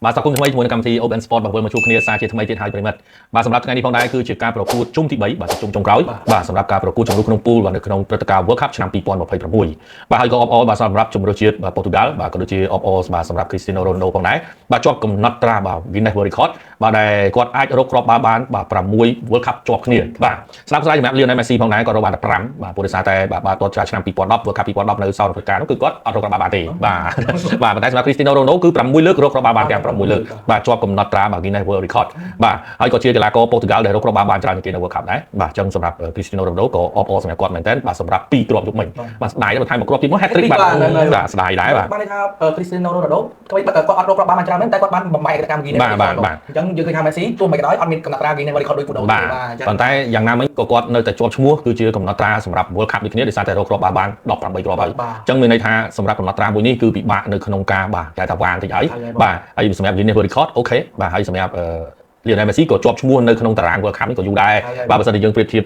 បាទសកុំថ្មីជាមួយនឹងកម្មវិធី Open Sport បើវិលមកជួបគ្នាសារជាថ្មីទៀតហើយប្រិមិត្តបាទសម្រាប់ថ្ងៃនេះផងដែរគឺជាការប្រកួតជុំទី3បាទជុំចុងក្រោយបាទសម្រាប់ការប្រកួតជម្រុះក្នុងពូលបាទនៅក្នុងព្រឹត្តិការណ៍ World Cup ឆ្នាំ2026បាទហើយក៏អបអរបាទសម្រាប់ជម្រើសជាតិប៉ូទុយហ្គាល់បាទក៏ដូចជាអបអរបាទសម្រាប់ Cristiano Ronaldo ផងដែរបាទជាប់កំណត់ត្រាបាទ Guinness World Record បាទដែលគាត់អាចរកគ្រាប់បាល់បានបាទ6 World Cup ជាប់គ្នាបាទស្ដាប់ស្រាយសម្រាប់ Lionel Messi ផងដែរក៏រកបានតែ5បាទព្រោះដោយសារតែបាទទាត់ឆ្នាំ2010 World Cup 2010នៅសោតអាហ្វ្រិកានោះគឺគាត់អត់រកគ្រាប់បាល់បានទេបាទប៉ុន្តែសម្រាប់ Cristiano Ronaldo គឺ6លើករកគ្រាប់បាល់បានទាំង6លើកបាទជាប់កំណត់ត្រាបាទ Guinness World Record បាទហើយក៏ជាកីឡាករប៉ូទុយហ្គាល់ដែលរកគ្រាប់បាល់បានច្រើនជាងគេនៅ World Cup ដែរបាទអញ្ចឹងសម្រាប់ Cristiano Ronaldo ក៏អបអរសម្រាប់គាត់មែនតើបាទសម្រាប់2គ្រាប់យុគមិញបាទស្ដាយដល់បន្ថែមមួយគ្រាប់ទៀតមក hat-trick បាទស្ដាយដែរបាទបានន័យថា Cristiano Ronaldo គាត់អត់រកគ្រាប់បាល់បានច្រើនមែនតែគាត់បានបំបែកកម្ម Guinness បាទអញ្ចឹងយើងឃើញថា Messi ទោះមិនក៏ដោយអត់មានកំណត់ត្រា Guinness World Record ដូចពូដូបាទប៉ុន្តែយ៉ាងណាមិញក៏គាត់នៅតែជាប់ឈ្មោះគឺជាកំណត់ត្រាសម្រាប់ World Cup ដូចគ្នាដោយសារតែរកគ្រាប់បាល់បាន18គ្រាប់ហើយអញ្ចឹងមានន័យថាសម្រាប់កំណត់ត្រាមួយនេះគឺពិបាកនៅក្នុងការបាទគេថាវ៉ាងតិចហើយបាទហើយសម្រាប់ Guinness World Record អូខេបាទហើយសម្រាប់Lionel Messi ក៏ជាប់ឈ្មោះនៅក្នុងតារាង World Cup នេះក៏យូរដែរបាទបើសិនជាយើងប្រៀបធៀប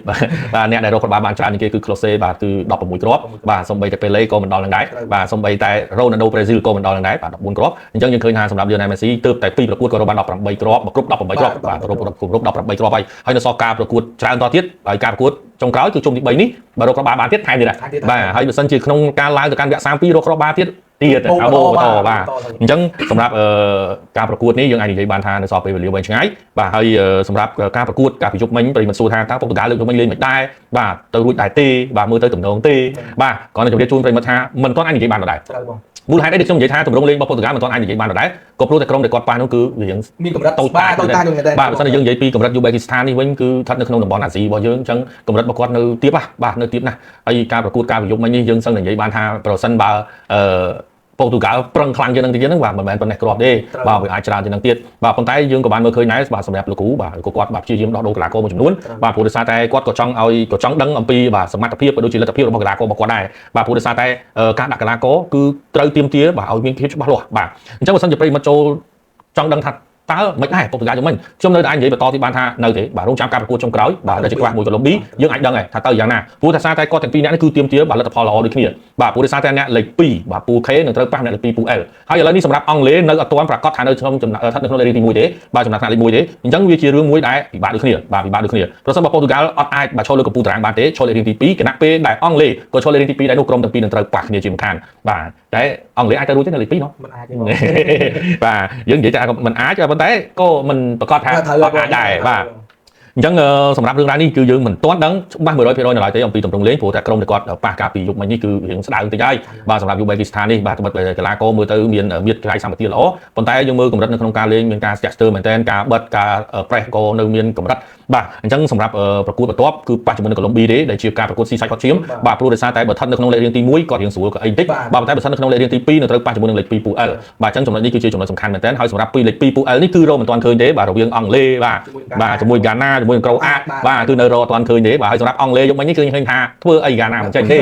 បាទអ្នកដែលរកគ្រាប់បាល់បានច្រើនជាងគេគឺ Klose បាទគឺ16គ្រាប់បាទសូម្បីតែ Pele ក៏មិនដល់នឹងដែរបាទសូម្បីតែ Ronaldo Brazil ក៏មិនដល់នឹងដែរបាទ14គ្រាប់អញ្ចឹងយើងឃើញថាសម្រាប់ Lionel Messi ទើបតែ2ប្រកួតក៏រកបាន18គ្រាប់មកគ្រប់18គ្រាប់បាទរក18គ្រាប់ហើយនៅសល់ការប្រកួតច្រើនតទៀតហើយការប្រកួតចុងក្រោយគឺជុំទី3នេះបើរកគ្រាប់បាល់បានទៀតថែមទៀតដែរបាទហើយបើសិនជាក្នុងការឡើងទៅកាន់វគ្គ32រកគ្រាប់បាល់ទៀតទៀតអាបូបន្តបាទអញ្ចឹងសម្រាប់ការប្រកួតនេះយើងអាចនិយាយបានថានៅសល់ពេលវេលាវែងឆ្ងាយបាទហើយសម្រាប់ការប្រកួតការប្រយុទ្ធមិញប្រិយមិត្តសួរថាតើប៉ូទុយហ្គាល់លើកមិញលេងមិនដែរបាទទៅរួចដែរទេបាទមើលទៅទំនងទេបាទគាត់នឹងជម្រាបជូនប្រិយមិត្តថាមិនទាន់អាចនិយាយបានដែរមូលហេតុអីដែលខ្ញុំនិយាយថាទម្រង់លេងរបស់ប៉ូទុយហ្គាល់មិនទាន់អាចនិយាយបានដែរក៏ព្រោះតែក្រុមដែលគាត់ប៉ះនោះគឺវាមានកម្រិតតូចតាចមែនទេបាទបើសិនជាយើងនិយាយពីកម្រិតយូបេគីស្ថាននេះវិញគឺស្ថិតនៅក្នុងតំបន់អាស៊ីរបស់យើងអញ្ចឹងកម្រិតរបស់គាត់នៅទាបបាទនៅទាបណាស់ហើយការប្រកួតការប្រយុទ្ធមិញនេះយើងសឹងតែនិយាយបានថាប្រសិនបើប៉ូទុយហ្គាល់ប្រឹងខ្លាំងជាងនឹងទៀតហ្នឹងបាទមិនមែនប៉ុណ្ណេះគ្រាប់ទេបាទវាអាចច្រើនជាងនឹងទៀតបាទប៉ុន្តែយើងក៏បានមើលឃើញដែរបាទសម្រាប់លោកគ្រូបាទគាត់បាទព្យាយាមដោះដូរកីឡាករមួយចំនួនបាទព្រោះដោយសារតែគាត់ក៏ចង់ដឹងអំពីបាទសមត្ថភាពក៏ដូចជាលទ្ធភាពរបស់កីឡាកររបស់គាត់ដែរបាទព្រោះដោយសារតែការដាក់កីឡាករគឺត្រូវទាមទារបាទឲ្យមានភាពច្បាស់លាស់បាទអញ្ចឹងបើសិនជាប្រិយមិត្តចូលចង់ដឹងថាតើមិនដែរប៉ូទុយហ្គាល់យ៉ាងម៉េចខ្ញុំនៅតែអាចនិយាយបន្តទៀតបានថានៅទេបាទរងចាំការប្រកួតចុងក្រោយបាទដែលជាក្រាស់មួយកូឡុំប៊ីយើងអាចដឹងថាទៅយ៉ាងណាព្រោះថាសារតែគាត់ទាំងពីរនាក់នេះគឺទាមទារបាទលទ្ធផលល្អដូចគ្នាបាទព្រោះដោយសារតែអ្នកលេខ2បាទពូ K នឹងត្រូវប៉ះអ្នកលេខ2ពូ L ហើយឥឡូវនេះសម្រាប់អង់គ្លេសនៅអត់ទាន់ប្រកាសថានៅក្នុងស្ថិតនៅក្នុងលេខទី1ទេបាទចំណាត់ថ្នាក់លេខ1ទេអញ្ចឹងវាជារឿងមួយដែលពិបាកដូចគ្នាបាទពិបាកដូចគ្នាប្រសិនបើប៉ូទុយហ្គាល់អត់អាចបាទឈរលើកំពូលតារាងបានទេឈរលេខទី2គណៈពេលដែលអង់គ្លេសក៏ឈរលេខទី2ដែរនោះក្រុមទាំងពីរនឹងត្រូវប៉ះគ្នាជាមិនខានបាទតែអង់គ្លេសអាចទៅរួចទេនៅលេខ2នោះមិនអាចទេបាទយើងនិយាយថាមិនអាចប៉ុន្តែក៏មិនប្រកាសថាអាចដែរបាទអញ្ចឹងសម្រាប់រឿងរ៉ាវនេះគឺយើងមិនទាន់ដឹងច្បាស់ 100% នៅឡើយទេអំពីទម្រង់លេងព្រោះតែក្រុមដែលគាត់ប៉ះការពីយុគមិញនេះគឺរៀងស្ដៅតិចហើយបាទសម្រាប់យូបេគីស្ថាននេះបាទត្បិតកីឡាករមើលទៅមានកាយសម្បត្តិល្អប៉ុន្តែយើងមើលកម្រិតនៅក្នុងការលេងមានការស្ទាក់ស្ទើរមែនទែនការបិទការ press ក៏នៅមានកម្រិតបាទអញ្ចឹងសម្រាប់ប្រកួតបន្ទាប់គឺប៉ះជាមួយនឹងកូឡុំប៊ីទេដែលជាការប្រកួតស៊ីសាច់គាត់ឈាមបាទព្រោះដោយសារតែបើស្ថិតនៅក្នុងលេខរៀងទី1គាត់រៀងស្រួលក៏អីបន្តិចបាទតែបើស្ថិតនៅក្នុងលេខរៀងទី2នឹងត្រូវប៉ះជាមួយនឹងលេខ2ពូ L បាទអញ្ចឹងចំណុចនេះគឺជាចំណុចសំខាន់មែនទែនហើយសម្រាប់ពីលេខ2ពូ L នេះគឺរកមិនទាន់ឃើញទេបាទរវាងអង់គ្លេសបាទជាមួយហ្គាណាជាមួយនឹងក្រូអាតបាទគឺនៅរកអត់ទាន់ឃើញទេបាទហើយសម្រាប់អង់គ្លេសយកមិញនេះគឺឃើញថាធ្វើអីហ្គាណាមិនចេញទេ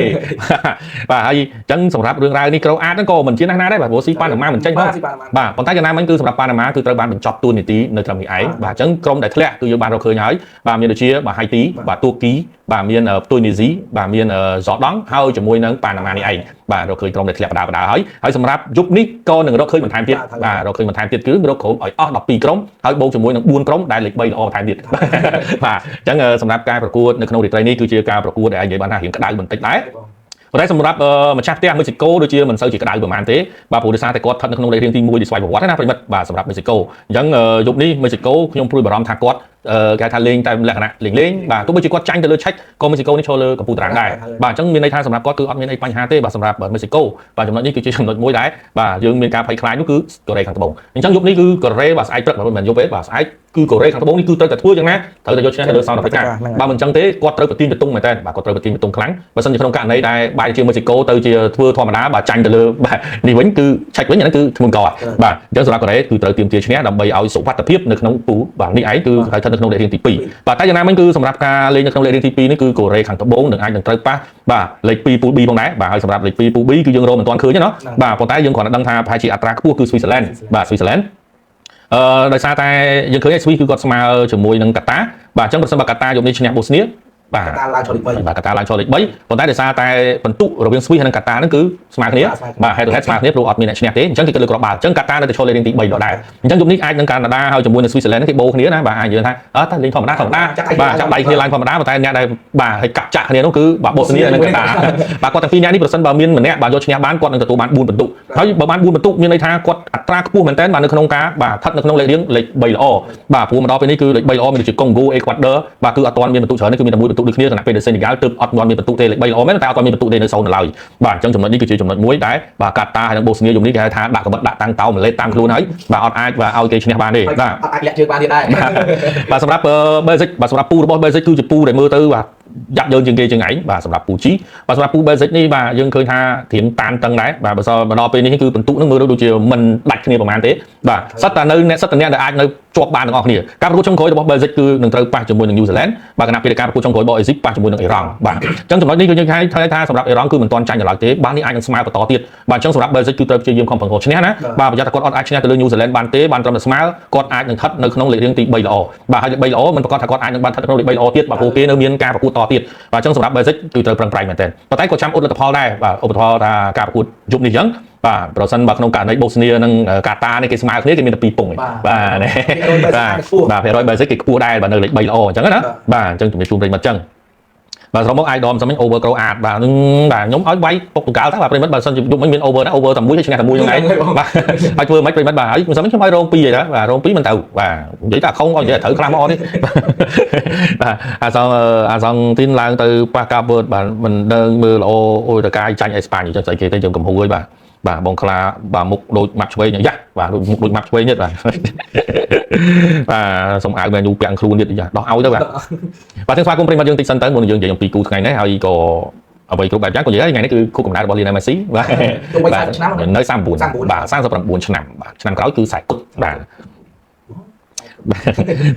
បាទហើយអញ្ចឹងសម្រាប់រឿងរ៉ាវនេះក្រូអាតហ្នឹងក៏មិនជាណាស់ណាដែរបាទព្រោះស៊ីប៉ាណាម៉ាមិនចេញផងបាទប៉ុន្តែយ៉ាងណាមិញគឺសម្រាប់ប៉ាណាម៉ាគឺត្រូវបានបញ្ចប់តួនាទីនៅត្រឹមនេះឯងបាទអញ្ចឹងក្រុមដែលធ្លាក់គឺយើងបានរកឃើញហើយបាទមានដូចជាបាទហៃទីបាទទូគីបាទមានទុយនីស៊ីបាទមានហ្សដង់ហើយជាមួយនឹងប៉ាណាម៉ានេះឯងបាទរកឃើញក្រុមដែលធ្លាក់បដាហើយសម្រាប់យប់នេះក៏នឹងរកឃើញបន្ថែមទៀតបាទរកឃើញបន្ថែមទៀតគឺរកក្រុមឲ្យអស់12ក្រុមហើយបូកជាមួយនឹង4ក្រុមដែលលេខ3ល្អបន្ថែមទៀតបាទអញ្ចឹងសម្រាប់ការប្រកួតនៅក្នុងរាត្រីនេះគឺជាការប្រកួតដែលនិយាយបានថារៀងក្តៅបន្តិចដែរប៉ុន្តែសម្រាប់ម្ចាស់ផ្ទះមេស៊ីកូដូចជាមិនសូវជាក្តៅប្រហែលទេបាទព្រោះដោយសារតែគាត់ស្ថិតនៅក្នុងលេខរៀងទី1ដែលស្វ័យប្រវត្តិណាប្រិមិត្តបាទសម្រាប់មេស៊ីកូអញ្ចឹងយប់នេះមេស៊ីកូខ្ញុំព្រួយបារម្ភថាគាត់គេថាលេងតែលក្ខណៈលេងបាទទោះបីជាគាត់ចាញ់ទៅលើឆិចក៏មេស៊ីកូនេះឈរលើកំពូលតារាងដែរបាទអញ្ចឹងមានន័យថាសម្រាប់គាត់គឺអត់មានអីបញ្ហាទេបាទសម្រាប់មេស៊ីកូបាទចំណុចនេះគឺជាចំណុចមួយដែរបាទយើងមានការភ័យខ្លាចនោះគឺកូរ៉េខាងត្បូងអញ្ចឹងយប់នេះគឺកូរ៉េបាទស្អែកព្រឹកមិនមែនយប់ទេបាទស្អែកគឺកូរ៉េខាងត្បូងនេះគឺត្រូវតែធ្វើយ៉ាងណាត្រូវតែយកឈ្នះលើសោតអាហ្វ្រិកាបើមិនអញ្ចឹងទេគាត់ត្រូវប្រទីនបតុងមែនតើបាទគាត់ត្រូវប្រទីនបតុងខ្លាំងបើមិនក្នុងករណីដែលបែរជាមេស៊ីកូទៅជាធ្វើធម្មតាបាទចាញ់ទៅលើបាទនេះវិញគឺឆិចវិញអាហ្នឹងគឺធ្ងន់កបាទអញ្ចឹងសម្រាប់កូរ៉េគឺត្រូវទាមទារឈ្នះដើម្បីឲ្យសុវត្ថិភាពនៅក្នុងពូបាទនេះឯងគឺត្រូវស្ថិតនៅក្នុងលេខរៀងទី2បាទតែយ៉ាងណាមិញគឺសម្រាប់ការលេងនៅក្នុងលេខរៀងទី2នេះគឺកូរ៉េខាងត្បូងនឹងអាចនឹងត្រូវប៉ះបាទលេខ2ពូល B ផងដែរបាទហើយសម្រាប់លេខ2ពូល B គឺយើងរកមិនទាន់ឃើញទេណាបាទប៉ុន្តែយើងគ្រាន់តែដឹងថាប្រហែលជាអត្រាខ្ពស់គឺស្វីស័រឡែនបាទស្វីស័រឡែនដោយសារតែយើងឃើញស្វីគឺគាត់ស្មើជាមួយនឹងកាតាបាទអញ្ចឹងប្រសិនបើកាតាយប់នេះឈ្នះបូស្នៀ បាទ កាតាឡើងចូលលេខ3 បាទកាតាឡើងចូលលេខ3ប៉ុន្តែដោយសារតែបន្ទុករវាងស្វីសនិងកាតាហ្នឹងគឺស្មើគ្នាបាទ head to head ស្មើគ្នាព្រោះអត់មានអ្នកឈ្នះទេអញ្ចឹងគេលើកគ្រាប់បាល់អញ្ចឹងកាតានៅតែចូលលេខរៀងទី3ដដែលអញ្ចឹងយប់នេះអាចនឹងកាណាដាហើយជាមួយនឹងស្វីសឡែនគេបូគ្នាណាបាទអាចនិយាយថាតែលេងធម្មតាបាទចាប់ដៃគ្នាឡើងធម្មតាប៉ុន្តែអ្នកដែលបាទឲ្យកាប់ចាក់គ្នានោះគឺបាទបូស្នីនិងកាតាបាទគាត់ទាំងពីរអ្នកនេះប្រសិនបើមានម្នាក់បាទយកឈ្នះបានគាត់នឹងទទួលបាន4បន្ទុកហើយបើបាន4បន្ទុកមានន័យថាគាត់អត្រាខ្ពស់មែនតើបាទនៅក្នុងការបាទស្ថិតនៅក្នុងលេខរៀងលេខ3ល្អបាទព្រោះមកដល់ពេលនេះគឺលេខ3ល្អមានដូចជាកុងហ្គោអេក្វាដ័របាទគឺអត់ទាន់មានបន្ទុកច្រើនទេគឺមានតែមួយបន្ទុកដូចគ្នាខណៈពេលដែលសេនីហ្គាល់ទើបអត់មានបន្ទុកទេលេខ3ល្អមែនតែអត់ទាន់មានបន្ទុកទេនៅ0នៅឡើយបាទអញ្ចឹងចំណុចនេះគឺជាចំណុចមួយដែលបាទកាតាហើយនិងបូស្នីយំនេះគេហៅថាដាក់កបិតដាក់តាំងតោម្លេតតាមខ្លួនហើយបាទអត់អាចបាទឲ្យគេឈ្នះបានទេបាទអត់អាចលាក់ជើងបានទៀតដែរបាទសម្រាប់ basic បាទសម្រាប់ពូរបស់ basic គឺជាពូដែលមើលទៅបាទយ៉ាប់យើងជាងគេជាងឯងបាទសម្រាប់ពូជីបាទសម្រាប់ពូ basic នេះបាទយើងឃើញថាធៀងតានតឹងដែរបាទបើមកដល់ពេលនេះគឺបន្ទុកនឹងមើលដូចជាមិនដាច់គ្នាប្រហែលទេបាទសិតតែនៅអ្នកសិតតែអ្នកដែលអាចនៅជាប់បានទាំងអស់គ្នាការប្រកួតចុងក្រោយរបស់ basic គឺនឹងត្រូវប៉ះជាមួយនឹង New Zealand បាទគណៈពេលការប្រកួតចុងក្រោយរបស់ Egypt ប៉ះជាមួយនឹងអ៊ីរ៉ង់បាទអញ្ចឹងចំណុចនេះគឺយើងថាសម្រាប់អ៊ីរ៉ង់គឺមិនទាន់ចាញ់ដល់ឡើយទេបាទនេះអាចនឹងស្មើបន្តទៀតបាទអញ្ចឹងសម្រាប់ basic គឺត្រូវព្យាយាមខំប្រឹងប្រែងឈ្នះណាបាទប្រយ័ត្នតែគាត់អត់អាចឈ្នះទៅលើ New Zealand បានទេបានត្រឹមតែស្មើគាត់អាចនឹងស្ថិតនៅក្នុងលេខរៀងទី3ល្អបាទហើយលេខ3ល្អមិនប្រកាសថាគាត់អាចនឹងបានស្ថិតក្នុងលេខ3ល្អទៀតបាទព្រោះគេនៅមានការប្រកួតតទៀតបាទអញ្ចឹងសម្រាប់ basic គឺត្រូវប្រឹងប្រែងមែនទែនប៉ុន្តែក៏ចាំអ៊ុតលទ្ធផលដែរបាទឧបត្ថម្ភថាការប្រកួតយប់នេះអញ្ចឹងបាទប្រសិនបើក្នុងករណីបូស្នីនិងកាតានេះគេស្មើគ្នាគេមានតែ2ពងបាទបាទភាគរយ basic គេខ្ពស់ដែរបាទនៅលេខ3ល្អអញ្ចឹងណាបាទអញ្ចឹងជំរាបជូនប្រិយមិត្តអញ្ចឹងបាទសរុបមកអាយដមសម្មិញ over crow អាតបាទបាទខ្ញុំឲ្យវាយពុកតង្កាល់ទៅបាទប្រិយមិត្តបើសិនជាយប់មិញមាន over ណា over តែមួយឈ្នះតែមួយហ្នឹងឯងបាទហើយធ្វើមិនប្រិយមិត្តបាទហើយសម្មិញខ្ញុំឲ្យរង2ឯណាបាទរង2មិនទៅបាទនិយាយថាខុសឲ្យនិយាយត្រូវខ្លះមកនេះបាទអាសងទីនឡើងទៅប៉ះកាវើតបាទមិនដឹងមើលល្អអូយតកាយចាញ់អេស្ប៉ាញអញ្ចឹងស្អីគេទៅយើងកំហួយបាទបាទបងខ្លាបាទមុខដូចម៉ាប់ឆ្វេងយ៉ាបាទមុខដូចម៉ាប់ឆ្វេងទៀតបាទបាទសុំអាវមែនយូពាក់ខ្លួនទៀតយ៉ាដោះឲ្យទៅបាទចឹងស្វាគមន៍ប្រិមត្តយើងតិចសិនទៅមុនយើងនិយាយអំពីគូថ្ងៃនេះហើយក៏អ្វីគ្រប់បែបយ៉ាងក៏និយាយថ្ងៃនេះគឺខួបកំណើតរបស់ Lionel Messi បាទនៅ39បាទ39ឆ្នាំបាទឆ្នាំក្រោយគឺ40បា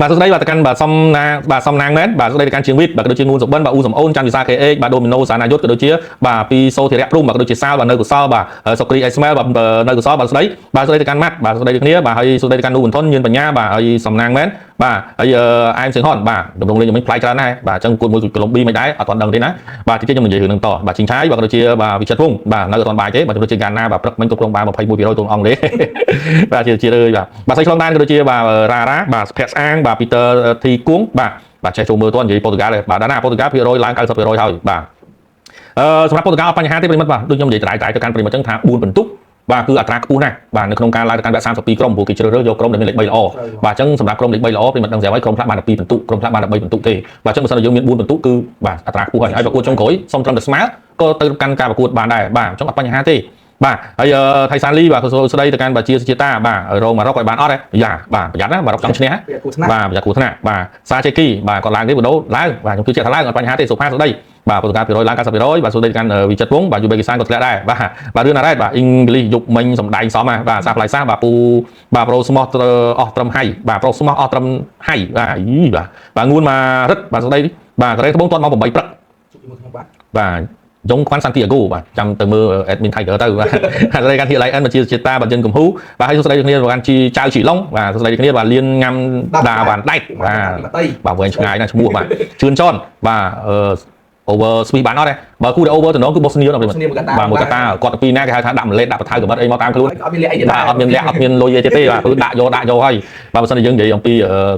ទបាទសួស្តីបាទទៅកាន់បាទសំណាបាទសំណាងមែនបាទសួស្តីទៅកាន់ជាងវិតបាទក៏ដូចជាងួនសុបិនបាទអ៊ូសំអូនច័ន្ទវិសា KH បាទដូមីណូសាណាយុទ្ធក៏ដូចជាបាទពីសូធីរៈព្រំបាទក៏ដូចជាសាលបាទនៅកុសលបាទសុគ្រីអេស្មែលបាទនៅកុសលបាទសួស្តីបាទសួស្តីទៅកាន់ម៉ាត់បាទសួស្តីទៅគ្នាបាទហើយសួស្តីទៅកាន់នូវបន្ថនញឿនបញ្ញាបាទហើយសំណាងមែនបាទហើយអែមសៀងហុនបាទដំណងលេងមិញផ្លាយច្រើនដែរបាទអញ្ចឹងគួតមួយកូឡុំប៊ីមិនដែរអត់ទាន់ដឹងទេណាបាទទីខ្ញុំនិយាយរឿងហ្នឹងតបាទជីងឆាយបាទក៏ដូចជាបាទវិចិត្រវងបាទនៅអត់ទាន់បាយទេបាទក៏ដូចជាកាណាបាទព្រឹកមិញគ្រប់គ្រងបាន 21% ទូនអង់គ្លេសបាទជារឿយបាទស្អីឆ្លងបានក៏ដូចជាបាទរ៉ារ៉ាបាទសុភ័ក្រស្អាងបាទពីទ័រធីគួងបាទចេះចូលមើលតនិយាយប៉ូទុយហ្គាល់បាទដល់ណាប៉ូទុយហ្គាល់ភាគរយឡើង 90% ហើយបាទសម្រាប់ប៉ូទុយហ្គាល់អត់បញ្ហាទេប្រិមិត្តបាទដូចខ្ញុំនិយាយត្រៃទៅកាន់ប្រិមិត្តចឹងថា4បន្ទុកបាទគឺអត្រាខ្ពស់ណាស់បាទនៅក្នុងការឡើងទៅកាន់វគ្គ32ក្រុមព្រោះគេជ្រើសរើសយកក្រុមដែលមានលេខ3ល្អបាទអញ្ចឹងសម្រាប់ក្រុមលេខ3ល្អប្រិមិត្តដឹងស្រាប់ហើយក្រុមខ្លះបាន12បន្ទុកក្រុមខ្លះបាន13បន្ទុកទេបាទអញ្ចឹងបើសិនជាយើងមាន4បន្ទុកគឺបាទអត្រាខ្ពស់ហើយប្រកួតចុងក្រោយសុំត្រឹមតែស្មើក៏ទៅកាន់ការប្រកួតបានដែរបាទអញ្ចឹងអត់បញ្ហាទេបាទហើយថៃសានលីបាទស្ដីទៅកាន់បាជាសេតាបាទរងម៉ារ៉ុកឲ្យបានអត់ទេយ៉ាបាទប្រយ័ត្នណាម៉ារ៉ុកចង់ឈ្នះបាទប្រយ័ត្នគូថ្នាក់បាទសាជេគីបាទគាត់ឡើងទេបដូរឡើងបាទខ្ញុំជឿជាក់ថាឡើងអត់បញ្ហាទេសុផាស្ដីបាទពុទ្ធការ%ឡើង 90% បាទស្ដីទៅកាន់វិចិត្រវងបាទយូបេគីស្ថានក៏ធ្លាក់ដែរបាទរឿងណារ៉េតបាទអ៊ីងគ្លីសយប់មិញសំដែងសមបាទសាផ្លៃសាបាទពូបាទប្រូស្មោះអស់ត្រឹមហៃបាទប្រូស្មោះអស់ត្រឹមហៃបាទងួនមករឹតបាទស្ដីបាទកូរ៉េត្បូងទាន់មក8ព្រឹកបាទយងខ្វាន់សាន់ទីអាហ្គូបាទចាំទៅមើល admin Tiger ទៅបាទស្ដីកាន់ធីឡៃអិនបញ្ជាចេតាបាទយិនកំហ៊ូបាទហើយសួស្ដីគ្នាបានជីចៅជីឡុងបាទសួស្ដីគ្នាបាទលៀនញ៉ាំដាវ៉ាន់ដែកបាទវែងឆ្ងាយណាស់ឈ្មោះបាទជឿនចនបាទover ស្វីបានអត់ទេបើគូដែល over តំណងគឺបូស្នីបាទមួយកតាគាត់ពីណាគេហៅថាដាក់ម្លេតដាក់បថៅកំបិតអីមកតាមខ្លួនអត់មានលះអីទេបាទអត់មានលះអត់មានលុយអីទេបាទគឺដាក់យកហើយបាទបើសិនជាយើងនិយាយអំពី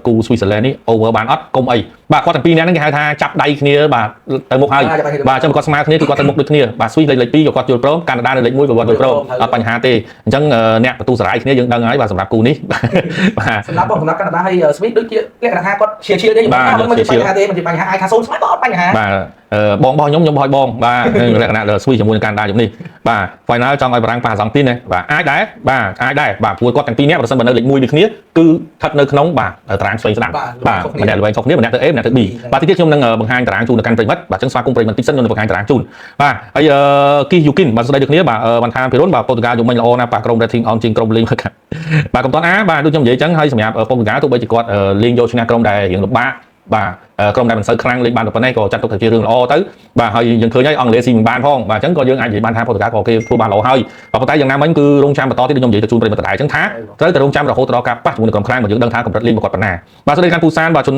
គូ Switzerland នេះ over បានអត់កុំអីបាទគាត់ទាំងពីរនាក់ហ្នឹងគេហៅថាចាប់ដៃគ្នាបាទទៅមុខហើយបាទអញ្ចឹងគាត់ស្មើគ្នាគឺគាត់ទៅមុខដូចគ្នាបាទ Swiss លេខ2ក៏គាត់យល់ព្រមកាណាដាលេខ1ក៏គាត់យល់ព្រមអត់បញ្ហាទេអញ្ចឹងអ្នកបន្ទូសារាយគ្នាយើងដឹងហើយបាទសម្រាប់គូនេះបាទសម្រាប់កាណាដាហើយ Swiss ដូចជាលក្ខណៈថាគាត់ឈៀទេបាទមិនជាបញ្ហាទេមិនជាបញ្ហាអាចថាសូនស្មើក៏អត់បញ្ហាបាទបងរបស់ខ្ញុំឲ្យបងបាទលក្ខណៈស្វីជាមួយនឹងកាណាដាជំនេះបាទ final ចង់ឲ្យបារាំងប៉ះអាសង់ទីនណាបាទអាចដែរបាទព្រោះគាត់ទាំងពីរនាក់ប្រសិនបើនៅលេខ1ដូចគ្នាគឺស្ថិតនៅក្នុងបាទតារាងស្វែងស្ដាំបាទម្នាក់ល្វែងខុសគ្នាម្នាក់ទៅ A ម្នាក់ទៅ B បាទទីទៀតខ្ញុំនឹងបង្ហាញតារាងជូនដល់កាន់ប្រិមិត្តបាទអញ្ចឹងស្វាគមន៍ប្រិមិត្តតិចសិនខ្ញុំនឹងបង្ហាញតារាងជូនបាទហើយគីយូគីនបាទស្ដីដូចគ្នាបាទបានថាពីរុនបាទប៉ូទុយហ្គាល់យំមិញល្អណាស់បាទក្រុម rating on ជាងក្រុមលេងបាទកំតនអាបាទដូចខ្ញុំនិយាយអញ្ចឹងហើយសម្រាប់ប៉ូទុយហ្គាល់ទោះបីជាគាត់លេងយកឈ្នះក្រុមដែលរៀងលំបាក បាទក្រុមដែលមិនសូវខ្លាំងលេងបានប៉ុណ្ណេះក៏ចាត់ទុកថាជារឿងល្អទៅបាទហើយយើងឃើញហើយអង់គ្លេសស៊ីមិនបានផងបាទអញ្ចឹងក៏យើងអាចនិយាយបានថាប៉ូទុយហ្គាល់ក៏គេធ្វើបានល្អហើយប៉ុន្តែយ៉ាងណាមិញគឺរងចាំបន្តទៀតខ្ញុំនិយាយទៅជូនប្រិយមិត្តដដែលអញ្ចឹងថាត្រូវតែរងចាំរហូតដល់ការប៉ះជាមួយនឹងក្រុមខ្លាំងមកយើងដឹងថាកម្រិតលេងរបស់គាត់ប៉ុណ្ណាបាទសូមលេខកាន់ពូសានបាទជន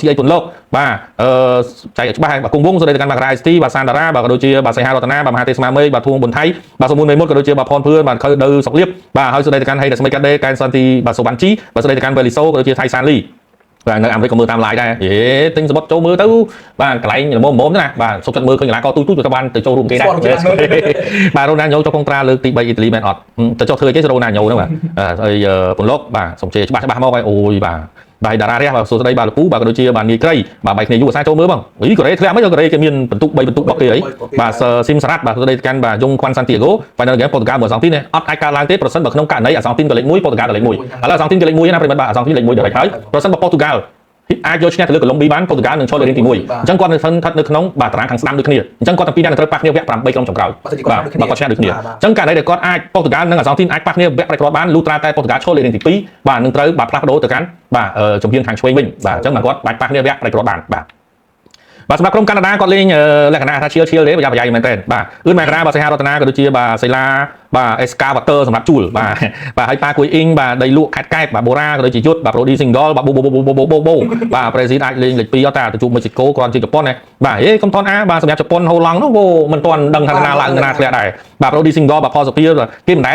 CA ពុនលោកបាទចែកឲ្យច្បាស់បាទគង់វងសូមលេខកាន់បាទការ៉ៃ ST បាទសានតារ៉ាបាទក៏ដូចជាបាទសីហារតនាបាទមហាទេស្មាមេបាទធួងប៊ុនថៃបាទសូមមុនមេមុតក៏ដូចជាបាទផនភឿនបាទខៅដៅសុកលៀបបាទហើយសូមលេខកាន់ហេដស្មីកាដេកែនសន្តិបាទសូវ៉ាន់ជីបាទសូមលេខកាន់វេលីសូក៏ដូចជាថៃសានលីបាទនៅអាមេរិកក៏មើលតាម live ដែរយេទិញសបុតចូលមើលទៅបាទកន្លែងល្មមៗណាបាទសុខចិត្តមើលឃើញកីឡាករទូទៅបានទៅចូលរួមគេដែរបាទរ៉ូណាល់ញ៉ូចុះកុងត្រាលើកទី3អ៊ីតាលីមែនអត់ទៅចុះធ្វើអីគេរ៉ូណាល់ញ៉ូហ្នឹងបាទហើយពន្លកបាទសុំជេរច្បាស់មកហើយអូយបាទបាទតារារះបាទសួស្ដីបាទលោកពូបាទក៏ដូចជាបាទនាយក្រីបាទបែកគ្នាយូរអាសាចូលមើលបងអីកូរ៉េធ្លាក់មិនកូរ៉េគេមានបន្ទុក3បន្ទុករបស់គេអីបាទស៊ីមសារ៉ាត់បាទសួស្ដីកាន់បាទយងខ្វាន់សាន់ទីហ្គោបាទនៅហ្គេមប៉ូទុយហ្គាល់មើលអាសង់ទីនអត់អាចកើតឡើងទេប្រសិនបើក្នុងករណីអាសង់ទីនក៏លេខ1ប៉ូទុយហ្គាល់ក៏លេខ1ឥឡូវអាសង់ទីនក៏លេខ1ណាប្រិមត្តបាទអាសង់ទីនលេខ1ដល់ហើយប្រសិនបើប៉ូទុយហ្គាល់អាចយកឈ្នះទៅលើកូឡុំប៊ីបានប៉ូទុយហ្គាល់នឹងឈរលើរៀងទី1អញ្ចឹងគាត់នៅស្ថិតនៅក្នុងបាទតារាងខាងស្ដាំដូចគ្នាអញ្ចឹងគាត់ទាំងពីរនាក់នឹងត្រូវប៉ះគ្នាវគ្គ8ក្រុមចុងក្រោយបាទគាត់ឈ្នះដូចគ្នាអញ្ចឹងករណីដែលគាត់អាចប៉ូទុយហ្គាល់និងអាសង់ទីនអាចប៉ះគ្នាវគ្គប្រៃគ្រាប់បានលុះត្រាតែប៉ូទុយហ្គាល់ឈរលើរៀងទី2បាទនឹងត្រូវបាទផ្លាស់ប្ដូរទៅកាន់បាទជំហានខាងឆ្វេងវិញបាទអញ្ចឹងគាត់បាច់ប៉ះគ្នាវគ្គប្រៃគ្រាប់បានបាទសម្រាប់ក្រុមកាណាដាគាត់លេងលក្ខណៈថាឈៀលទេប្រយ័ត្នមែនទែនបាទអ៊ឿនម៉ែក្រាបាទសីហារតនាក៏ដូចជាបាទសៃឡាបាទអេសកាវ៉ាទ័រសម្រាប់ជួលបាទហើយប៉ាគួយអ៊ីងបាទដីលក់ខេតកែបបាទបូរ៉ាក៏ដូចជាយុទ្ធបាទប្រូឌីស៊ីងដលបាទបូបាទប្រេស៊ីតអាចលេងលេខ2អត់តែទៅជួបមេស៊ីកូគ្រាន់ជាជប៉ុនណាបាទហេកុំថនអាបាទសម្រាប់ជប៉ុនហូឡង់នោះមិនទាន់ដឹងថាណាឡើងណាធ្លាក់ដែរបាទប្រូឌីស៊ីងដលបាទផលសុភាគេមិនដែ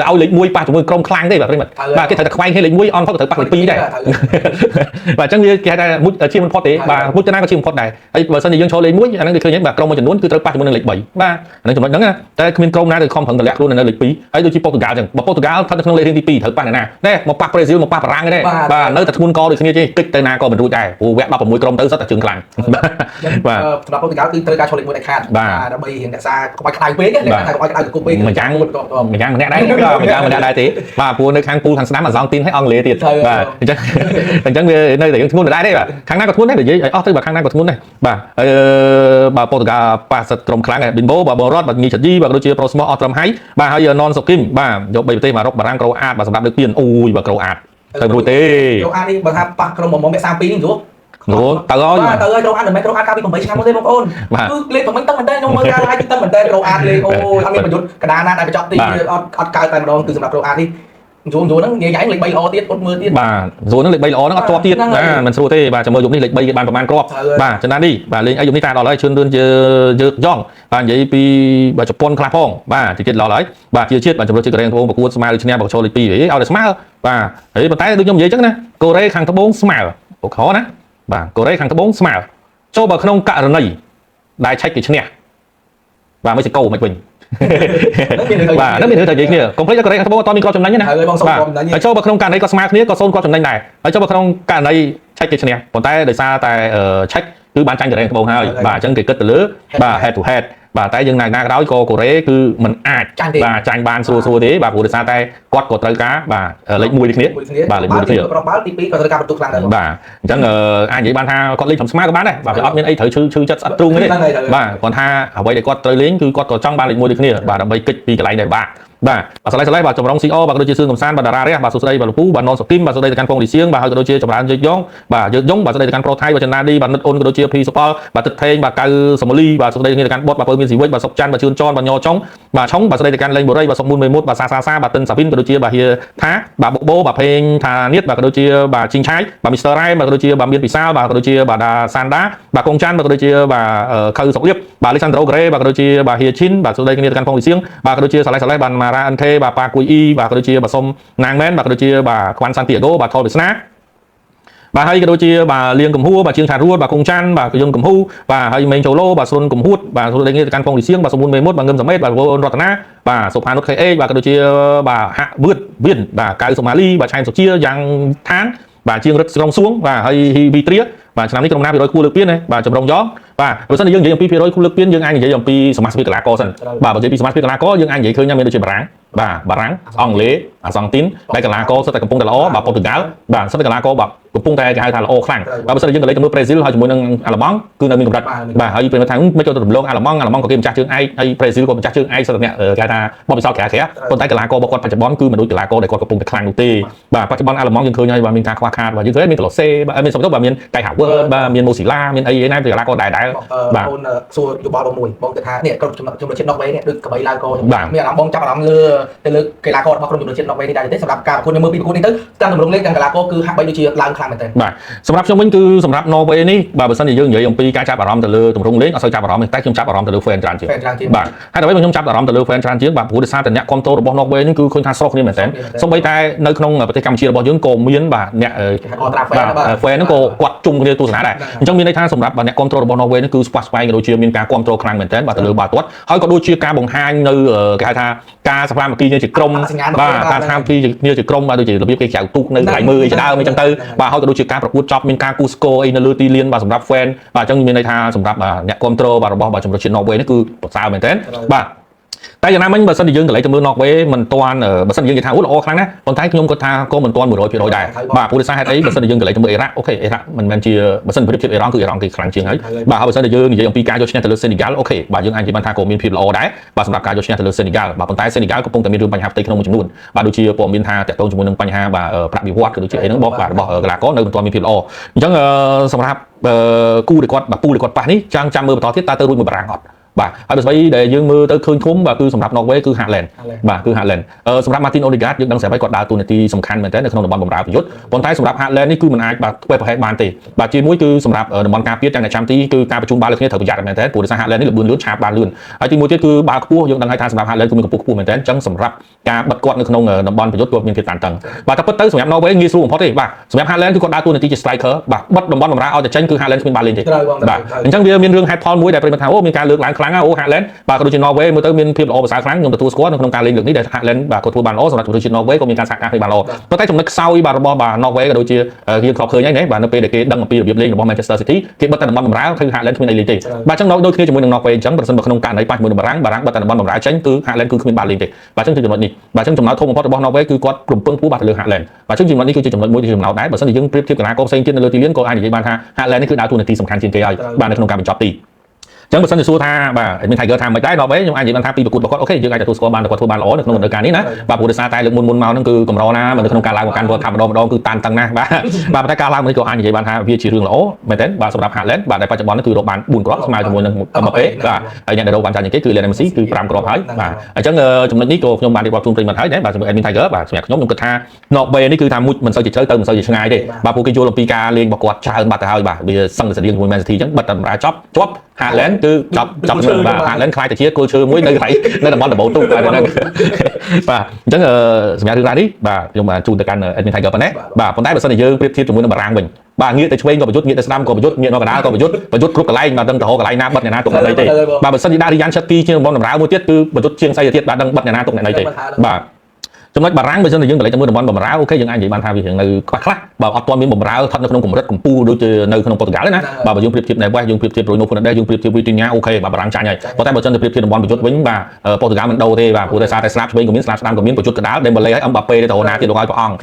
លទៅឲ្យលេខ1ប៉ះជាមួយក្រុមខ្លាំងទេបាទប្រិមិត្តបាទគេត្រូវតែខ្វែងឲ្យលេខ1អនផុតទៅប៉ះលេខ2ដែរបាទអញ្ចឹងវាគេហៅថាមុជជាមិនផុតទេបាទមុជទៅណាក៏ជាមិនផុតដែរហើយបើសិនជាយើងចូលលេខ1អាហ្នឹងគេឃើញបាទក្រុមមួយចំនួនគឺត្រូវប៉ះជាមួយនឹងលេខ3បាទអាហ្នឹងចំណុចហ្នឹងណាតែគ្មានក្រុមណាដែលខំប្រឹងទម្លាក់ខ្លួននៅលេខ2ហើយដូចជាប៉ូទុយហ្គាល់អញ្ចឹងបើប៉ូទុយហ្គាល់ស្ថិតនៅក្នុងលេខទី2ត្រូវប៉ះណាណែមកប៉ះប្រេស៊ីលមកប៉ះបារាំងទេបាទនៅតែធ្ងន់កដូចគ្នាទេគិតទៅណាក៏មិនរួចដែរព្រោះវគ្គ16ក្រុមទៅសិតតែជើងខ្លាំងបាទសម្រាប់ប៉ូទុយហ្គាល់គឺត្រូវការចូលលេខ1ដាច់ខាតដើម្បីរៀនរក្សាកុំឲ្យក្តៅពេកណាថាកុំឲ្យក្តៅគុកពេកម្យ៉ាងម្នាក់ដែរទេបាទព្រោះនៅខាងពូខាងស្ដាំអាសង់ទីនឲ្យអង់គ្លេសទៀតបាទអញ្ចឹងវានៅតែយើងធ្ងន់ដែរទេបាទខាងណាក៏ធ្ងន់ដែរនិយាយឲ្យអស់ទៅបាទខាងណាក៏ធ្ងន់ដែរបាទបាទប៉ូទុយហ្គាល់ប៉ះសិតក្រុមខ្លាំងប៊ីនបូបាទបូរ៉តបាទញីឆាឌីបាទក៏ដូចជាប្រូស្មោះអត់ត្រឹមហៃបាទហើយណនសូគីមបាទយក3ប្រទេសមករុកបារាំងក្រូអាតបាទសម្រាប់លើកទៀនអូយបាទក្រូអាតទៅរួចទេក្រូអាតនេះបើថាប៉ះក្រុមមក32នេះរួចទៅហើយទៅហើយក្រូអាតមិនមែនក្រូអាតកាលពី8ឆ្នាំមុនទេបងប្អូនគឺលេខប្រមិញតឹងមែនតើខ្ញុំមើលការ live តឹងមែនតើក្រូអាតលេខអូយអត់មានប្រយុទ្ធកណ្ដាលណាដែលបញ្ចប់ទីអត់កើតតែម្ដងគឺសម្រាប់ក្រូអាតនេះយូរហ្នឹងនិយាយលេខ3ល្អទៀតអត់មើលទៀតបាទយូរហ្នឹងលេខ3ល្អហ្នឹងអត់ជាប់ទៀតបាទមិនស្រួលទេបាទចាំមើលយប់នេះលេខ3គេបានប្រហែលគ្រាប់បាទចំណាននេះបាទលេងអីយប់នេះតាដល់ហើយជឿនលឿនជាយើងយ៉ងបាទនិយាយពីបាទជប៉ុនខ្លះផងបាទជាតិដល់ហើយបាទជាជាតិបាទចំនួនជាតិកូរ៉េត្បូងប្រកួតស្មើដូចឈ្នះបកចូលលេខ2ឲ្យតែស្មើបាទហើយប៉ុន្តែដូចខ្ញុំនិយាយអញ្ចឹងណាកូរ៉េខាងត្បូងស្មើអូខណាបាទកូរ៉េខាងត្បូងស្មើចូលបើក្នុងករណីដែលឆែកគេឈ្នះបាទមិនសិកោមិនវិញបាទនឹងមានរឿងតែនិយាយគ្នាកុំភ្លេចកូរ៉េខាងត្បូងអត់មានគ្រាប់ចំណេញណាហើយបងសុំគ្រាប់ចំណេញហើយចូលបើក្នុងករណីក៏ស្មើគ្នាក៏សូនគ្រាប់ចំណេញដែរហើយចូលបើក្នុងករណីឆែកគេឈ្នះប៉ុន្តែដោយសារតែឆែកគឺបានចាញ់កូរ៉េត្បូងហើយបាទអញ្ចឹងគេគិតទៅលើបាទ head to head បាទតែយើងណាក៏ដោយក៏កូរ៉េគឺមិនអាចបាទចាញ់បានស្រួលទេបាទព្រោះដោយសារតែគាត់ក៏ត្រូវការបាទលេខ1ដូចគ្នាបាទលេខ1ដូចគ្នាប្របាល់ទី2ក៏ត្រូវការបន្ទុកខ្លាំងដែរបាទអញ្ចឹងអាចនិយាយបានថាគាត់លេងស្មើក៏បានដែរបាទវាអត់មានអីត្រូវឈឺចិត្តស្អិតទ្រូងទេបាទគាត់ថាអ្វីដែលគាត់ត្រូវលេងគឺគាត់ក៏ចង់បានលេខ1ដូចគ្នាបាទដើម្បីគេចពីកន្លែងដែលបាទបាទបាទស្លាយបាទចម្រុង CO បាទក៏ដូចជាសឿនកំសាន្តបាទតារារះបាទសួស្ដីបាទលោកពូបាទណនសុគីមបាទសួស្ដីទៅកាន់ពងលីសៀងបាទហើយក៏ដូចជាចម្រើនយើងយ៉ងបាទយើងយ៉ងបាទសួស្ដីទៅកាន់ប្រូថៃបាទចន្ទណាឌីបាទនិតអូនក៏ដូចជាភីសុផលបាទទឹកថេងបាទកៅសមលីបាទសួស្ដីគ្នាទៅកាន់បុតបាទពើមានស៊ីវិចបាទសុកច័ន្ទបាទជឿនចនបាទញចុងបាទឆុងបាទសួស្ដីទៅកាន់លេងបូរីបាទសុកមុនមេមុតបាទសាបាទតិនសាវិនក៏ដូចជាបាទហៀថាបាទបូបាទភេងថានៀតបាទក៏ដូចជាបាទជីងឆាយបាទមីស្ទ័ររ៉ែបាទក៏ដូចជាបាទមានពិសាលបាទក៏ដូចជាបាទដាសាន់ដាបាទកងច័ន្ទបាទក៏ដូចជាបាទខៅសុកលៀបបាទលីសាន់ដ្រូក្រេបាទក៏ដូចជាបាទហៀឈីនបាទសួស្ដីគ្នាទៅកាន់ពងលីសៀងបាទក៏ដូចជាសាឡេបាទម៉ារ៉ា NK បាទប៉ាគួយអ៊ីបាទក៏ដូចជាបាទសុំណាងមែនបាទក៏ដូចជាបាទខ្វាន់សាន់ទីអាហ្គោបាទថលវាសនាបាទហើយក៏ដូចជាបាទលៀងកំហួរបាទជាងឆារួតបាទគង់ច័ន្ទបាទយុនកំហូបាទហើយមេងចូលឡូបាទស្រុនកំហួតបាទស្រុនលេងទៅកាន់ពងលីសៀងបាទសមុនមេមុតបាទងឹមសមេតបាទវអូនរតនាបាទសុផានុត KA បាទក៏ដូចជាបាទហាក់វឿតវៀនបាទកៅសូម៉ាលីបាទឆៃសុជាយ៉ាងឋានបាទជាងរឹតក្រុងសួងបាទហើយហ៊ីវីត្រាបាទឆ្នាំនេះក្រុមណា200គួរលើកពានណាបាទចម្រុងយ៉ង បាទបើសិនជាយើងនិយាយអំពីភាគរយលើកពីយើងអាចនិយាយអំពីសមាជិកកីឡាករសិនបាទបើនិយាយពីសមាជិកកីឡាករយើងអាចនិយាយឃើញមានដូចជាបារាំងបាទបារាំងអង់គ្លេសអាសង់ទីនដែលកីឡាករសិតតែកំពុងតែល្អបាទប៉ូទុយហ្គាល់បាទសិតតែកីឡាករបាទកំពុងតែគេហៅថាល្អខ្លាំងបាទបើសិនជាយើងទៅលេខទៅមើលប្រេស៊ីលហើយជាមួយនឹងអាល្លឺម៉ង់គឺនៅមានកម្រិតបាទហើយពេលថាមិនចូលទៅរំលងអាល្លឺម៉ង់ក៏គេម្ចាស់ជើងឯកហើយប្រេស៊ីលក៏ម្ចាស់ជើងឯកសិតតែអ្នកគេថាបបិសោក្រៅប៉ុន្តែកីឡាកររបស់គាត់បច្ចុប្បន្នគឺមិនដូចកីឡាករដែលគាត់កំពុងតែខ្លាំងនោះទេបាទបច្ចុប្បន្នអាល្លឺម៉ង់យើងឃើញហើយបាទមានការខ្វះខាតបាទយើងឃើញមានក្លោសេបាទមានសំដៅបាទមានកៃហាវើបាទមានម៉ូស៊ីឡាមានអីណាកីឡាករដែលបាទអូនសួរយោបល់បងមួយបងគិតថានេះក្រុមជំនឿជាតិណូវេនេះដូចក្បីឡើងកោមានអារម្មណ៍បងចាប់អារម្មណ៍លើកីឡាកររបស់ក្រុមជំនឿជាតិណូវេនេះដែរទេសម្រាប់ការប្រកួតនៅមើលពីប្រកួតនេះទៅតាមតម្រងលេខទាំងកីឡាករគឺហាក់បីដូចជាឡើងខ្លាំងមែនទែនបាទសម្រាប់ខ្ញុំវិញគឺសម្រាប់ Norway នេះបាទបើសិនជាយើងនិយាយអំពីការចាប់អារម្មណ៍ទៅលើទម្រង់លេងអត់សូវចាប់អារម្មណ៍ទេតែខ្ញុំចាប់អារម្មណ៍ទៅលើ fan ច្រើនជាងបាទហើយដើម្បីខ្ញុំចាប់អារម្មណ៍ទៅលើ fan ច្រើនជាងបាទព្រោះដោយសារតែអ្នកគ្រប់គ្រងរបស់ Norway នេះគឺឃើញថាស្រស់គ្នាមែនទែនសូម្បីតែនៅក្នុងប្រទេសកម្ពុជារបស់យើងក៏មានបាទអ្នកfan ហ្នឹងក៏គាត់ជុំគ្នាទស្សនាដែរអញ្ចឹងមានន័យថាសម្រាប់អ្នកគ្រប់គ្រងរបស់ Norway នេះគឺស្វាស្វែងក៏ដូចជាមានការគ្រប់គ្រងខ្លាំងមែនទែនបាទទៅលើបាល់ទាត់ហើយក៏ដូចជាការបង្ហាញនៅគេហៅថាការសកម្មភាពគ្នាជាក្រុមបាទការថាគ្នាជាក្រុមបាទដូចជារបៀបគេចៅទូកនៅកន្លែងមើលអីជាដើមអញ្ចឹងទៅបាទហើយក៏ដូចជាការប្រកួតចប់មានការគូស្គរអីនៅលើទីលានបាទសម្រាប់ fan បាទអញ្ចឹងមានន័យថាសម្រាប់អ្នកគ្រប់គ្រងបាទរបស់បាទជំនឿជាតិ Norway នេះគឺប្រសើរមែនទែនបាទតែយ៉ាងណាមិញបើសិនជាយើងកន្លែងទៅមើល Norway មិនទាន់បើសិនជាយើងនិយាយថាអូល្អខ្លាំងណាស់ប៉ុន្តែខ្ញុំគាត់ថាក៏មិនទាន់ 100% ដែរបាទព្រោះដោយសារហេតុអីបើសិនជាយើងកន្លែងទៅមើលអ៊ីរ៉ាក់អូខេអ៊ីរ៉ាក់មិនមែនជាបើសិនប្រៀបធៀបអ៊ីរ៉ង់គឺអ៊ីរ៉ង់គេខ្លាំងជាងហើយបាទហើយបើសិនជាយើងនិយាយអំពីការយកឈ្នះទៅលើ Senegal អូខេបាទយើងអាចនិយាយបានថាក៏មានភាពល្អដែរបាទសម្រាប់ការយកឈ្នះទៅលើ Senegal បាទប៉ុន្តែ Senegal កំពុងតែមានរឿងបញ្ហាផ្ទៃក្នុងមួយចំនួនបាទដូចជាព័ត៌មានថាតាក់ទងជាមួយនឹងបញ្ហាបាទប្រាក់បៀវត្សក៏ដូចជាអីហ្នឹងរបស់កីឡាករនៅមិនទាន់មានភាពល្អអញ្ចឹងសម្រាប់គូដែលគាត់បាទពូដែលគាត់ប៉ះនេះចាំមើលបន្តទៀតតើទៅរួចមួយបារាំងអត់បាទហើយបើស្អីដែលយើងមើលទៅឃើញធំបាទគឺសម្រាប់ Norway គឺ Haaland បាទគឺ Haaland សម្រាប់ Martin Odegaard យើងដឹងស្រាប់ហើយគាត់ដើរតួនាទីសំខាន់មែនទែននៅក្នុងតំបន់បម្រើប្រយុទ្ធប៉ុន្តែសម្រាប់ Haaland នេះគឺមិនអាចបាទធ្វើប្រហែលបានទេបាទជាមួយគឺសម្រាប់តំបន់ការពារទាំងអ្នកចាំទីគឺការប្រជុំបាល់លើគ្នាត្រូវប្រយ័ត្នមែនទែនព្រោះដោយសារ Haaland នេះលឿនឆាប់បានលឿនហើយទីមួយទៀតគឺបាល់ខ្ពស់យើងដឹងហើយថាសម្រាប់ Haaland គឺមានកម្ពស់ខ្ពស់មែនទែនអញ្ចឹងសម្រាប់ការបិទគាត់នៅក្នុងតំបន់ប្រយុទ្ធគាត់មានភាពតានតឹងបាទតែពិតទៅសម្រាប់ Norway ងាយស្រួលបំផុតទេបាទសម្រាប់ Haaland គឺគាត់ដើរតួនាទីជា striker បាទបិទតំបន់បម្រើឲ្យតែចេញគឺ Haaland គ្មានបាល់លេងទេបាទអញ្ចឹងវាមានរឿងហេតុផលមួយដែលប្រិមត្តថាអូមានការលើកឡើងខ្លាំងអូ Haaland បាទក៏ដូចជា Norway មើលទៅមានភាពល្អប្រសើរខ្លាំងខ្ញុំទទួលស្គាល់នៅក្នុងការលេងលើកនេះដែល Haaland បាទគាត់ធ្វើបានល្អសម្រាប់ជំនឿជាតិ Norway ក៏មានការសហការគ្នាបានល្អប៉ុន្តែចំណុចខ្សោយបាទរបស់បាទ Norway ក៏ដូចជាយើងធ្លាប់ឃើញហើយណាបាទនៅពេលដែលគេដឹងអំពីរបៀបលេងរបស់ Manchester City គេបិទតែតំបន់បម្រើគឺ Haaland គ្មានអីលេងទេបាទអញ្ចឹងដូចគ្នាជាមួយនឹង Norway អញ្ចឹងប្រសិនបើក្នុងករណីប៉ះជាមួយនឹងបារាំងបិទតែតំបន់បម្រើចេញគឺ Haaland គឺគ្មានបាល់លេងទេបាទអញ្ចឹងគឺចំណុចនេះបាទអញ្ចឹងចំណុចធំបំផុតរបស់ Norway គឺគាត់រំពឹងខ្ពស់បាទទៅលើ Haaland បាទអញ្ចឹងចំណុចនេះគឺជាចំណុចមួយដែលចំណោទដែរបើសិនជាយើងប្រៀបធៀបកីឡាករផ្សេងទៀតនៅលើទីលានក៏អាចនិយាយបានថា Haaland នេះគឺដើរតួនាទីសំខាន់ជាងគេហើយបាទនៅក្នុងការបញ្ចប់ទីចឹងបើសិនជាសួរថាបាទមាន Tiger ថាមិនដែរដល់វិញខ្ញុំអាចនិយាយបានថាពីប្រកួតរបស់គាត់អូខេយើងអាចទទួលស្គាល់បានថាគាត់ធ្វើបានល្អនៅក្នុងរដូវកាលនេះណាបាទព្រោះដោយសារតែលើកមុនមកហ្នឹងគឺកម្រណានៅក្នុងការឡើងមកកាន់ World Cup ម្ដងគឺតានតឹងណាស់បាទតែការឡើងនេះក៏អាចនិយាយបានថាវាជារឿងល្អមែនទេបាទសម្រាប់ Haaland បាទដែលបច្ចុប្បន្នគឺរកបាន4គ្រាប់ស្មើជាមួយនឹង Mbappé បាទហើយអ្នកដែលរកបានច្រើនជាងគេគឺ Lionel Messi គឺ5គ្រាប់ហើយបាទអញ្ចឹងចំណុចនេះក៏ខ្ញុំបានរៀបរាប់ជូនប្រិយមិត្តហើយដែរបាទជាមួយ Admin Tiger បាទសម្រាប់ខ្ញុំគិតថា Norway នេះគឺថាមួយមិនសូវជាជ្រៅទៅមិនសូវជាឆ្ងាយទេបាទពួកគេយល់អំពីការលេងរបស់គាត់ច្រើនបាត់ទៅហើយបាទវាសឹងតែស្តៀងជាមួយ Man City អញ្ចឹងបិទតែបម្រើជាប់ Haaland គឺចាប់បាទ Haaland ខ្លាយទៅជាគល់ឈើមួយនៅតំបន់ដបូទូបាទហ្នឹងបាទអញ្ចឹងសម្រាប់រឿងរ៉ាវនេះបាទខ្ញុំជូនទៅកាន់ Admin Tiger ប៉ុណ្ណេះបាទប៉ុន្តែបើសិនជាយើងប្រៀបធៀបជាមួយនឹងបារាំងវិញបាទងាកទៅឆ្វេងក៏ប្រយុទ្ធងាកទៅស្ដាំក៏ប្រយុទ្ធងាកមកកណ្ដាលក៏ប្រយុទ្ធគ្រប់កន្លែងបាទដឹងទៅរកកន្លែងណាបិទអ្នកណាទុកអ្នកណីទេបាទបើសិនជាដាក់ Ryan Cherky ជាតំបន់បម្រើមួយទៀតគឺប្រយុទ្ធជាងស្អីទៅទៀតបាទដឹងបិទអ្នកណាទុកអ្នកណីទេបាទចំណុចបារាំងបើសិនជាយើងកន្លែងទៅមើលតំបន់បម្រើអូខេយើងអាចនិយាយបានថាវានៅខ្លះបើអត់ទាន់មានបម្រើស្ថិតនៅក្នុងកម្រិតកម្ពុជាដូចជានៅក្នុងប៉ូទុយហ្គាល់ទេណាបាទបើយើងប្រៀបធៀបនៅ West យើងប្រៀបធៀប Bruno Fernandes យើងប្រៀបធៀប Vitinha អូខេបាទបារាំងចាញ់ហើយប៉ុន្តែបើសិនទៅប្រៀបធៀបតំបន់ប្រយុទ្ធវិញបាទប៉ូទុយហ្គាល់មិនដូរទេបាទព្រោះតែសារតែស្លាប់ឆ្វេងក៏មានស្លាប់ស្ដាំក៏មានប្រយុទ្ធកណ្ដាល Dembele ហើយ Mbappé ទៅរហូតណាទៀតលោកឲ្យព្រះអង្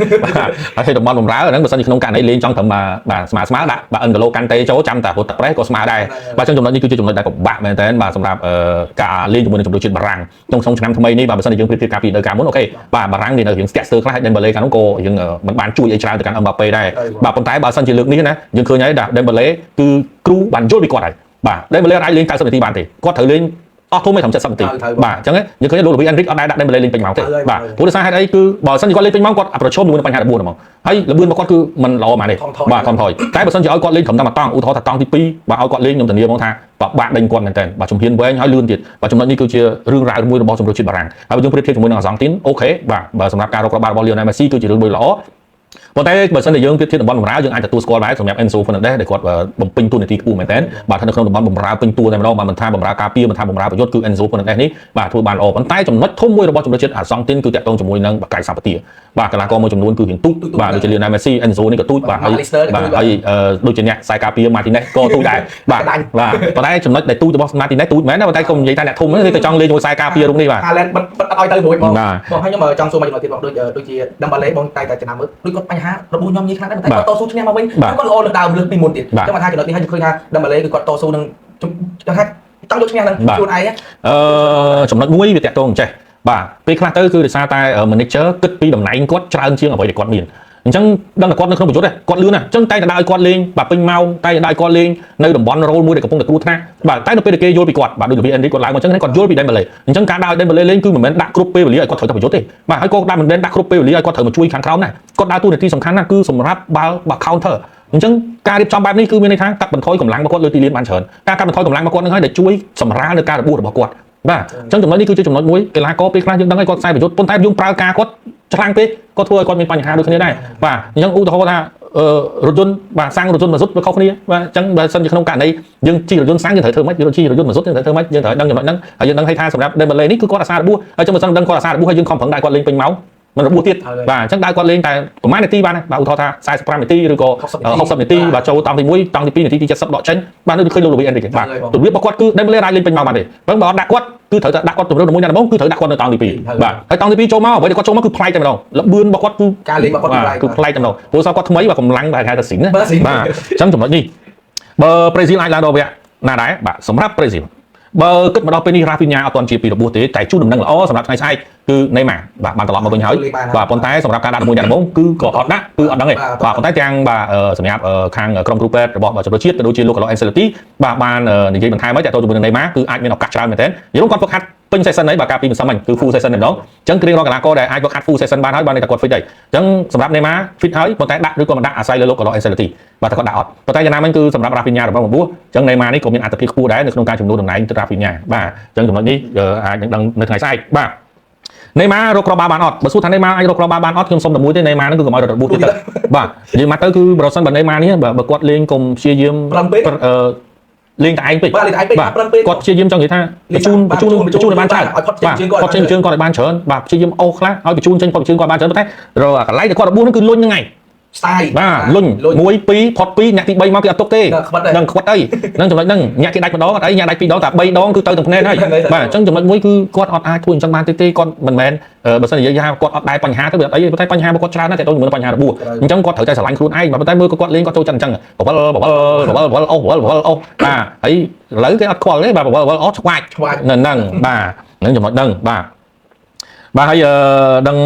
គហើយតំបន់បម្រើហ្នឹងបើសិនជាក្នុងករណីលេងចង់ត្រឹមបាទស្មើដាក់បាទ N'Golo Kante ចូលចាំតែរត់ទឹកប្រេះក៏ស្មើដែរបាទអញ្ចឹងចំណុចនេះគឺជាចំណុចដែលពិបាកមែនតើបាទសម្រាប់ការលេងជាមួយនឹងជំនឿជាតិបារាំងក្នុងឆ្នាំថ្មីនេះបាទបើសិនជាយើងប្រៀបធៀបកាលពីរដូវកាលមុនអូខេបាទបារាំងមាននៅរឿងស្ទាក់ស្ទើរខ្លះ Dembele កាលនោះក៏យើងមិនបានជួយអីច្រើនទៅកាន់ Mbappé ដែរបាទប៉ុន្តែបើសិនជាលើកនេះណាយើងឃើញហើយ Dembele គឺគ្រូបានយល់ពីគាត់ហើយបាទ Dembele អាចលេង90នាទីបានទេគាត់ត្រូវលេងអស់ធំមិនត្រឹម70នាទីបាទអញ្ចឹងយើងឃើញលោក Luis Enrique អត់ដែរដាក់ Dembele លេងពេញម៉ោងទេបាទព្រោះដោយសារហេតុអីគឺបើសិនជាគាត់លេងពេញម៉ោងគាត់ប្រឈមជាមួយនឹងបញ្ហា14ហ្មងហើយល្បឿនរបស់គាត់គឺមិនល្អហ្មងទេបាទថមថយតែបើសិនជាឲ្យគាត់លេងត្រឹមតែមួយតង់ឧទាហរណ៍ថាតង់ទី2បាទឲ្យគាត់លេងខ្ញុំធានាហ្មងថាបាក់ដេញគាត់មែនតើបាទជំហានវែងហើយលឿនទៀតបាទចំណុចនេះគឺជារឿងរ៉ាវមួយរបស់ជំនឿជាតិបារាំងហើយយើងប្រៀបធៀបជាមួយនឹងអាសង់ទីនអូខេបាទបើសម្រាប់ការរកគ្រាប់បាល់របស់ Lionel Messi គឺជារឿងមួយល្អ ប៉ុន្តែបើសិនជាយើងទៀតតំបន់បម្រើយើងអាចទទួលស្គាល់ដែរសម្រាប់ Enzo Fernandez ដែលគាត់បំពេញតួនាទីខ្ពស់មែនទែនបាទនៅក្នុងតំបន់បម្រើពេញតួតែម្ដងបាទមិនថាបម្រើការពារមិនថាបម្រើប្រយុទ្ធគឺ Enzo Fernandez នេះបាទធ្វើបានល្អប៉ុន្តែចំណុចធំមួយរបស់ជំនឿជាតិអាសង់ទីនគឺតាក់ទងជាមួយនឹងបកាយសម្បទាបាទកីឡាករមួយចំនួនគឺរៀងទូចបាទដូចជា Lionel Messi Enzo នេះក៏ទូចបាទហើយដូចជាអ្នកខ្សែការពារ Martinez ក៏ទូចដែរបាទប៉ុន្តែចំណុចដែលទូចរបស់ Martinez ទូចមែនតែប៉ុន្តែកុំនិយាយថាអ្នកធំទេទៅចង់លេងមួយខ្សែការពាររូបនេះបាទ Haaland បិទអត់ឲ្យទៅរួចបងហើយខ្ញុំចង់សួរមួយចំណុចទៀតបងដូចជា Dembele បងតែចំណាំមើលដូចគាត់បញ្ហារបួសញោមញីខ្លាំងដែរតែគាត់តស៊ូឈ្នះមកវិញគាត់ល្អលើសដើមលើសពីមុនទៀតខ្ញុំថាចំណុចនេះហើយឃើញថា Dembele គឺគាត់តស៊ូនឹងថាចង់យកឈ្នះនឹងខ្លួនឯងចំណុចមួយវាតាក់ទងចេះបាទពេលខ្លះទៅគឺដោយសារតែ manager គិតពីតំណែងគាត់ច្រើនជាងអ្វីដែលគាត់មានអញ្ចឹងដឹងតែគាត់នៅក្នុងប្រយុទ្ធគាត់លឿនណាអញ្ចឹងតែដើរឲ្យគាត់លេងបាទពេញម៉ោងតែដើរឲ្យគាត់លេងនៅតំបន់រ៉ូលមួយដែលកំពុងតែគ្រោះថ្នាក់បាទតែនៅពេលដែលគេយល់ពីគាត់បាទដូចពី Enrique គាត់ឡើងមកអញ្ចឹងគាត់យល់ពី Dembele អញ្ចឹងការដើរឲ្យ Dembele លេងគឺមិនមែនដាក់គ្រប់ពេលវេលាឲ្យគាត់ត្រូវតែប្រយុទ្ធទេបាទហើយក៏មិនមែនដាក់គ្រប់ពេលវេលាឲ្យគាត់ត្រូវមកជួយខាងក្រោមណាគាត់ដើរតួនាទីសំខាន់ណាស់គឺសម្រាប់បើ counter អញ្ចឹងការរៀបចំបែបនេះគឺមានន័យថាកាត់បន្ថយកម្លាំងរបស់គាត់លើទីលានបានច្រើនការកាត់បន្ថយកម្លាំងរបស់គាត់នឹងហើយដែលជួយសម្រាលនៅការរបួសរបស់គាត់បាទអញ្ចឹងចំណុចនេះគឺជាចំណុចមួយកីឡាករពេលខ្លះយើងដឹងហើយគាត់ខ្សែប្រយុទ្ធប៉ុន្តែយើងប្រើការគាត់ខ្លាំងពេកគាត់ធ្វើឲ្យគាត់មានបញ្ហាដូចគ្នាដែរបាទអញ្ចឹងឧទាហរណ៍ថារថយន្តបាទសាំងរថយន្តម៉ាស៊ុតវាខុសគ្នាបាទអញ្ចឹងបើសិនជាក្នុងករណីយើងជិះរថយន្តសាំងយើងត្រូវធ្វើម៉េចយើងជិះរថយន្តម៉ាស៊ុតយើងត្រូវធ្វើម៉េចយើងត្រូវដឹងចំណុចហ្នឹងហើយយើងដឹងថាសម្រាប់ Dembele នេះគឺគាត់អាសារបួសហើយអញ្ចឹងបើសិនដឹងគាត់អាសារបួសហើយយើងខំប្រឹងដែរគាត់លេងពេញម៉ោងមិនរបួសទៀតបាទអញ្ចឹងដើរគាត់លេងតែប្រហែលនាទីបានបាទឧទាហរណ៍ថា45នាទីឬក៏60នាទីបាទចូលតង់ទី1តង់ទី2នាទីទី70ដកចេញបាទនៅឃើញលោកលូវី Enrique បាទទម្រាបរបស់គាត់គឺ Dembele អាចលេងពេញម៉ោងបានទេបើអត់ដាក់គាត់គឺត្រូវតែដាក់គាត់ទម្រាបមួយណាដំបូងគឺត្រូវដាក់គាត់នៅតង់ទី2បាទហើយតង់ទី2ចូលមកអ្វីដែលគាត់ចូលមកគឺប្លែកតែម្ដងលបឿនរបស់គាត់គឺការលេងរបស់គាត់គឺប្លែកតែម្ដងព្រោះសោះគាត់ថ្មីបាទកម្លាំងបាទគេហៅថាស៊ីងណាបាទអញ្ចឹងចំណុចនេះបើប្រេស៊ីលអាចឡើងដល់វគ្គណាដែរបាទសម្រាប់ប្រេស៊ីលបើគិតមកដល់ពេលនេះ Rafinha អត់ទាន់ជាពីរបួសទេតែជួនដំណឹងល្អសម្រាប់ថ្ងៃស្អែកគឺ Neymar បាទបានត្រឡប់មកវិញហើយបាទប៉ុន្តែសម្រាប់ការដាក់មួយអ្នកដំបូងគឺក៏អត់ដាក់គឺអត់ដឹងទេបាទប៉ុន្តែទាំងបាទសម្រាប់ខាងក្រុមគ្រូពេទ្យរបស់ជំនឿជាតិក៏ដូចជាលោក Carlo Ancelotti បាទបាននិយាយបន្ថែមមកតើតើជាមួយនឹង Neymar គឺអាចមានឱកាសច្រើនមែនទែនយល់គាត់ហ្វឹកហាត់ពេញ session ហើយបាទការពីម្សិលមិញគឺ full session តែម្ដងអញ្ចឹងគ្រារាល់កីឡាករដែលអាចហ្វឹកហាត់ full session បានហើយបានតែគាត់ fit ហើយអញ្ចឹងសម្រាប់ Neymar fit ហើយប៉ុន្តែដាក់ឬក៏មិនដាក់អាស្រ័យលើលោក Carlo Ancelotti បាទតែគាត់ដាក់អត់ប៉ុន្តែយ៉ាងណាមិញគឺសម្រាប់ Rafinha របស់របួសអញ្ចឹង Neymar នេះក៏មានអត្ថប្រយោជន៍ខ្ពស់ដែរនៅក្នុងការជំនួសតំណែង Rafinha បាទអញ្ចឹងចំណុចនេះអាចនឹងដឹងនៅថ្ងៃស្អែកបាទ Neymar រកគ្រាប់បាល់បានអត់បើសួរថា Neymar អាចរកគ្រាប់បាល់បានអត់ខ្ញុំសុំតែមួយទេ Neymar ហ្នឹងគឺកុំឲ្យរត់របួសទៀតទៅបាទនិយាយមកទៅគឺប្រសិនបើ Neymar នេះបើគាត់លេងកុំព្យាយាមលេងតែឯងពេកបាទលេងតែឯងពេកគាត់ព្យាយាមចង់និយាយថាបញ្ជូនឲ្យបានច្រើនបាទគាត់ចេញជើងគាត់ឲ្យបានច្រើនបាទព្យាយាមអូសខ្លះឲ្យបញ្ជូនចេញផុតជើងគាត់បានច្រើនប៉ុន្តែរកកន្លែងដែលគាត់របួសហ្នឹងគឺលុញហ្នឹងឯងស្ទាយបាទលុញ1 2ផុត2ញាក់ទី3មកគេអត់ទុកទេនឹងខ្វិតអីនឹងចំណុចហ្នឹងញាក់គេដាច់ម្ដងអត់អីញាក់ដាច់2ដងតែ3ដងគឺទៅទាំងភ្នែកហើយបាទអញ្ចឹងចំណុចមួយគឺគាត់អត់អាចធ្វើអញ្ចឹងបានទេគាត់មិនមែនបើសិននិយាយថាគាត់អត់ដែរបញ្ហាទៅវាអត់អីប៉ុន្តែបញ្ហារបស់គាត់ច្រើនណាស់តែទៅជាមួយបញ្ហារបួសអញ្ចឹងគាត់ត្រូវតែស្រឡាញ់ខ្លួនឯងប៉ុន្តែមើលគាត់លេងគាត់ចូលចិត្តអញ្ចឹងបវលអូបាទហើយឥឡូវគេអត់ខ្វល់ទេបាទបវលអូឆ្វាច់ហ្នឹងបាទហ្នឹងចំណុចហ្នឹងបាទហើយដឹង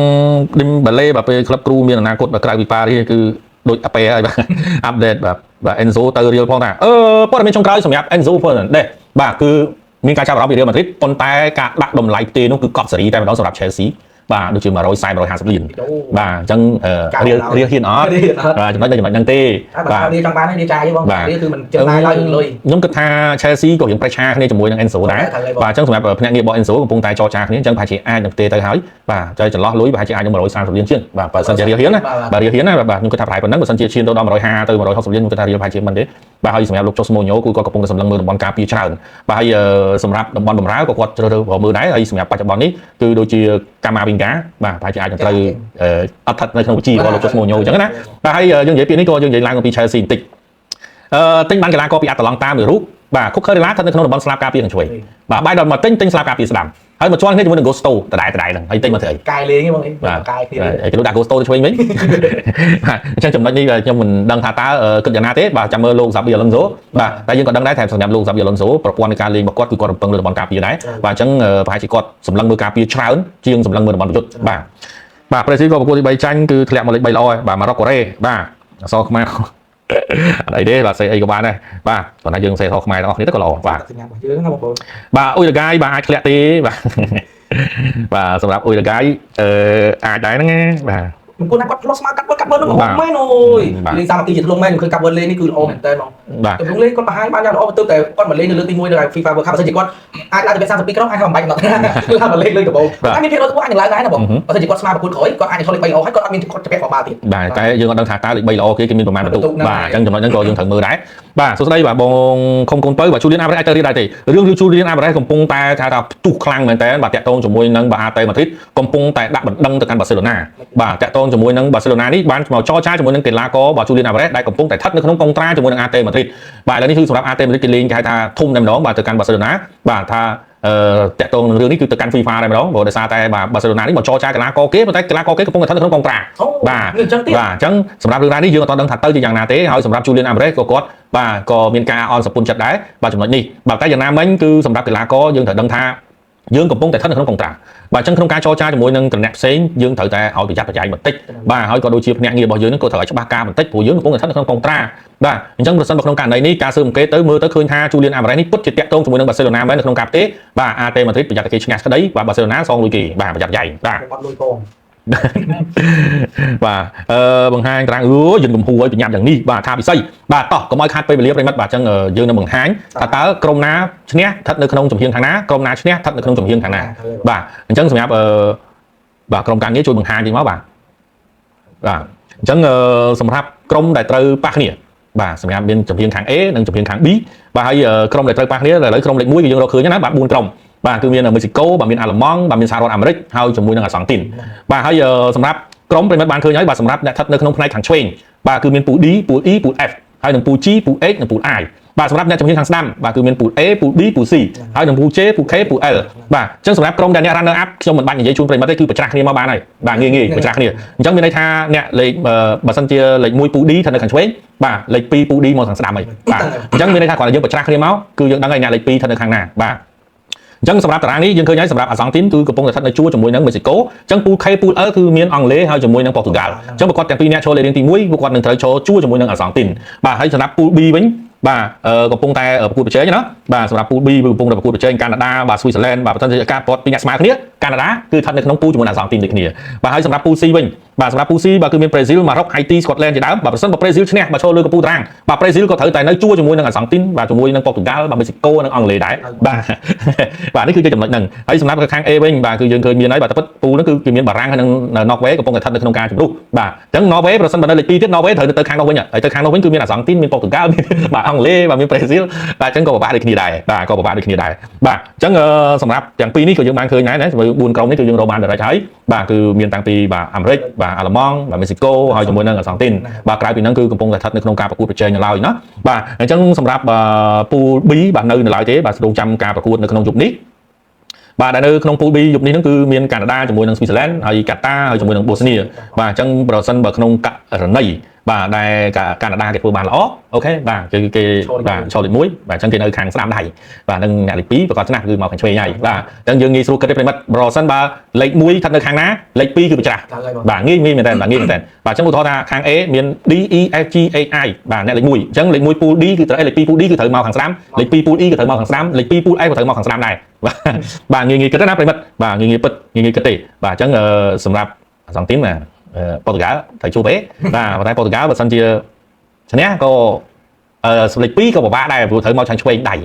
Dembele បាទពេលក្លឹបគ្រូមានអនាគតបើក្រៅពីប៉ារីគឺដូចអាប៉ែហើយបាទអាប់ដេតបាទ Enzo ទៅរៀលផងថាព័ត៌មានចុងក្រោយសម្រាប់ Enzo Fernandez បាទគឺមានការចាប់អារម្មណ៍ពី Real Madrid ប៉ុន្តែការដាក់តម្លៃផ្ទេនោះគឺកប់សេរីតែម្ដងសម្រាប់ Chelsea បាទដូចជា140 150លានបាទអញ្ចឹងរៀលហ៊ានអត់បាទចំណុចហ្នឹងទេបាទរៀលចង់បានហើយរៀលចាយទេបងរៀលគឺមិនចំណាយឡើយលុយខ្ញុំគិតថា Chelsea ក៏រៀងប្រឆាគ្នាជាមួយនឹង Enzo ដែរបាទអញ្ចឹងសម្រាប់ភ្នាក់ងាររបស់ Enzo កំពុងតែចរចាគ្នាអញ្ចឹងប្រហែលជាអាចនឹងផ្ទេទៅហើយបាទចៃចន្លោះលុយប្រហែលជាអាចនឹង130លានជាងបាទបើសិនជារៀលហ៊ានណាបាទរៀលហ៊ានណាបាទខ្ញុំគិតថាប្រហែលប៉ុណ្ណឹងបើសិនជាឈានទៅដល់150ទៅ160លានខ្ញុំគិតថារៀលប្រហែលជាមិនទេបាទហើយសម្រាប់លោក Jose Mourinho គឺគាត់កំពុងតែសម្លឹងមើលតំបន់ការពារច្រើនបាទហើយសម្រាប់តំបន់បម្រើក៏គាត់ជ្រើសរើសមើលដែរហើយសម្រាប់បច្ចុប្បន្ននេះគឺដូចជា Camavinga បាទប្រហែលជាអាចនឹងត្រូវអត់ថិតនៅក្នុងវិជីរបស់លោក Jose Mourinho អញ្ចឹងណាបាទហើយយើងនិយាយពីនេះក៏យើងនិយាយឡើងអំពី Chelsea បន្តិចទិញបានកីឡាករពីអាតាឡង់តាមួយរូបបាទគុកខឺរ៉េឡាស្ថិតនៅក្នុងតំបន់ស្លាបការពារនឹងជួយបាទបាយដល់មកទិញស្លាបការពារស្ដាំហើយមកជន់គ្នាជាមួយនឹង Gusto ដដែលហ្នឹងហើយទិញមកធ្វើអីកាយលេងហ្នឹងបងកាយគ្នាគេលោកដាក់ Gusto ទៅឆ្វេងវិញបាទអញ្ចឹងចំណុចនេះខ្ញុំមិនដឹងថាតើគិតយ៉ាងណាទេបាទចាំមើលលោក Xabi Alonso បាទតែយើងក៏ដឹងដែរថាសម្រាប់លោក Xabi Alonso ប្រព័ន្ធនៃការលេងរបស់គាត់គឺគាត់រំពឹងលើតំបន់ការពារដែរបាទអញ្ចឹងប្រហែលជាគាត់សម្លឹងមើលការពារច្រើនជាងសម្លឹងមើលតំបន់ប្រយុទ្ធបាទប្រេស៊ីក៏ប្រកួតទី3ចាញ់គឺធ្លាក់មកលេខ3ល្អហើយបាទម៉ារ៉ុកកូរ៉េបាទអសរខ្មែរអីទេបាទសេអីក៏បានដែរបាទប៉ុន្តែយើងសេអសរខ្មែរទាំងអស់គ្នាទៅក៏ល្អបាទយើងណាបងប្អូនបាទអ៊ុយរ៉ាហ្គាយបាទអាចធ្លាក់ទេបាទបាទសម្រាប់អ៊ុយរ៉ាហ្គាយអាចដែរហ្នឹងបាទ cô này quát lo smart cắt vớt nó không mấy nồi lên sao mà kia chỉ luôn mấy người cắt vớt lênนี่คือโอเหมือนเดิมเนาะลงเล่นก็มาให้บ้านยาโอตึ้งแต่ก้อนมาเล่นในเรื่องตีมวยเลยฟีฟ่าเวิร์คคัพประเทศจีนก้อนไอ้เราจะเป็นสร้างสปีกก็ต้องไอ้เขาใบกันหรอกเรามาเล่นเลยกับโบไอ้มีเพียงเราตัวไอ้อย่างไรนะบอกประเทศจีนก้อนสมาร์ทคุณขอยก้อนไอ้เขาเลยไปเอาให้ก้อนมีจะเป็นของบาติบ่าแต่ยังก็ต้องถากตาเลยไปรอโอเคกินมีประมาณประตูบ่าจังจำนวนจังก็ยังถึงมือได้บ่าสุดท้ายบ่าบงคงคงtớiบ่าชูเลียนอาร์เรสเจอรี่ได้ตีเรื่องชูเลียนอาร์เรสកំពុងតែថាទុះខ្លាំងមែនតើបាទតាក់ទងជាមួយនឹងបាទអាតេម៉ាឌ្រីតកំពុងតែដាក់បណ្ដឹងទៅកាន់បាសេឡូណាបាទតាក់ទងជាមួយនឹងបាសេឡូណានេះបានមកចរចាជាមួយនឹងកីឡាករបាទ Julian Alvarez ដែលកំពុងតែស្ថិតនៅក្នុងកុងត្រាជាមួយនឹង AT Madrid បាទឥឡូវនេះគឺសម្រាប់ AT Madrid គេលេងគេហៅថាធំតែម្ដងបាទទៅកាន់បាសេឡូណាបាទថាតាក់ទងនឹងរឿងនេះគឺទៅកាន់ FIFA តែម្ដងព្រោះដោយសារតែបាទបាសេឡូណានេះមកចរចាកីឡាករគេប៉ុន្តែកីឡាករគេកំពុងតែស្ថិតនៅក្នុងកុងត្រាបាទអញ្ចឹងសម្រាប់រឿងរ៉ាវនេះយើងអត់ដឹងថាទៅជាយ៉ាងណាទេហើយសម្រាប់ Julian Alvarez ក៏គាត់បាទក៏មានការអន់សពុនចិត្តដែរបាទចំណុចនេះបាទតែយ៉ាងណាមិញគឺសម្រាប់កីឡាករយើងត្រូវដឹងថាយើងកំពុងតែស្ថិតនៅក្នុងកុងត្រាបាទអញ្ចឹងក្នុងការចរចាជាមួយនឹងគណៈផ្សេងយើងត្រូវតែឲ្យប្រយ័ត្នប្រយែងបន្តិចបាទហើយក៏ដូចជាភ្នាក់ងាររបស់យើងនឹងក៏ត្រូវឲ្យច្បាស់ការបន្តិចព្រោះយើងកំពុងតែស្ថិតនៅក្នុងកុងត្រាបាទអញ្ចឹងប្រសិនបើក្នុងករណីនេះការស៊ើបអង្កេតទៅមើលទៅឃើញថា Julian Alvarez នេះពិតជាតាក់ទងជាមួយនឹងបាសេឡូណាមែននៅក្នុងការផ្ទេបាទ AT Madrid ប្រយ័ត្នតែគេឈ្នះក្តីបាទបាសេឡូណាសងលុយគេបាទប្រយ័ត្នប្រយែងបាទអត់លុយផងបាទបង្ហាញត្រាំងយើងកំហួរឲ្យប្រញាប់យ៉ាងនេះបាទថាពិសីបាទតោះកុំឲ្យខាត់ពេលវេលាប្រិមិត្តបាទអញ្ចឹងយើងនឹងបង្ហាញថាតើក្រុមណាឈ្នះស្ថិតនៅក្នុងជំហៀងខាងណាក្រុមណាឈ្នះស្ថិតនៅក្នុងជំហៀងខាងណាបាទអញ្ចឹងសម្រាប់បាទក្រុមការងារជួយបង្ហាញវិញមកបាទអញ្ចឹងសម្រាប់ក្រុមដែលត្រូវប៉ះគ្នាបាទសម្រាប់មានជំហៀងខាង A និងជំហៀងខាង B បាទហើយក្រុមដែលត្រូវប៉ះគ្នាឥឡូវក្រុមលេខ1គឺយើងរកឃើញណាបាទ4ក្រុមបាទគឺមានមេស៊ីកូបាទមានអាល្លឺម៉ង់បាទមានសហរដ្ឋអាមេរិកហើយជាមួយនឹងអាសង់ទីនបាទហើយសម្រាប់ក្រុមប្រិមិត្តបានឃើញហើយបាទសម្រាប់អ្នកស្ថិតនៅក្នុងផ្នែកខាងឆ្វេងបាទគឺមានពូ D ពូ E ពូ F ហើយនឹងពូ G ពូ H និងពូ I បាទសម្រាប់អ្នកជំនាញខាងស្ដាំបាទគឺមានពូ A ពូ B ពូ C ហើយនឹងពូ J ពូ K ពូ L បាទអញ្ចឹងសម្រាប់ក្រុមដែលអ្នក runner up ខ្ញុំមិនបាច់និយាយជូនប្រិមិត្តទេគឺប្រច្រាស់គ្នាមកបានហើយបាទងាយៗប្រច្រាស់គ្នាអញ្ចឹងមានន័យថាអ្នកលេខបើសិនជាលេខ1ពូ D ស្ថិតនៅខាងឆ្វេងបាទលេខ2ពូ D មកខាងស្ដាំហើយបាទអញ្ចឹងមានន័យថាគ្រាន់តែយើងប្រច្រាស់គ្នាមកគឺយើងដឹងហើយអ្នកលេខ2ស្ថិតនៅខាងណាបាទអញ្ចឹងសម្រាប់តារាងនេះយើងឃើញហើយសម្រាប់អាសង់ទីនគឺកំពុងតែស្ថិតនៅជួរជាមួយនឹងមេស៊ីកូអញ្ចឹងពូ K ពូ L គឺមានអង់គ្លេសហើយជាមួយនឹងប៉ូទុយហ្គាល់អញ្ចឹងប្រកបទាំងពីរអ្នកចូលលេខរៀងទី1ពួកគាត់នឹងត្រូវចូលជួរជាមួយនឹងអាសង់ទីនបាទហើយសម្រាប់ពូ B វិញបាទកំពុងតែប្រកួតប្រជែងណាបាទសម្រាប់ពូ B កំពុងតែប្រកួតប្រជែងកាណាដាបាទស្វីស័រឡែនបាទបើសិនជាការប្រកួតពីអ្នកស្មើគ្នាកាណាដាគឺស្ថិតនៅក្នុងពូជាមួយអាសង់ទីនដូចគ្នាបាទហើយសម្រាប់ពូ C វិញបាទសម្រាប់ពូ C បាទគឺមានប្រេស៊ីលម៉ារ៉ុកហៃទីស្កុតឡែនជាដើមបាទប្រសិនបើប្រេស៊ីលឈ្នះបាទចូលលើកំពូលតារាងបាទប្រេស៊ីលក៏ត្រូវតែនៅជួរជាមួយនឹងអាសង់ទីនបាទជាមួយនឹងប៉ូទុយហ្គាល់បាទមេស៊ីកូនិងអង់គ្លេសដែរបាទនេះគឺជាចំណុចហ្នឹងហើយសម្រាប់ខាង A វិញបាទគឺយើងឃើញមានហើយបាទតែពិតពូហ្នឹងគឺគេមានបារាំងហើយនឹងណ័រវេកំពុងតែស្ថិតនៅក្នុងការជំរុះបាទអញ្ចឹងណ័រវេប្រសិនបើនៅលេខ2ទៀតណ័រវេត្រូវទៅខាងនោះវិញហើយទៅខាងនោះវិញគឺមានអាសង់ទីនមានប៉ូទុយហ្គាល់បាទអង់គ្លេសបាទមានប្រេស៊ីលបាទអញ្ចឹងក៏ពិបាកដូចគ្នាដែរបាទក៏ពិបាកដូចគ្នាដែរបាទអញ្ចឹងសម្រាប់ទាំងពីរនេះក៏យើងបានឃើញដែរណាសម្រាប់4ក្រុមនេះគឺយើងរកបានដល់ហើយបាទគឺមានតាំងពីបាទអាមេរិកបាទអាល្លឺម៉ង់បាទមេស៊ីកូហើយជាមួយនឹងអាសង់ទីនបាទក្រៅពីហ្នឹងគឺកំពុងតែស្ថិតនៅក្នុងការប្រកួតប្រជែងនៅឡើយណាបាទអញ្ចឹងសម្រាប់ពូ B បាទនៅឡើយទេបាទស្រូបចាំការប្រកួតនៅក្នុងយប់នេះបាទដែលនៅក្នុងពូ B យប់នេះហ្នឹងគឺមានកាណាដាជាមួយនឹងស្វីស័រឡែនហើយកាតាហើយជាមួយនឹងបូស្នីបាទអញ្ចឹងប្រសិនបើក្នុងករណីបាទដែលកាណាដាគេធ្វើបានល្អអូខេបាទគឺគេបាទចូលលេខ1បាទអញ្ចឹងគេនៅខាងស្ដាំដៃបាទនឹងអ្នកលេខ2ប្រកាសឆ្នះគឺមកខាងឆ្វេងហើយបាទអញ្ចឹងយើងងាយស្រួលគិតទេប្រិមិត្តប្រសិនបើលេខ1ស្ថិតនៅខាងណាលេខ2គឺប្រច្រាស់បាទងាយមែនតើបាទងាយមែនតើបាទអញ្ចឹងឧទាហរណ៍ថាខាង A មាន D E F G H I បាទអ្នកលេខ1អញ្ចឹងលេខ1ពូល D គឺត្រូវលេខ2ពូល D គឺត្រូវមកខាងស្ដាំលេខ2ពូល E គឺត្រូវមកខាងស្ដាំលេខ2ពូល F ក៏ត្រូវមកខាងស្ដាំដែរបាទងាយគិតណាប្រិមិត្តបាទងាយពិតងាយគិតទេបាទអញ្ចឹងសម្រាប់អាសង់ទីនបាទប៉ូទុយហ្គាល់ត្រូវជួបទេបាទប៉ុន្តែប៉ូទុយហ្គាល់បើសិនជាឈ្នះក៏លេខ2ក៏ពិបាកដែរព្រោះត្រូវមកខាងឆ្វេងដៃ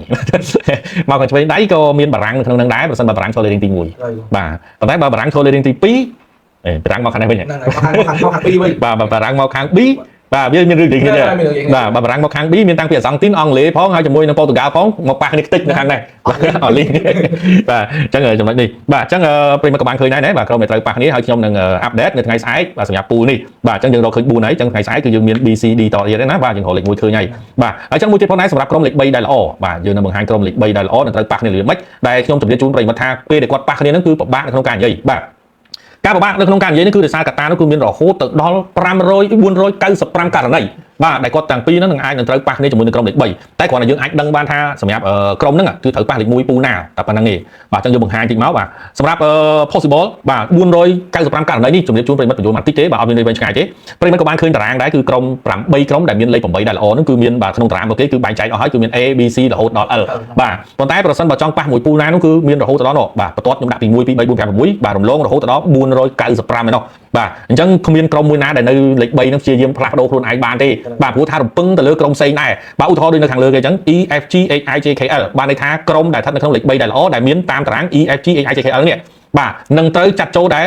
មកខាងឆ្វេងដៃក៏មានបារាំងនៅក្នុងនឹងដែរបើសិនបើបារាំងចូលលេខរៀងទី1បាទប៉ុន្តែបើបារាំងចូលលេខរៀងទី2បារាំងមកខាងនេះវិញហ្នឹងហើយមកខាង B វិញបាទបារាំងមកខាង B បាទវាមានរឿងទីគ្នាបាទបារាំងមកខាង B មានតាំងពីអាសង់ទីនអង់គ្លេសផងហើយជាមួយនឹងប៉ូទុយហ្គាល់ផងមកប៉ះគ្នាខ្ទេចនៅខាងនេះអលីបាទអញ្ចឹងចំណុចនេះបាទអញ្ចឹងប្រិមត្តក៏បានឃើញដែរបាទក្រុមដែលត្រូវប៉ះគ្នាហើយខ្ញុំនឹងអាប់ដេតនៅថ្ងៃស្អែកបាទសម្រាប់ពូលនេះបាទអញ្ចឹងយើងរកឃើញ4ហើយអញ្ចឹងថ្ងៃស្អែកគឺយើងមាន B C D តទៀតណាបាទយើងរកលេខ1ឃើញហើយបាទអញ្ចឹងមួយទៀតផងដែរសម្រាប់ក្រុមលេខ3ដែលល្អបាទយើងនឹងបង្ហាញក្រុមលេខ3ដែលល្អនឹងត្រូវប៉ះគ្នារឿងម៉េចដែលខ្ញុំជម្រាបជូនប្រិមត្តថាពេលដែលគាត់ប៉ះគ្នាហ្នឹងគឺពិបាកនៅក្នុងការនិយាយបាទការពិបាកនៅក្នុងការនិយាយនេះគឺដោយសារកត្តានោះគឺមានរហូតទៅដល់495ករណីបាទដែលគាត់ទាំងពីរហ្នឹងនឹងអាចនឹងត្រូវប៉ះគ្នាជាមួយនឹងក្រុមលេខ3តែគ្រាន់តែយើងអាចដឹងបានថាសម្រាប់ក្រុមហ្នឹងគឺត្រូវប៉ះលេខ1ពូណាតែប៉ុណ្្នឹងទេបាទអញ្ចឹងយើងបង្ហាញតិចមកបាទសម្រាប់ possible បាទ495ករណីនេះជំរាបជូនប្រិមត្តបញ្យល់មកតិចទេបាទអត់មានន័យវែងឆ្ងាយទេប្រិមត្តក៏បានឃើញតារាងដែរគឺក្រុម8ក្រុមដែលមានលេខ8ដែលល្អហ្នឹងគឺមានបាទក្នុងតារាងរបស់គេគឺបែងចែកអស់ហើយគឺមាន A B C រហូតដល់ L បាទប៉ុន្តែប្រសិនបើចង់ប៉ះមួយពូណានោះគឺមានរហូតដល់បាទបន្ទាត់ខ្ញុំដាក់ពី1 2 3 4 5 6បាទរំលងរហូតដល់495ឯណោះ បាទអញ្ចឹងគ្មានក្រុមមួយណាដែលនៅលេខ3នឹងព្យាយាមផ្លាស់ប្ដូរខ្លួនឯងបានទេបាទព្រោះថារំពឹងទៅលើក្រុមផ្សេងដែរបាទឧទាហរណ៍ដូចនៅខាងលើគេអញ្ចឹង EFG HIJKL បានន័យថាក្រុមដែលស្ថិតនៅក្នុងលេខ3ដែលល្អដែលមានតាមតារាង EFG HIJKL នេះបាទនឹងត្រូវចាត់ចូលដែរ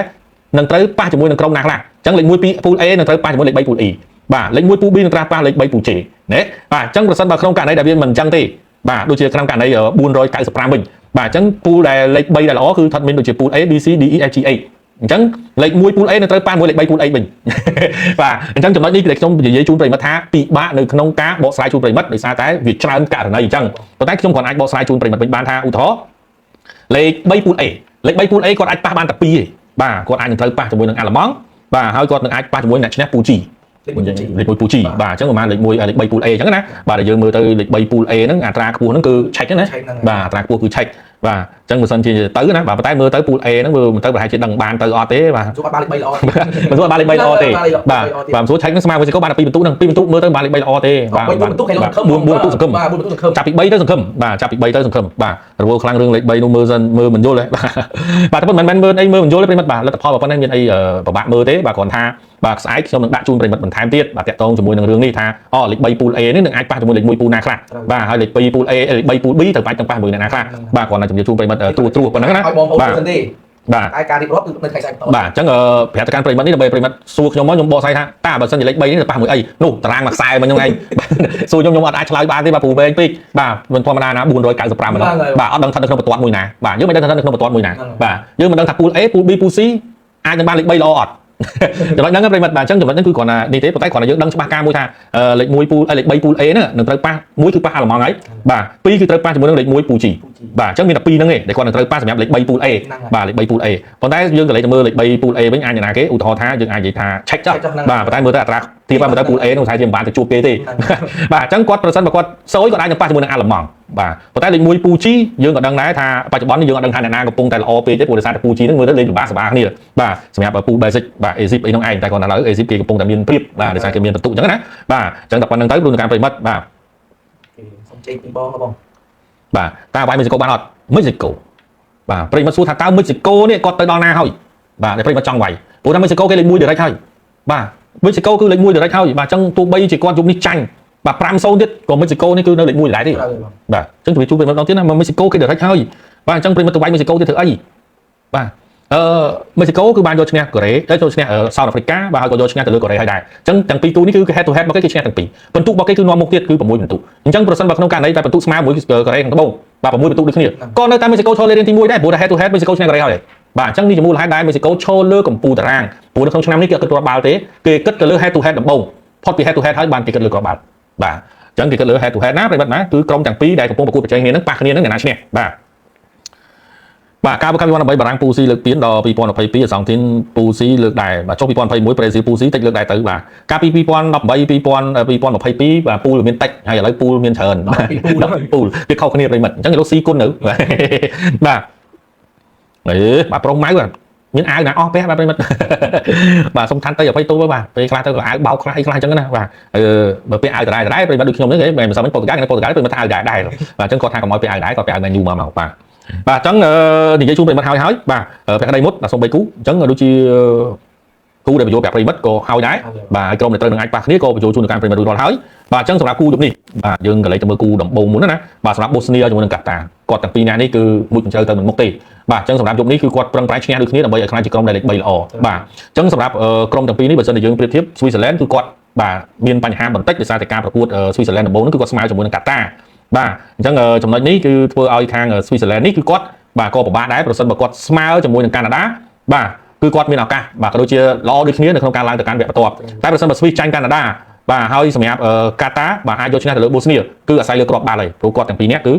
នឹងត្រូវប៉ះជាមួយនឹងក្រុមណាខ្លះអញ្ចឹងលេខ1 Pool A នឹងត្រូវប៉ះជាមួយលេខ3 Pool E បាទលេខ1 Pool B នឹងត្រូវប៉ះលេខ3 Pool C ណាបាទអញ្ចឹងប្រសិនបើក្នុងករណីដែលវាមិនអញ្ចឹងទេបាទដូចជាក្នុងករណី495វិញបាទអញ្ចឹង pool ដែលលេខ3ដែលល្អគឺស្ថិតមានដូចជា pool A B C D E F G H អញ្ចឹងលេខ1 pool A នឹងត្រូវប៉ះមួយលេខ3 pool A វិញបាទអញ្ចឹងចំណុចនេះគឺខ្ញុំនិយាយជូនប្រិមិត្តថាពិបាកនៅក្នុងការបកស្រាយជូនប្រិមិត្តដោយសារតែវាច្រើនករណីអញ្ចឹងប៉ុន្តែខ្ញុំគ្រាន់អាចបកស្រាយជូនប្រិមិត្តវិញបានថាឧទាហរណ៍លេខ3 pool A លេខ3 pool A គាត់អាចប៉ះបានតែ2ទេបាទគាត់អាចនឹងត្រូវប៉ះជាមួយនឹងអាឡម៉ង់បាទហើយគាត់នឹងអាចប៉ះជាមួយអ្នកឈ្នះ pool G លេខ1 pool G បាទអញ្ចឹងប្រហែលលេខ1លេខ3 pool A អញ្ចឹងណាបាទយើងមើលទៅលេខ3 pool A ហ្នឹងអត្រាខ្ពស់ហ្នឹងគឺឆែកណាបាទអត្រាខ្ពស់គឺឆែកបាទអញ្ចឹងបើសិនជាទៅណាបាទប៉ុន្តែមើលទៅ pool A ហ្នឹងមើលមិនទៅប្រហែលជាដឹងបានទៅអត់ទេបាទសួរបានលេខ3ល្អមិនសួរបានលេខ3ល្អទេបាទបាទសួរឆែកហ្នឹងស្មើវិញក៏បាន2បន្ទុកហ្នឹង2បន្ទុកមើលទៅបានលេខ3ល្អទេបាទ4បន្ទុកគេលោក4បន្ទុកសង្ឃឹមបាទ4បន្ទុកសង្ឃឹមចាប់ពី3ទៅសង្ឃឹមបាទចាប់ពី3ទៅសង្ឃឹមបាទរវល់ខ្លាំងរឿងលេខ3នោះមើលសិនមើលមិនយល់ទេបាទតែមិនមែនមើលអីមើលមិនយល់ទេប្រិមិត្តបាទលទ្ធផលប៉ុណ្ណេះមានអីពិបាកមើលទេបាទគ្រាន់ថាបាទស្អែកខ្ញុំនឹងដាក់ជូនប្រិមិត្តបន្ថែមទៀតបាទតាក់ទងជាមួយនឹងរឿងនេះថាលេខ3 pool A នេះនឹងអាចប៉ះជាមួយលេខ1 pool ណាខ្លះបាទហើយលេខ2 pool A លេខ3 pool B ទៅបាច់នឹងប៉ះជាមួយណាខ្លះបាទគ្រាន់តែជំរាបជូនប្រិមិត្តត្រួសប៉ុណ្ណឹងណាឲ្យបងប្អូនសិនទេបាទហើយការរៀបរាប់គឺនៅថ្ងៃស្អែកបន្តបាទអញ្ចឹងប្រាប់ទៅកាន់ប្រិមិត្តនេះដើម្បីប្រិមិត្តសួរខ្ញុំមកខ្ញុំបកស្រាយថាតើបើសិនជាលេខ3នេះទៅប៉ះមួយអីនោះតារាងមួយខ្សែមកខ្ញុំឯងសួរខ្ញុំអត់អាចឆ្លើយបានទេបាទព្រោះវែងពេកបាទមិនធម្មតាណា495ម្ដងបាទអត់ដឹងថានៅក្នុងបន្ទាត់មួយណាបាទយើងមិនដឹងថានៅក្នុងបន្ទាត់មួយណាបាទយើងមិនដឹងថា pool A pool B pool C អាចនឹងបានលេខ3ល្អអត់ចំណុចហ្នឹងប្រិមិត្តបាទអញ្ចឹងចំណុចហ្នឹងគឺគ្រាន់តែនេះទេប៉ុន្តែគ្រាន់តែយើងដឹងច្បាស់ការមួយថាលេខ1 pool លេខ3 pool A ហ្នឹងនឹងត្រូវប៉ះ1គឺប៉ះអាឡម៉ង់ហើយបាទ2គឺត្រូវប៉ះជាមួយនឹងលេខ1 pool G បាទអញ្ចឹងមានតែ2ហ្នឹងឯងដែលគាត់នឹងត្រូវប៉ះសម្រាប់លេខ3 pool A បាទលេខ3 pool A ប៉ុន្តែយើងក៏លេខទៅមើលលេខ3 pool A វិញអាចណាគេឧទាហរណ៍ថាយើងអាចនិយាយថា check ចុះបាទប៉ុន្តែមើលទៅអត្រាទីបាទមើលទៅ pool A នោះថាជាមិនបានទៅជួបគេទេបាទអញ្ចឹងគាត់ប្រសិនបើគាត់សោយគាត់អាចនឹងប៉ះជាមួយនឹងអាឡម៉ង់បាទប៉ុន្តែលេខ1 pool G យើងក៏ដឹងដែរថាបច្ចុប្បន្នយើងអត់ដឹងថាអ្នកណាកំពុងតែល្អពេកទេព្រោះដោយសារតែ pool G ហ្នឹងមើលទៅលេខពិបាកគ្នាបាទសម្រាប់ pool basic បាទ ASIP អីហ្នឹងឯងតែគាត់ថាឥឡូវ ASIP គេកំពុងតែមានព្រៀបបាទដោយសារគេមានបន្ទុកអញ្ចឹងណាបាទអញ្ចឹងតែប៉ុណ្្នឹងទៅព្រោះការប្រិមិត្តបាទសូមជ័យពីបងបាទតើវាយមិចស៊ីកូបានអត់មិចស៊ីកូបាទប្រិមិត្តសួរថាតើមិចស៊ីកូនេះគាត់ទៅដល់ណាហើយបាទតែប្រិមិត្តចង់វាយព្រោះថាមិចស៊ីកូគេលេខ1 direct ហើយបាទមិចស៊ីកូគឺលេខ1 direct ហើយបាទអញ្ចឹងទោះបីជាគាត់យប់នេះចាញ់បាទ 5-0 ទៀតក៏មិចស៊ីកូនេះគឺនៅលេខ1 direct ទេបាទអញ្ចឹងជួយប្រិមិត្តម្ដងទៀតណាមិចស៊ីកូគេ direct ហើយបាទអញ្ចឹងប្រិមិត្តទៅវាយមិចស៊ីកូទៀតធ្វើអីបាទមិចស៊ីកូគឺបានយកឈ្នះកូរ៉េទៅយកឈ្នះសោតអាហ្វ្រិកាបាទហើយក៏យកឈ្នះទៅលើកូរ៉េហើយដែរអញ្ចឹងទាំងពីរទូនេះគឺ head to head របស់គេឈ្នះទាំងពីរបន្ទុករបស់គេគឺនាំមុខទៀតគឺ6បន្ទុកអញ្ចឹងប្រសិនបើក្នុងករណីតែបន្ទុកស្មើមួយកូរ៉េខាងត្បូងបាទ6បន្ទុកដូចគ្នាក៏នៅតែមិចស៊ីកូឈរលេខទី1ដែរព្រោះតែ head to head មិចស៊ីកូឈ្នះកូរ៉េហើយបាទអញ្ចឹងនេះជាមូលហេតុដែលមិចស៊ីកូឈរលើកំពូលតារាងព្រោះនៅក្នុងឆ្នាំនេះគេគិតគ្រាប់បាល់ទេគេគិតទៅលើ head to head ដំបូងផុតពី head to head ហើយបានគេគិតលើគ្រាប់បាល់បាទអញ្ចឹងគេគិតលើ head to head ណាប្រិមិត្តណាគឺក្រុមទាំងពីរដែលកំពុងប្រកួតប្រជែងគ្នានឹងប៉ះគ្នានឹងអ្នកណាឈ្នះបាទការប្រកាស2013បារាំងពូស៊ីលើកពីដល់2022អសង់ទីនពូស៊ីលើកដែរបាទចុះ2021ប្រេស៊ីលពូស៊ីតិចលើកដែរទៅបាទកាលពី2018 2022បាទពូលមានតិចហើយឥឡូវពូលមានច្រើនពូលវាខុសគ្នាប្រិមិត្តអញ្ចឹងគេរកស៊ីគុណនៅបាទបាទប្រុងម៉ៅមានអាវណាអស់ផ្ទះបាទប្រិមិត្តបាទសុំខាន់ទៅឲ្យទូបាទពេលខ្លះទៅក៏អាវបោកខ្លះអីខ្លះអញ្ចឹងណាបាទបើពាក់អាវដដែលប្រិមិត្តដូចខ្ញុំហ្នឹងមិនសមមិនប៉ូទុយហ្គាល់ប្រិមិត្តថាអាវដែរបាទអញ្ចឹងគាត់ថាកុំឲ្យពាក់អាវដែរគាត់ពាក់អាវមែនយូមកបាទបាទអញ្ចឹងនិយាយជូនប្រិមិត្តហើយបាទភក្តីមុតបាទសូម3គូអញ្ចឹងដូចជាគូដែលបញ្ចូលប្រាប់ប្រិមិត្តក៏ហើយដែរបាទហើយក្រុមដែលត្រូវនឹងអាចប៉ះគ្នាក៏បញ្ចូលជូនទៅកាន់ប្រិមិត្តរួចរាល់ហើយបាទអញ្ចឹងសម្រាប់គូយប់នេះបាទយើងក៏លេខទៅមើលគូដំបូងមុនណាបាទសម្រាប់បូស្នីជាមួយនឹងកាតាគាត់ទាំងពីរនាក់នេះគឺមួយបញ្ជើទៅមិនមុខទេបាទអញ្ចឹងសម្រាប់យប់នេះគឺគាត់ប្រឹងប្រែងឈ្នះដូចគ្នាដើម្បីឲ្យខ្លាចជាក្រុមដែលលេខ3ល្អបាទអញ្ចឹងសម្រាប់ក្រុមទាំងពីរនេះបើសិនជាយើងប្រៀបធៀបស្វីសឺឡែនគឺគាត់បាទមានបញ្ហាបន្តិចដោយសារតែការប្រកួតស្វីសឺឡែនដំបូងនោះគឺគាត់ស្មើជាមួយនឹងកាតាបាទអញ្ចឹងចំណុចនេះគឺធ្វើឲ្យខាងស្វីសឺឡែននេះគឺគាត់បាទក៏ពិបាកដែរប្រសិនបើគាត់ស្មើជាមួយនឹងកាណាដាបាទគឺគាត់មានឱកាសបាទក៏ដូចជាល្អដូចគ្នានៅក្នុងការឡើងទៅកាន់វគ្គបន្ទាប់តែប្រសិនបើស្វីសចាញ់កាណាដាបាទហើយសម្រាប់កាតាបាទអាចយកឈ្នះទៅលើបូស្នីគឺអាស្រ័យលើគ្រាប់បាល់ហើយព្រោះគាត់ទាំងពីរនាក់គឺ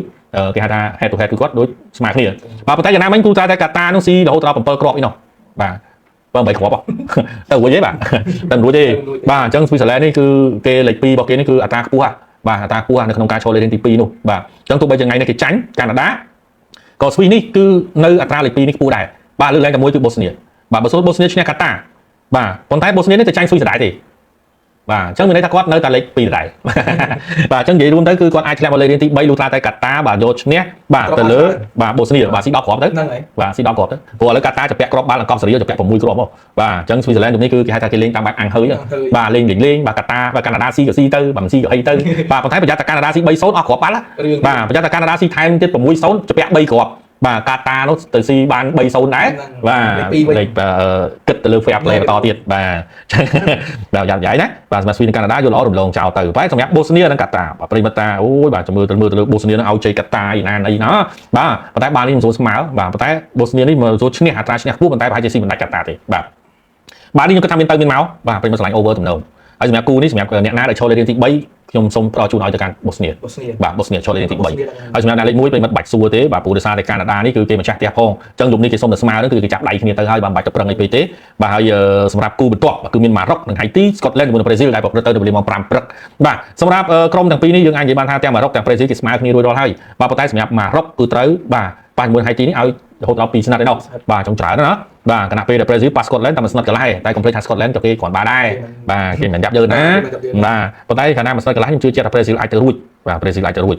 គេហៅថា head to head គឺគាត់ដូចស្មើគ្នាបាទប៉ុន្តែយ៉ាងណាមិញគូតែកាតានោះស៊ីរហូតដល់7គ្រាប់អីនោះបាទ8គ្រាប់ទៅរួចទេបាទទៅរួចទេបាទអញ្ចឹងស្វីសឺឡែននេះគឺគេលេខ2របស់គេនេះគឺអត្រាខ្ពស់បាទអត្រាខ្ពស់នៅក្នុងការឈរលេខទី2នោះបាទអញ្ចឹងទោះបីថ្ងៃនេះគេចាញ់កាណាដាក៏ស្វីសនេះគឺនៅអត្រាលេខ2នេះខ្ពស់ដែរបាទលើកឡើងតែមួយគឺបូស្នីបាទបើសូមបូស្នីឈ្នះកាតាបាទប៉ុន្តែបូស្នីនេះទៅចាញ់ស្វីសដែរទេ បាទអញ្ចឹងមានន័យថាគាត់នៅតែលេខ2ដដែលបាទអញ្ចឹងនិយាយរួមទៅគឺគាត់អាចឆ្លាក់មកលេខរៀងទី3លុះត្រាតែកាតាបាទយកឈ្នះបាទទៅលើបាទបូស្នីបាទស៊ី10គ្រាប់ទៅបាទស៊ី10គ្រាប់ទៅព្រោះឥឡូវកាតាចាប់ពាក់គ្រាប់បាល់អង្កប់សេរីចាប់ពាក់6គ្រាប់មកបាទអញ្ចឹងស្វីស័រឡែនជំនេះគឺគេហៅថាគេលេងតាមបែបអាំងហើយបាទលេងបាទកាតាបាទកាណាដាស៊ីក៏ស៊ីទៅបាទមិនស៊ីក៏អីទៅបាទប៉ុន្តែប្រយ័ត្នតែកាណាដាស៊ី3-0អស់គ្រាប់បាល់បាទប្រយ័ត្នតែកាណាដាស៊ីថែមទៀត6-0ចាប់ពាក់3គ្រាប់បាទកាតានោះទៅស៊ីបាន3-0ដែរបាទលេខគិតទៅលើ fair play បន្តទៀតបាទបាទយ៉ាប់យ៉ាយណាបាទសម្រាប់ស្វីនិងកាណាដាយល់ល្អរំលងចោលទៅបែរសម្រាប់បូស្នីនិងកាតាបាទប្រិមត្តតាអូយបាទមើលទៅលើបូស្នីនឹងឲ្យជ័យកាតាអីណាអីណាបាទប៉ុន្តែបាល់នេះមិនស្រួលស្មើបាទប៉ុន្តែបូស្នីនេះមិនស្រួលឈ្នះអត្រាឈ្នះខ្ពស់ប៉ុន្តែប្រហែលជាស៊ីមិនដាច់កាតាទេបាទបាល់នេះខ្ញុំគិតថាមានទៅមានមកបាទប្រិមត្តឆ្លាញ់ over ទំនងហើយសម្រាប់គូនេះសម្រាប់អ្នកណាដែលឈរលេខរៀងទី3ខ្ញុំសូមផ្ដល់ជូនឲ្យទៅកាន់បូស្នីបាទបូស្នីឈរលេខរៀងទី3ហើយសម្រាប់អ្នកលេខ1ប្រិមត្តបាច់សួរទេបាទព្រោះដោយសារតែកាណាដានេះគឺគេម្ចាស់ផ្ទះផងអញ្ចឹងយប់នេះគេសុំតែស្មើនឹងគឺគេចាប់ដៃគ្នាទៅហើយបាទបាច់ទៅប្រឹងអីពេកទេបាទហើយសម្រាប់គូបន្ទាប់គឺមានម៉ារ៉ុកនិងហៃទីស្កុតឡែនជាមួយនឹងប្រេស៊ីលដែលប្រព្រឹត្តទៅនៅវេលាម៉ោង5ព្រឹកបាទសម្រាប់ក្រុមទាំងពីរនេះយើងអាចនិយាយបានថាទាំងម៉ារ៉ុកទាំងប្រេស៊ីលគេស្មើគ្នារួចរាល់ហើយបាទប៉ុន្តែសម្រាប់ម៉ារ៉ុកគឺត្រូវបាទប៉ះជាមួយហៃទីនេះឲ្យរហូតដល់2ស្និតឯណោះបាទចង់ច្រើនណាបាទគណៈពេលដែលប្រេស៊ីលប៉ះស្កុតឡែនតែមួយស្និតកន្លះតែកុំភ្លេចថាស្កុតឡែនក៏គេគ្រាន់បានដែរបាទគេមិនយ៉ាប់យើងណាបាទប៉ុន្តែកាលណាមួយស្និតកន្លះខ្ញុំជឿជាក់ថាប្រេស៊ីលអាចទៅរួចបាទប្រេស៊ីលអាចទៅរួច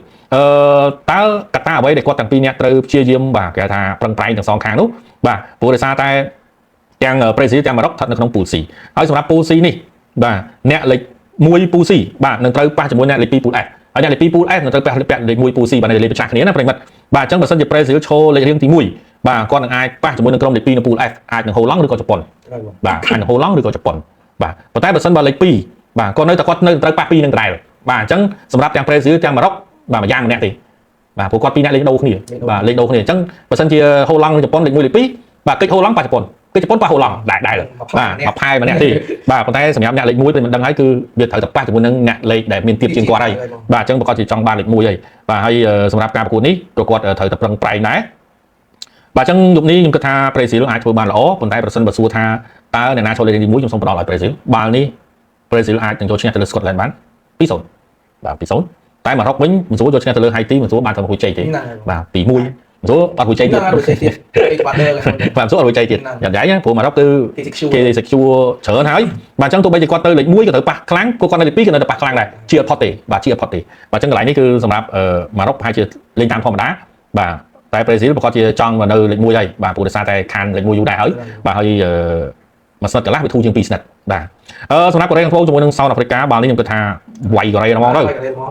តើកត្តាអ្វីដែលគាត់ទាំងពីរនាក់ត្រូវព្យាយាមបាទគេថាប្រឹងប្រែងទាំងសងខាងនោះបាទព្រោះដោយសារតែទាំងប្រេស៊ីលទាំងម៉ារ៉ុកស្ថិតនៅក្នុងពូល C ហើយសម្រាប់ពូល C នេះបាទអ្នកលេខ1ពូល C បាទនឹងត្រូវប៉ះជាមួយអ្នកលេខ2ពូល S ហើយអ្នកលេខ2ពូល S នឹងត្រូវប៉ះលេខ1ពូល C បាទលេខប្រឆាំងគ្នាណាប្រិមិត្តបាទអញ្ចឹងបើសិនជាប្រេស៊ីលឈរលេខរៀងទី1បាទគាត់នឹងអាចប៉ះជាមួយនឹងក្រុមលេខ2នៅពូល F អាចនឹងហូឡង់ឬក៏ជប៉ុនបាទអាចនឹងហូឡង់ឬក៏ជប៉ុនបាទប៉ុន្តែបើសិនបើលេខ2បាទគាត់នៅតែគាត់នៅត្រូវប៉ះ2នឹងដដែលបាទអញ្ចឹងសម្រាប់ទាំងប្រេស៊ីលទាំងម៉ារ៉ុកបាទម្យ៉ាងម្នាក់ទេបាទព្រោះគាត់ពីរនាក់លេខដូរគ្នាបាទលេខដូរគ្នាអញ្ចឹងបើសិនជាហូឡង់និងជប៉ុនលេខ1លេខ2បាទកិច្ចហូឡង់ប៉ះជប៉ុនកិច្ចជប៉ុនប៉ះហូឡង់ដែរបាទមកផែម្នាក់ទេបាទប៉ុន្តែសម្រាប់អ្នកលេខ1ពេលមិនដឹងហើយគឺវាត្រូវតែប៉ះជាមួយនឹងអ្នកលេខដែលមានទៀតជាងគាត់ហើយបាទអញ្ចឹងប្រកាសជាចង់បានលេខ1ហើយបាទហើយសម្រាប់ការប្រកួតនេះក៏គាត់ត្រូវតែប្រឹងប្រែងដែរបាទអញ្ចឹងយប់នេះខ្ញុំគិតថាប្រេស៊ីលអាចធ្វើបានល្អប៉ុន្តែប្រសិនបើសួរថាតើអ្នកណាចូលលេខទី1ខ្ញុំសូមផ្ដល់ឲ្យប្រេស៊ីលបាល់នេះប្រេស៊ីលអាចនឹងយកឈ្នះទៅលើស្កុតឡែនបាន2-0បាទ2-0តែម៉ារ៉ុកវិញមិនស្រួលយកឈ្នះទៅលើហៃទីមិនស្រួលបានតែមួយជ័យទេបាទ2-1មិនស្រួលអត់មួយជ័យទៀតបាទស្រួលអត់មួយជ័យទៀតយ៉ាងដែរព្រោះម៉ារ៉ុកគឺគេ secure ច្រើនហើយបាទអញ្ចឹងទោះបីជាគាត់ទៅលេខ1ក៏ត្រូវប៉ះខ្លាំងគាត់នៅលេខ2ក៏នៅតែប៉ះខ្លាំងដែរជាអត់ផុតទេបាទជាអត់ផុតទេបាទអញ្ចឹងកន្លែងនេះគឺសម្រាប់ម៉ារ៉ុកប្រហែលជាលេងតាមធម្មតាបាទតែប្រេស៊ីលប្រកាសជាចង់មកនៅលេខ1ហើយបាទព្រោះដោយសារតែខានលេខ1យូរដែរហើយបាទហើយមួយស្និតកន្លះវាធូរជាង2ស្និតបាទសម្រាប់កូរ៉េខាងត្បូងជាមួយនឹងសោតអាហ្វ្រិកាបាល់នេះខ្ញុំគិតថាវាយកូរ៉េហ្មងទៅ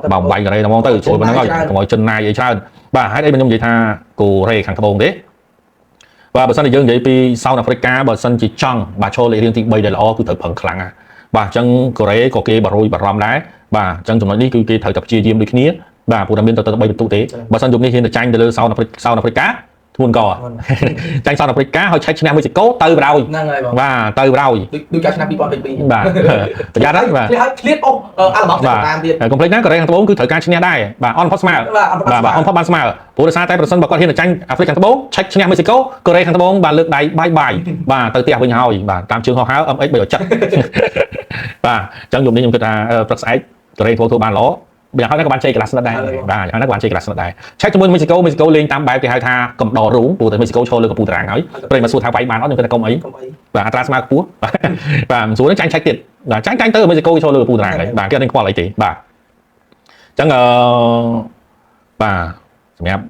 បាទវាយកូរ៉េហ្មងទៅចូលប៉ុណ្ណឹងហើយកុំឲ្យចិនណាយអីច្រើនបាទហេតុអីខ្ញុំនិយាយថាកូរ៉េខាងត្បូងទេបាទបើសិនជាយើងនិយាយពីសោតអាហ្វ្រិកាបើសិនជាចង់បាទចូលលេខរៀងទី3ដែលល្អគឺត្រូវប្រឹងខ្លាំងណាស់បាទអញ្ចឹងកូរ៉េក៏គេបារម្ភដែរបាទអញ្ចឹងចំណុចនេះគឺគេត្រូវតែព្យាយាមដូចគ្នាបាទព្រោះតែមានទៅ3បន្ទុកទេបើសិនយប់នេះហ៊ានទៅចាញ់ទៅលើសោតអាហ្វ្រិកាធ្ងន់កចាញ់សោតអាហ្វ្រិកាហើយឆែកឈ្នះមេស៊ីកូទៅបរោយហ្នឹងហើយបងបាទទៅបរោយដូចការឆ្នាំ2022បាទប្រយ័ត្នហើយបាទឆ្លៀតអូអាល់ម៉ង់តាមទៀតកុំភ្លេចណាកូរ៉េខាងត្បូងគឺត្រូវការឈ្នះដែរបាទអនផុតស្មើបាទអនផុតបានស្មើព្រោះដោយសារតែប្រសិនបើគាត់ហ៊ានទៅចាញ់អាហ្វ្រិកខាងត្បូងឆែកឈ្នះមេស៊ីកូកូរ៉េខាងត្បូងបាទលើកដៃបាយបាទទៅផ្ទះវិញហើយបាទតាមជើងហោះហើ MX 3ចិត្តបាទអញ្ចឹងយប់នេះខ្ញុំគិតថាព្រឹកស្អែកកូរ៉េធ្វើបានល្អយ៉ាងហោចណាស់ក៏បានជ័យកន្លះស្និតដែរបាទយ៉ាងហោចណាស់ក៏បានជ័យកន្លះស្និតដែរឆែកជាមួយមេស៊ីកូលេងតាមបែបគេហៅថាកំដររូងព្រោះតែមេស៊ីកូឈរលើកំពូលតារាងហើយព្រៃមកសួរថាវាយបានអត់ខ្ញុំគិតថាកុំអីបាទអត្រាស្មើខ្ពស់បាទមិនសួរនឹងចាញ់ឆែកទៀតបាទចាញ់ទៅមេស៊ីកូឈរលើកំពូលតារាងហើយបាទគេអត់នឹងខ្វល់អីទេបាទអញ្ចឹងបាទសម្រាប់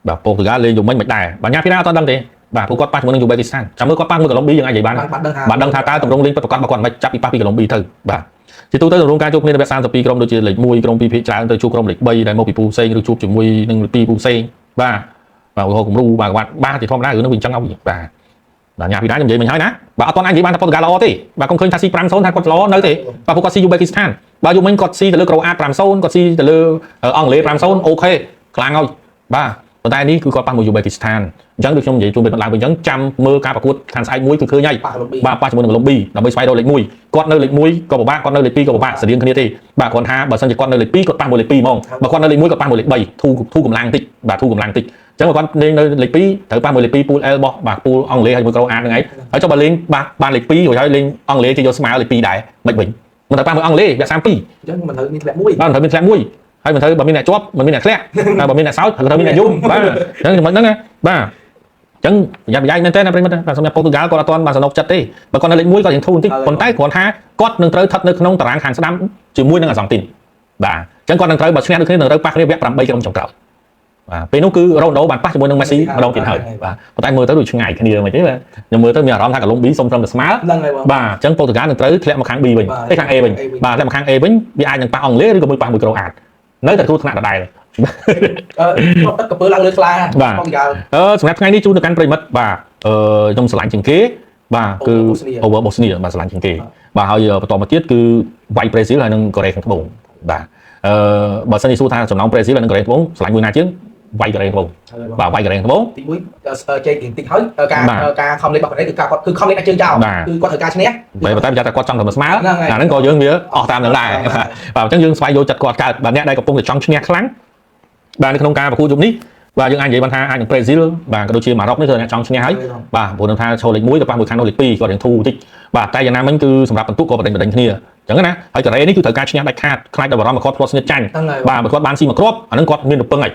បាទប៉ូទុយហ្គាល់លេងយំមិញមិនដែរបាទញ៉ាពីណាអត់ដឹងទេបាទពួកគាត់ប៉ះជាមួយនឹងយូបេគីស្ថានចាំមើលគាត់ប៉ះមួយកូឡុំប៊ីយើងអាចនិយាយបានបាទដឹងថាតើទម្រង់លេងពិតប្រាកដរបស់គាត់មិនចាប់ពីប៉ះពីកូឡុំប៊ីទៅបាទជាទូទៅទម្រង់ការជួបគ្នានៅវគ្គ32ក្រុមដូចជាលេខ1ក្រុម2ភាគច្រើនទៅជួបក្រុមលេខ3ដែលមកពីពូផ្សេងឬជួបជាមួយនឹងពីពូផ្សេងបាទឧទាហរណ៍គំរូបាទជាធម្មតារឿងនោះវាអញ្ចឹងហើយបាទដល់ញ៉ាពីណាខ្ញុំនិយាយមិញហើយណាបាទអត់ទាន់អាចនិយាយបានថាប៉ូទុយហ្គាល់ល្អទេបាទកុំឃើញថាស៊ី 5-0 ថាគាត់ល្អនៅទេបាទពួកគាត់ស៊ីយូបេគីស្ថានបាទយូមិញគាត់ស៊ីទៅលើក្រូអាត 5-0 គាត់ស៊ីទៅលើអង់គ្លេស 5-0 អូខេខ្លាំងហើយបាទប៉ុន្តែនេះគឺគាត់ប៉ះមួយយូបេគីស្ថានអញ្ចឹងដូចខ្ញុំនិយាយជូនពេលឡើងវិញអញ្ចឹងចាំមើលការប្រកួតខាងស្អែកមួយគឺឃើញហើយបាទប៉ះជាមួយនឹងកូឡុំប៊ីដើម្បីស្វែងរកលេខ1គាត់នៅលេខ1ក៏ពិបាកគាត់នៅលេខ2ក៏ពិបាកស្រដៀងគ្នាទេបាទគាត់ថាបើសិនជាគាត់នៅលេខ2គាត់ប៉ះមួយលេខ2ហ្មងបើគាត់នៅលេខ1គាត់ប៉ះមួយលេខ3ធូរកម្លាំងតិចបាទធូរកម្លាំងតិចអញ្ចឹងបើគាត់លេងនៅលេខ2ត្រូវប៉ះមួយលេខ2ពូល L របស់បាទពូលអង់គ្លេសហើយមួយក្រូអាតហ្នឹងហើយចុះបើលេងបានលេខ2រួចហើយលេងអង់គ្លេសគេយកស្មើលេខ2ដែរមិនវិញមិនត្រូវប៉ះមួយអង់គ្លេសវគ្គ32អញ្ចឹងមិនត្រូវមានធ្លាក់មួយបាទមិនត្រូវមានធ្លាក់មួយហើយមិនត្រូវបើមានអ្នកជាប់មិនមានអ្នកធ្លាក់តែបើមានអ្នកសោចត្រូវមានអ្នកយំបាទអញ្ចឹងចំណុចហ្នឹងណាបាទ ចឹងប្រយ័ត្នមែនទេណាប្រិមិត្តបាទសម្រាប់ប៉ូទុយហ្គាល់គាត់អត់ទាន់បានសនុកចិត្តទេបើគាត់នៅលេខ1គាត់ยังធូរបន្តិចប៉ុន្តែគ្រាន់ថាគាត់នឹងត្រូវស្ថិតនៅក្នុងតារាងខាងស្ដាំជាមួយនឹងអាសង់ទីនបាទអញ្ចឹងគាត់នឹងត្រូវបើឈ្នះដូចគ្នានឹងត្រូវប៉ះគ្នាវគ្គ8ក្រុមចុងក្រោយបាទពេលនោះគឺរ៉ូណូបានប៉ះជាមួយនឹងមេស៊ីម្ដងទៀតហើយបាទប៉ុន្តែមើលទៅដូចឆ្ងាយគ្នាមិនទេបាទខ្ញុំមើលទៅមានអារម្មណ៍ថាកូឡុំប៊ីសុំត្រឹមតែស្មើបាទអញ្ចឹងប៉ូទុយហ្គាល់នឹងត្រូវធ្លាក់មកខាង B វិញទេខាង A វិញបាទធ្លាក់មកខាង A វិញវាអាចនឹងប៉ះអង់គ្លេសឬក៏មួយប៉ះមួយក្រូអាតនៅតែគ្រោះថ្នាក់ដដែលទឹកកពើឡើងលើខ្លាប៉ូទុយហ្គាល់សម្រាប់ថ្ងៃនេះជូនទៅកាន់ប្រិមិត្តបាទខ្ញុំឆ្លាញ់ជាងគេបាទគឺ over Bosnia បាទឆ្លាញ់ជាងគេបាទហើយបន្តមកទៀតគឺវាយប្រេស៊ីលហើយនិងកូរ៉េខាងត្បូងបាទបើសិនជាសួរថាចំណោមប្រេស៊ីលហើយនិងកូរ៉េខាងត្បូងឆ្លាញ់មួយណាជាងវាយកូរ៉េខាងត្បូងបាទវាយកូរ៉េខាងត្បូងទី1ជ័យតិចហើយការខំលេខរបស់កូរ៉េគឺគាត់គឺខំលេខដាក់ជើងចោលគឺគាត់ត្រូវការឈ្នះតែប្រហែលគាត់ចង់តែស្មើអាហ្នឹងក៏យើងវាអស់តាមនឹងដែរបាទអញ្ចឹងយើងស្វែងយល់ចិត្តគាត់កើតបាទអ្នកដែលកំពុងតែចង់ឈ្នះខ្លាំងបាទនៅក្នុងការប្រកួតយប់នេះបាទយើងអាចនិយាយបានថាអាចនឹងប្រេស៊ីលបាទក៏ដូចជាម៉ារ៉ុកនេះគឺអ្នកចង់ឈ្នះហើយបាទព្រោះនឹងថាចូលលេខ1ទៅប៉ះមួយខាងនោះលេខ2គាត់រៀងធូរបន្តិចបាទតែយ៉ាងណាមិញគឺសម្រាប់បន្ទុកក៏បដិញគ្នាអញ្ចឹងណាហើយកូរ៉េនេះគឺត្រូវការឈ្នះដាច់ខាតខ្លាចដល់បារម្ភគាត់ធ្លាប់ស្និទ្ធចាញ់បាទបើគាត់បានស៊ីមួយគ្រាប់អានឹងគាត់មានរពឹងហើ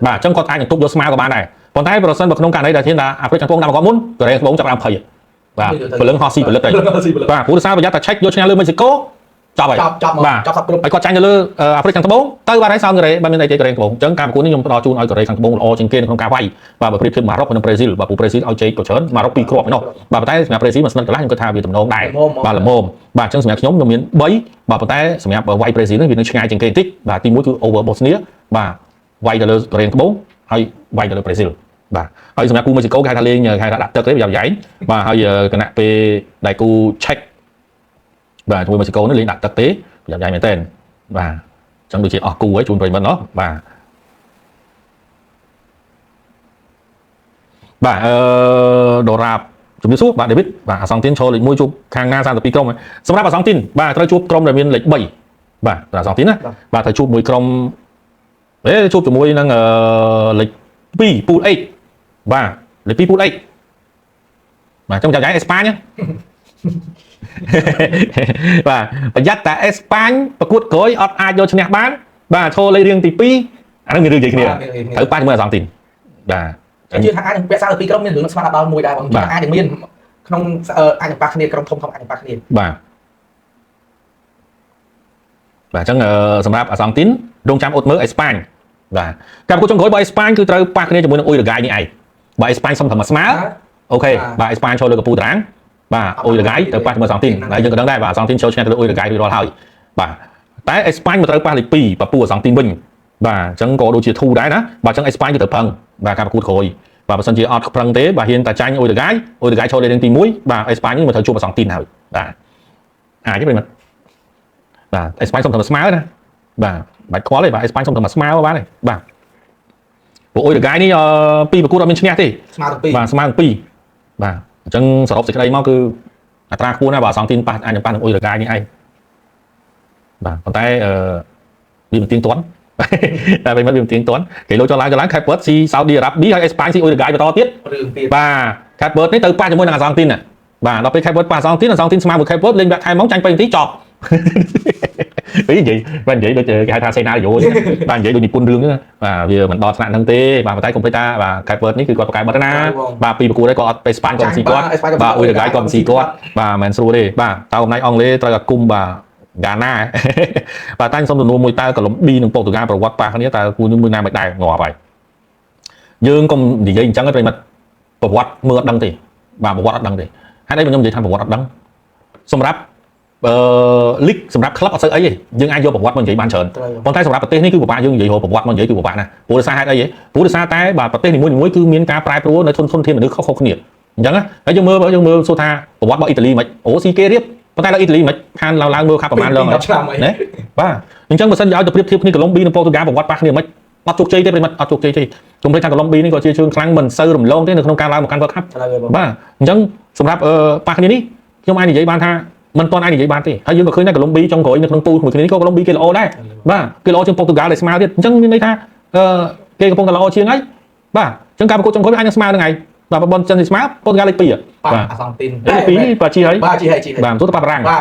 យបាទអញ្ចឹងគាត់អាចនឹងទប់យកស្មាក៏បានដែរប៉ុន្តែប្រសិនបើក្នុងករណីដែលធានថាអាហ្វ្រិកខាងត្បូងដាក់មកគាត់មុនកូរ៉េខាងត្បូងចាប់បានភ័យបាទពលឹងហោះស៊ីផលិតហើយបាទព្រោះសារប្រយ័ត្នតែឆែកយកឈ្នះលើមេស៊ីកូចប់ហើយបាទចប់សពគ្រប់ហើយគាត់ចាញ់ទៅលើអាហ្វ្រិកខាងត្បូងទៅបាទហើយសោមកូរ៉េបាទមានអីទេកូរ៉េខាងត្បូងអញ្ចឹងការប្រកួតនេះខ្ញុំផ្ដល់ជូនឲ្យកូរ៉េខាងត្បូងល្អជាងគេនៅក្នុងការវាយបាទបើប្រៀបធៀបម៉ារ៉ុកនិងប្រេស៊ីលបាទព្រោះប្រេស៊ីលឲ្យជ័យក៏ច្រើនម៉ារ៉ុក2គ្រាប់ឯណោះបាទប៉ុន្តែសម្រាប់ប្រេស៊ីលមួយស្និតកន្លះខ្ញុំគិតថាវាទំនងដែរបាទល្មមបាទអញ្ចឹងសម្រាប់ខ្ញុំមាន3បាទប៉ុន្តែសម្រាប់វាយប្រេស៊ីលនេះវានឹងឆ្ងាយជាងគេបន្តិចបាទទី1គឺ over Bosnia បាទវាយទៅលើកូរ៉េខាងត្បូងហើយវាយទៅលើប្រេស៊ីលបាទហើយសម្រាប់គូមេស៊ីកូគេហៅថាលេងគេហៅថាដាក់ទឹកទេប្រយ័ត្នបាទហើយគណៈពេលដែលគូឆែកបាទជាមួយមេស៊ីកូនេះលេងដាក់ទឹកទេប្រយ័ត្នមែនតើបាទអញ្ចឹងដូចជាអស់គូហើយជូនប្រិមិត្តណោះបាទបាទដរ៉ាបជំរាបសួរបាទដេវីតបាទអាសង់ទីនឈរលេខ1ជួបខាងណា32ក្រុមសម្រាប់អាសង់ទីនបាទត្រូវជួបក្រុមដែលមានលេខ3បាទអាសង់ទីនណាបាទត្រូវជួបមួយក្រុមជួបជាមួយនឹងលេខ2 Pool H បាទលេខ2 Pool H បាទខ្ញុំចាំចាយអេស្ប៉ាញបាទប្រយ័ត្នតែអេស្ប៉ាញប្រកួតក្រោយអត់អាចយកឈ្នះបានបាទឈរលេខរៀងទី2អានឹងមានរឿងនិយាយគ្នាត្រូវប៉ះជាមួយអាសង់ទីនបាទជឿថាអាចនឹងពាក់32ក្រុមមានរឿងស្មារតីដល់មួយដែរបងអាចនឹងមានក្នុងអាចនឹងប៉ះគ្នាក្រុមធំអាចនឹងប៉ះគ្នាបាទបាទអញ្ចឹងសម្រាប់អាសង់ទីនរងចាំអត់មើលអេស្ប៉ាញបាទការប្រកួតចុងក្រោយបើអេស្ប៉ាញគឺត្រូវប៉ះគ្នាជាមួយនឹងអ៊ុយរ៉ាហ្គាយនេះឯងបើអេស្ប៉ាញសុំតែមកស្មើអូខេបាទអេស្ប៉ាញចូលលើកពូតារាងបាទអ៊ុយរ៉ាហ្គាយទៅប៉ះជាមួយអាសង់ទីនហើយយើងក៏ដឹងដែរបាទអាសង់ទីនចូលឈ្នះទៅលើអ៊ុយរ៉ាហ្គាយរួចរាល់ហើយបាទតែអេស្ប៉ាញមកត្រូវប៉ះលេខ2ប៉ះពូអាសង់ទីនវិញបាទអញ្ចឹងក៏ដូចជាធូរដែរណាបាទអញ្ចឹងអេស្ប៉ាញគឺត្រូវប្រឹងបាទការប្រកួតក្រោយបាទបើសិនជាអត់ប្រឹងទេបាទហ៊ានតែចាញ់អ៊ុយរ៉ាហ្គាយចូលលេខទី1បាទអេស្ប៉ាញនេះមកត្រូវជួបអាសង់ទីនហើយបាទអាចទេប្រិមិត្តបាទអេស្ប៉ាញសុំតែស្មើណាបាទបាច់ខ្វល់ទេបាទអេស្ប៉ាញសុំតែស្មើបានទេបាទពួកអ៊ុយរ៉ាហ្គាយនេះពីប្រកួតអត់មានឈ្នះទេស្មើទាំង2បាទស្មើទាំង2បាទអញ្ចឹងសរុបសេចក្តីមកគឺអត្រាខ្ពស់ណាស់បាទអាសង់ទីនប៉ះអាចនឹងប៉ះនឹងអ៊ុយរ៉ាហ្គាយនេះឯងបាទប៉ុន្តែវាមិនទៀងទាត់តែពេលមកវាមិនទៀងទាត់គេលោចចុះឡើងខេបពតស៊ីសាអូឌីអារ៉ាប៊ីហើយអេស្ប៉ាញស៊ីអ៊ុយរ៉ាហ្គាយបន្តទៀតរឿងទៀតបាទខេបពតនេះទៅប៉ះជាមួយនឹងអាសង់ទីនបាទដល់ពេលខេបពតប៉ះអាសង់ទីនស្មើមួយខេបពតលេងបាក់ខែហ្មងចាញ់ពេញនាទីចប់និយាយបាទនិយាយដូចគេហៅថាសេណារីយ៉ូបាទនិយាយដូចនិពន្ធរឿងហ្នឹងបាទវាមិនដល់ថ្នាក់ហ្នឹងទេបាទប៉ុន្តែកុំភ្លេចថាបាទខេបពតនេះគឺគាត់បកកែបត់ណាបាទពីប្រកួតđấyគាត់អត់ទៅស្ប៉ាញគាត់ស៊ីគាត់បាទអ៊ុយរ៉ាហ្គាយគាត់ស៊ីគាត់បាទមិនស្រួលទេបាទតើអំណាចអង់គ្លេសត្រូវតែគុំបាទហ្គាណាបាទតាំងសុំទំនួលមួយតើកូឡុំប៊ីនិងប៉ូទុយហ្គាល់ប្រវត្តិប៉ះគ្នាតើគូនេះមួយណាមិនដែរងាប់ហើយយើងកុំនិយាយអញ្ចឹងទេប្រិមិត្តប្រវត្តិមើលអត់ដឹងទេបាទប្រវត្តិអត់ដឹងទេហេតុអីខ្ញុំនិយាយថាប្រវត្តិអត់ដឹងសម្រាប់លីកសម្រាប់ក្លឹបអត់សូវអីទេយើងអាចយកប្រវត្តិមកនិយាយបានច្រើនប៉ុន្តែសម្រាប់ប្រទេសនេះគឺពិបាកយើងនិយាយប្រវត្តិមកនិយាយគឺពិបាកណាស់ព្រោះដោយសារហេតុអីទេព្រោះដោយសារតែបាទប្រទេសនីមួយៗគឺមានការប្រែប្រួលនៅធនធានមនុស្សខុសៗគ្នាអញ្ចឹងហើយយើងមើលសួរថាប្រវត្តិរបស់អ៊ីតាលីមិនអូស៊ីគេរៀបប៉ុន្តែដល់អ៊ីតាលីមិនខានឡើងមើលខាប់ប្រហែលឡើងណាបាទអញ្ចឹងបើសិនឲ្យទៅប្រៀបធៀបគ្នាកូឡុំប៊ីនិងប៉ូទុយហ្គាល់ប្រវត្តិប៉ះគ្នាមិនអត់ជោគជ័យទេប្រិមិត្តអត់ជោគជ័យទេជុំវិញថាកូឡុំប៊ីនេះក៏ជាជើងខ្លាំងមិនសូវរំលងទេនៅក្នុងការឡើងមកកាន់ World Cup បាទអញ្ចឹងសម្រាប់ប៉ះគ្នានេះខ្ញុំអាចនិយាយបានថាមិនទាន់អាចនិយាយបានទេហើយយើងក៏ឃើញថាកូឡុំប៊ីចុងក្រោយនៅក្នុងពូលមួយគ្នានេះក៏កូឡុំប៊ីគេល្អដែរបាទគេល្អជាងប៉ូទុយហ្គាល់ដែលស្មើទៀតអញ្ចឹងមានន័យថាគេកំពុងតែល្អជាងហើយបាទអញ្ចឹងការប្រកួតចុងក្រោយអាចនឹងស្មើនឹងហើយបាទប្រព័ន្ធចិនស្មើប៉ូទុយហ្គាល់លេខ2បាទអាសង់ទីនលេខ2បាទជីហើយបាទជីបាទទូទៅប៉ាបារាំងបាទ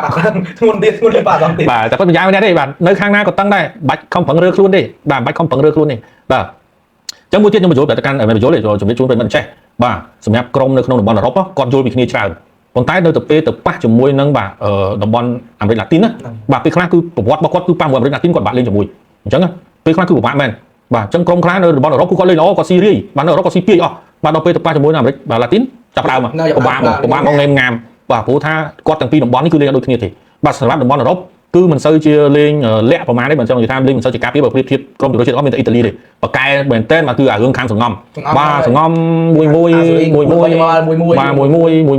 ធ្ងន់ទៀតបាទអាសង់ទីនបាទតែប៉ុន្តែយ៉ាងនេះទេបាទនៅខាងណាក៏តឹងដែរបាច់ខំប្រឹងរើខ្លួនទេបាទបាច់ខំប្រឹងរើខ្លួនទេបាទអញ្ ចឹងមួយទៀតខ្ញុំបញ្យល់តែកាន់បញ្យល់ជំរាបជូនប្រិយមិត្តចេះបាទសម្រាប់ក្រុមនៅក្នុងតំបន់អឺរ៉ុបគាត់យល់ពីគ្នាច្រើនប៉ុន្តែនៅទៅពេលទៅប៉ះជាមួយនឹងបាទតំបន់អាមេរិកឡាទីនណាបាទពេលខ្លះគឺប្រវត្តិរបស់គាត់គឺប៉ះមួយអាមេរិកឡាទីនគាត់បាក់លេងជាមួយអញ្ចឹងពេលខ្លះគឺពិបាកមែនបាទអញ្ចឹងក្រុមខ្លះនៅតំបន់អឺរ៉ុបគឺគាត់លេងល្អគាត់ស៊ីរាយបាទនៅអឺរ៉ុបគាត់ស៊ីពាយអស់បាទដល់ពេលទៅប៉ះជាមួយនឹងអាមេរិកឡាទីនចាប់ដើមពិបាកមកងេមងាមបាទព្រោះថាគាត់ទាំងពីរតំបន់នេះគឺលេងដូចគ្នាទេបាទសម្រាប់តំបន់អឺរ៉ុបគឺមិនសូវជាលេងលាក់ប្រមាណទេបើចង់និយាយថាលេងមិនសូវជាការពារបើប្រៀបធៀបក្រុមជម្រើសជាតិអស់មានតែអ៊ីតាលីទេបកកែមែនតើបាទគឺអារឿងខាងសង្ងំបាទសង្ងំមួ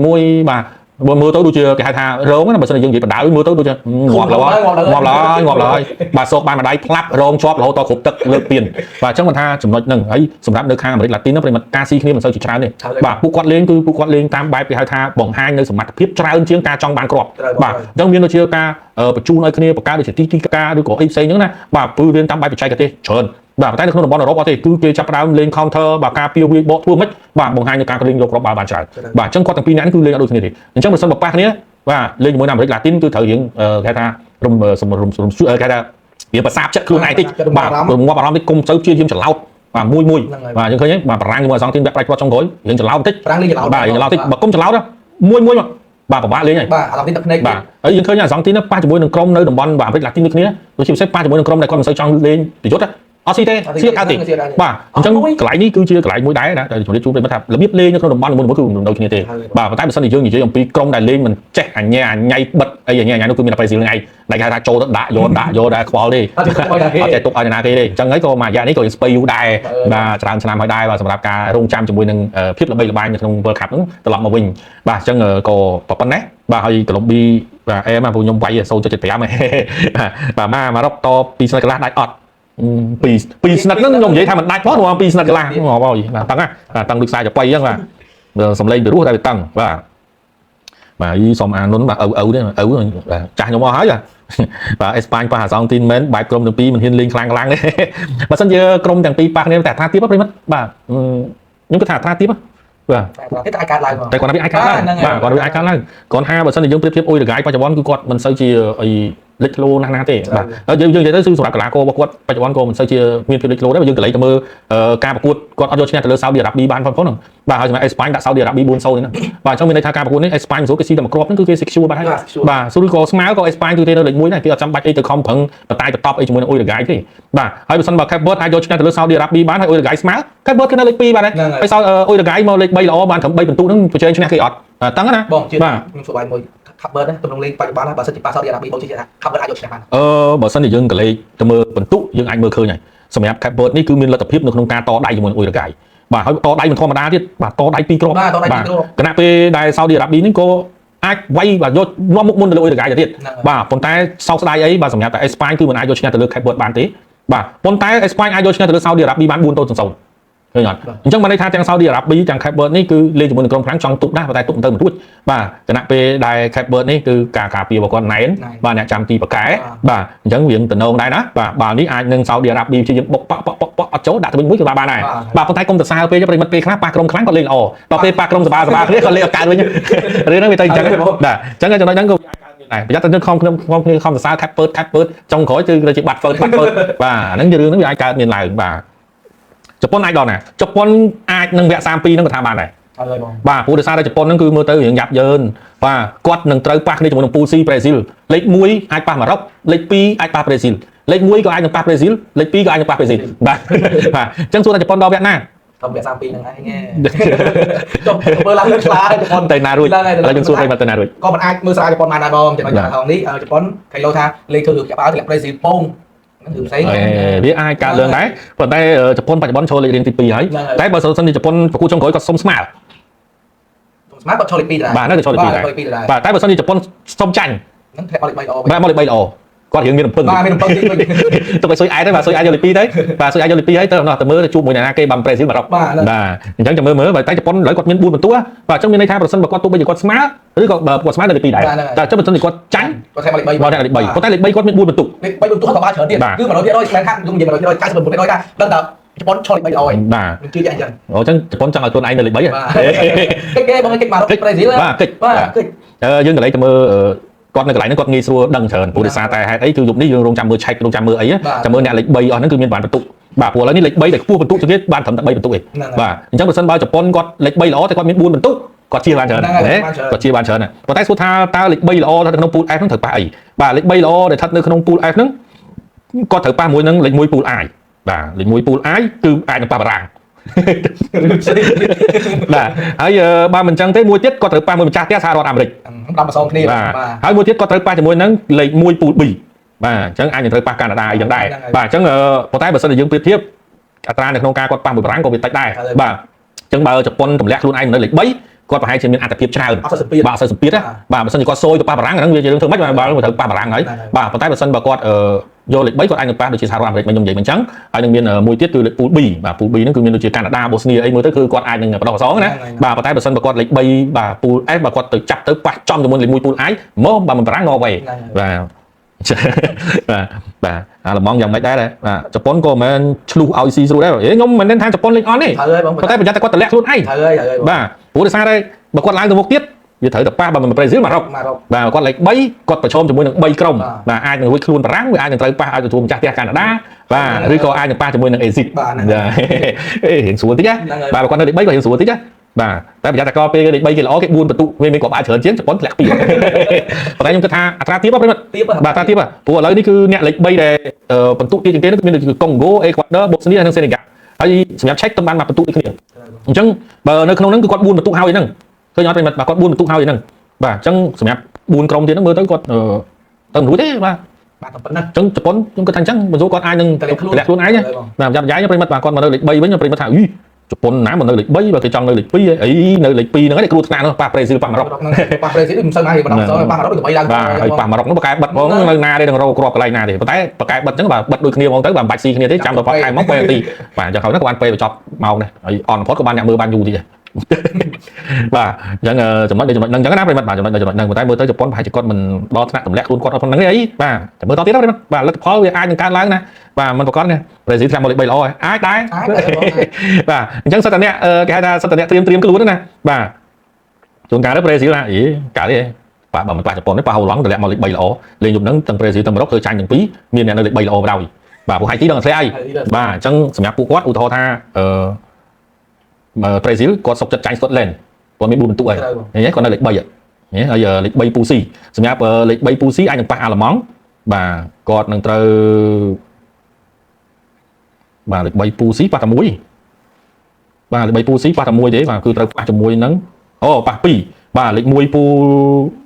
យបាទមើលទៅដូចជាគេហៅថារងណាបើសិនជាយើងនិយាយបដៅមើលទៅដូចជាងាប់ឡើយបាទសោកបានម្ដាយផ្លាប់រងជាប់រហូតដល់គ្រប់ទឹកលើកពៀនបាទអញ្ចឹងមិនថាចំណុចហ្នឹងហើយសម្រាប់នៅខាងអាមេរិកឡាទីនប្រិមត្តការស៊ីគ្នាមិនសូវជាច្រើនទេបាទពួកគាត់លេងគឺពួកគាត់លេងតាមបែបគេហៅថាបង្ហាញនៅសមត្ថភាពច្រើនជាងការចង់បានគ្រាប់បាទអញ្ចឹងមានដូចជាការបញ្ជូនឲ្យគ្នាបង្កើតដូចជាទីការឬក៏អីផ្សេងហ្នឹងណាបាទគឺរៀនតាមបែបបច្ចេកទេសច្រើនបាទតែនៅក្នុងតំបន់អឺរ៉ុបអត់ទេគឺគេចាប់ផ្ដើមលេង counter បាទការពារវាយបកធ្វើមិនបាទបង្ហាញនៅការលេងយកគ្រាប់បាល់បានច្រើនបាទអញ្ចឹងគាត់ទាំងពីរនាក់គឺលេងអត់ដូចគ្នាទេអញ្ចឹងបើសិនបើប៉ះគ្នាបាទលេងជាមួយអាមេរិកឡាទីនគឺត្រូវរៀងគេថារំគេថាវាប្រសាទចិត្តខ្លួនឯងតិចបាទងាប់អារម្មណ៍តិចគុំទៅជាយាមច្រឡោតបាទមួយបាទយើងឃើញទេបាទបារាំងជាមួយអសងទីនបែកប្រាច់គាត់ចុងក្រោយរៀងច្រឡោតតិចបារាំងលេងច្រឡោតបាទរៀងច្រឡោតតិចបើគុំច្រឡោតមួយមកបាទពិបាកលេងហើយបាទអារម្មណ៍នេះទឹកភ្នែកបាទហើយយើងឃើញអាសងទីនប៉ះជាមួយនឹងក្រុមនៅតំបន់អាមេរិកឡាទីនដូចគ្នាដូចជាពិសេសប៉ះជាមួយនឹងក្រុមដែលគាត់មិនសូវចង់លេងប្រយុទ្ធអត់ស៊ីទេសៀកកើតទេបាទអញ្ចឹងកន្លែងនេះគឺជាកន្លែងមួយដែរណាដែលជំរាបជូនប្រិយមិត្តថារបៀបលេងនៅក្នុងតំបន់មួយគឺមិនដូចគ្នាទេបាទប៉ុន្តែបើសិនជាយើងនិយាយអំពីក្រុមដែលលេងមិនចេះអញ្ញាញ៉ៃបិទអីអញ្ញាញ៉ៃនោះគឺមានតែប្រេស៊ីលហ្នឹងឯងដែលគេហៅថាចូលទៅដាក់យកដែរខ្វល់ទេអត់ចេះទុកឲ្យណាគេទេអញ្ចឹងហើយក៏មួយរយៈនេះក៏ស្ពៃយូរដែរបាទច្រើនឆ្នាំហើយដែរបាទសម្រាប់ការរងចាំជាមួយនឹងភាពល្បីល្បាញនៅក្នុង World Cup ហ្នឹងត្រឡប់មកវិញបាទអញ្ចឹងក៏ប៉ុណ្ណេះបាទហើយកូឡុំប៊ីបាទអែមពួកខ្ញុំវាយ 0.75 បាទមករកតពីស្និតកន្លះដាច់អត់ពីស្និតហ្នឹងខ្ញុំនិយាយថាមិនដាច់ផងពីស្និតកន្លះងាប់ហើយបាទតឹងតឹងដូចខ្សែចប៉ៃអញ្ចឹងបាទសំឡេងពីរោះតែវាតឹងបាទបាទយីសុំអានុនបាទឪទេបាទចាស់ខ្ញុំអស់ហើយបាទអេស្ប៉ាញប៉ះអាសងទីនមែនបែបក្រុមទាំងពីរមិនហ៊ានលេងខ្លាំងទេបើសិនជាក្រុមទាំងពីរប៉ះគ្នាតែថាទៀតប្រិមិត្តបាទខ្ញុំគិតថាថាទៀតបាទតែអាចកើតឡើងតែគាត់អាចកើតឡើងបាទគាត់អាចកើតឡើងគាត់ថាបើសិនជាយើងប្រៀបធៀបអ៊ុយរ៉ាហ្គាយបច្ចុប្បន្នគឺគាត់មិនសូវជាអីលេចធ្លោណាស់ទេបាទហើយយើងនិយាយទៅគឺសម្រាប់កីឡាកររបស់គាត់បច្ចុប្បន្នក៏មិនសូវជាមានភាពលេចធ្លោដែរបើយើងកន្លែងទៅមើលការប្រកួតគាត់អត់យកឈ្នះទៅលើសាអូឌីអារ៉ាប៊ីបានផងហ្នឹងបាទហើយសម្រាប់អេស្ប៉ាញដាក់សាអូឌីអារ៉ាប៊ី 4-0 ហ្នឹងបាទអញ្ចឹងមានន័យថាការប្រកួតនេះអេស្ប៉ាញស្រួលគេស៊ីតែមួយគ្រាប់ហ្នឹងគឺគេ secure បាត់ហើយបាទស្រួលក៏ស្មើក៏អេស្ប៉ាញគឺទេនៅលេខ1ដែរគេអត់ចាំបាច់អីទៅខំប្រឹងបតាយទៅតប់អីជាមួយនឹងអ៊ុយរ៉ាហ្គាយទេបាទហើយបើសិនបើ Cape Verde អាចយកឈ្នះទៅលើសាអូឌីអារ៉ាប៊ីបានហើយអ៊ុយរ៉ាហ្គាយស្មើ Cape Verde គឺនៅលេខ2បាទហើយអ៊ុយរ៉ាហ្គាយមកលេខ3ល្អបានត្រឹម3ពិន្ទុហ្នឹងប្រជែងឈ្នះគេអត់តឹងណាបងជឿបាទខ្ញុំសួរបាយមួយខាប់បឺតទំនងលេងបច្ចុប្បន្នបើសិនជាប៉ាសាអូឌីអារ៉ាប៊ីបងជឿថាខាប់បឺតអាចយកឈ្នះបានបើសិនជាយើងកលេចទៅមើលពិន្ទុយើងអាចមើលឃើញហើយសម្រាប់ Cape Verde នេះគឺមានលទ្ធភាពនៅក្នុងការតដៃជាមួយនឹងអ៊ុយរ៉ាហ្គាយបាទហើយតដៃមិនធម្មតាទៀតបាទតដៃ2គ្រាប់បាទគណៈពេលដែលសាអូឌីអារ៉ាប៊ីនេះក៏អាចវាយបាទយកនាំមុខមុនទៅលើអ៊ុយរ៉ាហ្គាយទៅទៀតបាទប៉ុន្តែសោកស្ដាយអីបាទសម្រាប់តែអេស្ប៉ាញគឺមិនអាចយកឈ្នះទៅលើ Cape Verde បានទេបាទប៉ុន្តែអេស្ប៉ាញអាចយកឈ្នះទៅលើសាអូឌីអារ៉ាប៊ីបាន 4-0 ឃើញអត់អញ្ចឹងបានន័យថាទាំងសាអូឌីអារ៉ាប៊ីទាំង Cape Verde នេះគឺលេងជាមួយនឹងក្រុមខ្លាំងចង់ទុកដែរប៉ុន្តែទុកមិនទៅមិនរួចបាទគណៈពេលដែល Cape Verde នេះគឺការពាររបស់គាត់ណែនបាទអ្នកចាំទីបកែបាទអញ្ចឹងវាតំណងដែរណាបាទបាល់នេះអាចនឹងសាអូឌីអារ៉ាប៊ីជាយើងបុកប៉អត់ចូលដាក់ទៅវិញមួយគឺបានដែរបាទប៉ុន្តែគុំទៅសាពេលប្រិមិត្តពេលខ្លះប៉ះក្រុមខ្លាំងគាត់លេងល្អដល់ពេលប៉ះក្រុមសបាគ្នាគាត់លេងអត់កើតវិញរឿងហ្នឹងវាទៅអញ្ចឹងបាទអញ្ចឹងចំណុចហ្នឹងក៏ដែរប្រយ័ត្នតែខំខ្ញុំខំសរសើរ Cape Verde ចុងក្រោយគឺជាបាត់ហ្វឺតបាទអាហ្នឹងរឿងហ្នឹងវាអាចកើតមានឡើងបាទជប៉ុនអាចដល់ណាជប៉ុនអាចនឹងវគ្គ32ហ្នឹងក៏ថាបានដែរបាទព្រោះដោយសារតែជប៉ុនហ្នឹងគឺមើលទៅរៀងយ៉ាប់យ៉ឺនបាទគាត់នឹងត្រូវប៉ះគ្នាជាមួយនឹងពូស៊ីប្រេស៊ីលលេខ1អាចប៉ះម៉ារ៉ុកលេខ2អាចប៉ះប្រេស៊ីលលេខ1ក៏អាចនឹងប៉ះប្រេស៊ីលលេខ2ក៏អាចនឹងប៉ះប្រេស៊ីលបាទអញ្ចឹងសួរថាជប៉ុនដល់វគ្គណាទៅវគ្គ32ហ្នឹងឯងចុះមើលឡើងលើខ្លាជប៉ុនទៅណារួចឥឡូវយើងសួរទៅណារួចក៏មិនអាចមើលស្រាយជប៉ុនបានដែរបងចំណុចខាងនេះជប៉ុនគេលោថាលេខធ្វើយកបាល់ធ្លាក់ប្រេស៊ីលពងគឺផ្សេងវាអាចកើតឡើងដែរប៉ុន្តែជប៉ុនបច្ចុប្បន្នចូលលេខរៀងទី2ហើយតែបើសិនជាជប៉ុនប្រកួតចុងក្រោយគាត់សុំស្មើគាត់ចូលលេខ2ដែរបាទនៅចូលលេខ2ដែរបាទតែបើសិនជាជប៉ុនសុំចាញ់ហ្នឹងធ្លាក់មកលេខ3ល្អបាទមកលេខ3ល្អគាត់រៀងមានអំពឹងបាទមានអំពឹងទីវិញទៅឲ្យស៊ុយអែតទៅបាទស៊ុយអែតយកលេខ2ទៅបាទស៊ុយអែតយកលេខ2ហើយទៅទៅមើលទៅជួបមួយណាគេបានប្រេស៊ីលបារ៉ុកបាទអញ្ចឹងចាំមើលតែជប៉ុនឥឡូវគាត់មាន4ពិន្ទុបាទអញ្ចឹងមានន័យថាប្រសិនបើគាត់ទោះបីជាគាត់ស្មើឬក៏បើគាត់ស្មើនៅលេខ2ដែរតែចុះបើសិនជាគាត់ចាញ់គាត់ថែមលេខ3បាទលេខ3ប៉ុន្តែលេខ3គាត់មាន4ពិន្ទុលេខ3ពិន្ទុគាត់ក៏បានច្រើនទៀតគឺ100%ស្មែនខាត់ខ្ញុំនិយាយ100% 99%ថាដឹងតែជប៉ុនចូលលេខ3ល្អហើយបាទខ្ញុំជឿយ៉ាងអញ្ចឹងអូអញ្ចឹងជប៉ុនចង់ឲ្យខ្លួនឯងនៅលេខ3បាទគេបងគេមកប្រេស៊ីលបាទកិច្ចយើងកន្លែងទៅមើលគាត់នៅកន្លែងហ្នឹងគាត់ងាយស្រួលដឹងច្រើនព្រោះដោយសារតែហេតុអីគឺយប់នេះយើងរងចាំមើលឆែករងចាំមើលអីចាំមើលអ្នកលេខ3អស់ហ្នឹងគឺមានបានបន្ទុក បាទព្រោះឥឡូវនេះលេខ3ដែលខ្ពស់បន្ទុកជាងគេបានត្រឹមតែ3បន្ទុកឯងបាទអញ្ចឹងបើសិនបើជប៉ុនគាត់លេខ3ល្អតែគាត់មាន4បន្ទុកគាត់ជាបានច្រើនគាត់ជាបានច្រើនប៉ុន្តែសួរថាតើលេខ3ល្អនៅក្នុង pool F ហ្នឹងត្រូវប៉ះអីបាទលេខ3ល្អដែលស្ថិតនៅក្នុង pool F ហ្នឹងគាត់ត្រូវប៉ះមួយនឹងលេខ1 pool I បាទលេខ1 pool I គឺអាចនឹងប៉ះបារាំងបាទហើយបើមិនអញ្ចឹងទេមួយទៀតគាត់ត្រូវប៉ះមួយម្ចាស់ផ្ទះសហរដ្ឋអាមេរិក10ផ្សងគ្នាបាទហើយមួយទៀតគាត់ត្រូវប៉ះជាមួយនឹងលេខ1 pool B បាទអញ្ចឹងអាចនឹងត្រូវប៉ះកាណាដាអីយ៉ាងដែរបាទអញ្ចឹងប៉ុន្តែបើសិនជាយើងប្រៀបធៀបអត្រានៅក្នុងការគាត់ប៉ះមួយបារាំងក៏វាតិចដែរបាទអញ្ចឹងបើជប៉ុនទម្លាក់ខ្លួនឯងនៅលេខ3គាត់ប្រហែលជាមានអត្ថភាពច្រើនបាទអត់សូវសម្ពាធបាទបើសិនជាគាត់សូយទៅប៉ះបារាំងហ្នឹងវាជារឿងធ្វើម៉េចបាទបើត្រូវប៉ះបារាំងហើយបាទប៉ុន្តែបើសិនបើគាត់យកលេខ3គាត់អាចនឹងប៉ះដូចជាសហរដ្ឋអាមេរិកខ្ញុំនិយាយមិនអញ្ចឹងហើយនឹងមានមួយទៀតគឺលេខ pool B បាទ pool B ហ្នឹងគឺមានដូចជាកាណាដាបូស្នីអីមួយទៅគឺគាត់អាចនឹងបដោះអសងណាបាទប៉ុន្តែបើសិនបើគាត់លេខ3បាទ pool F បាទគាត់ទៅចាប់ទៅប៉ះចំជាមួយលេខ1 pool I មកបាទមិនបារាំងណូវេបាទបាទអាឡម៉ង់យ៉ាងម៉េចដែរបាទជប៉ុនក៏មិនមែនឆ្លុះឲ្យស៊ីស្រួលដែរខ្ញុំមិនដឹងថាជប៉ុនលេងអន់ទេប៉ុន្តែប្រយ័ត្នតែគាត់តម្លាក់ខ្លួនឯងបាទព្រោះដោយសារតែបើគាត់ឡើងទៅមុខទៀតវាត្រូវតែប៉ះបើមិនប្រេស៊ីលម៉ារ៉ុកបាទគាត់លេខ3គាត់ប្រឈមជាមួយនឹង3ក្រុមបាទអាចនឹងរួចខ្លួនបារាំងវាអាចនឹងត្រូវប៉ះឲ្យទទួលម្ចាស់ផ្ទះកាណាដាបាទឬក៏អាចនឹងប៉ះជាមួយនឹងអេស៊ីបបាទរៀងស្រួលតិចណាបាទគាត់នៅលេខ3ក៏រៀងស្រួលតិចណាបាទតែប្រយ័ត្នតែក៏ពេលលេខ3គេល្អគេ4បន្ទុកវាមានគាត់អាចច្រើនជាងជប៉ុនធ្លាក់2ប៉ុន្តែខ្ញុំគិតថាអត្រាទាបប្រិមិត្តបាទអត្រាទាបព្រោះឥឡូវនេះគឺអ្នកលេខ3ដែលបន្ទុកទាបជាងគេនោះគឺមានដូចជាកុងហ្គោអេក្វាដ័របូស្នីនិងសេនេហ្គាល់ហើយសម្រាប់ឆែកទៅបានមកបន្ទុកដូចគ្នាអញ្ចឹងបើនៅក្នុងហ្នឹងគឺគាត់4បន្ទុកហើយហ្នឹងឃើញអត់ប្រិមិត្តបាទគាត់4បន្ទុកហើយហ្នឹងបាទអញ្ចឹងសម្រាប់4ក្រុមទៀតហ្នឹងមើលទៅគាត់ទៅមិនរួចទេបាទតែប៉ុណ្ណឹងអញ្ចឹងជប៉ុនខ្ញុំគិតថាអញ្ចឹងមិនយល់គាត់អាចនឹងតម្លាក់ខ្លួនឯងបាទប្រយ័ត្នយ៉ាយប្រិមិត្តបាទគាត់មកនៅលេខ3វិញប្រិមិត្តថាជប៉ុនណាមកនៅលេខ3បើគេចង់នៅលេខ2អីនៅលេខ2ហ្នឹងឯងគ្រោះថ្នាក់នោះប៉ះប្រេស៊ីលប៉ះម៉ារ៉ុកប៉ះប្រេស៊ីលមិនសូវណាទេម្ដងប៉ះម៉ារ៉ុកទៅ3ឡើងបាទហើយប៉ះម៉ារ៉ុកនោះបកែបិទផងនៅណាទេនឹងរកគ្រាប់កន្លែងណាទេប៉ុន្តែបកែបិទអញ្ចឹងបាទបិទដូចគ្នាហ្មងទៅបាទមិនបាច់ស៊ីគ្នាទេចាំដល់ប៉ះខែមកពេលនាទីបាទអញ្ចឹងហើយហ្នឹងក៏បានពេលបញ្ចប់ម៉ោងដែរហើយអនផុតក៏បានអ្នកមើលបានយូរតិចដែរបាទអញ្ចឹងចំណុចហ្នឹងអញ្ចឹងណាប្រិមិត្តបាទចំណុចហ្នឹងប៉ុន្តែមើលទៅជប៉ុនប្រហែលជាគាត់មិនដល់ថ្នាក់ទម្លាក់ខ្លួនគាត់អត់ហ្នឹងទេអីបាទតែមើលតទៀតណាប្រិមិត្តបាទលទ្ធផលវាអាចនឹងកើនឡើងណាបាទមិនប្រកបណាប្រេស៊ីលឆ្នាំមកលេខ3ល្អហើយអាចដែរបាទអញ្ចឹងសិតតអ្នកគេហៅថាសិតតអ្នកត្រៀមខ្លួនណាបាទជួនកាលទៅប្រេស៊ីលណាអីកាលទេបាទបើមិនប៉ះជប៉ុនទេប៉ះហូឡង់ទម្លាក់មកលេខ3ល្អលេងយប់ហ្នឹងទាំងប្រេស៊ីលទាំងម៉ារ៉ុកធ្វើចាញ់ទាំងពីរមានអ្នកនៅលេខ3ល្អបណ្ដោយបាទពួកហៃទីដឹងធ្លាក់អីបាទអញ្ចឹងសម្រាប់ពួកគាត់ឧទាហរណ៍ថាប្រេស៊ីលគាត់សុកចិត្តចាញ់ស្កុតឡែនគាត់មាន4បន្ទុកហើយគាត់នៅលេខ3ហើយលេខ3ពូស៊ីសម្រាប់លេខ3ពូស៊ីអាចនឹងប៉ះអាឡម៉ង់បាទគាត់នឹងត្រូវបាទលេខ3ពូស៊ីប៉ះតែមួយបាទលេខ3ពូស៊ីប៉ះតែមួយទេបាទគឺត្រូវប៉ះជាមួយនឹងអូប៉ះ2បាទលេខ1ពូ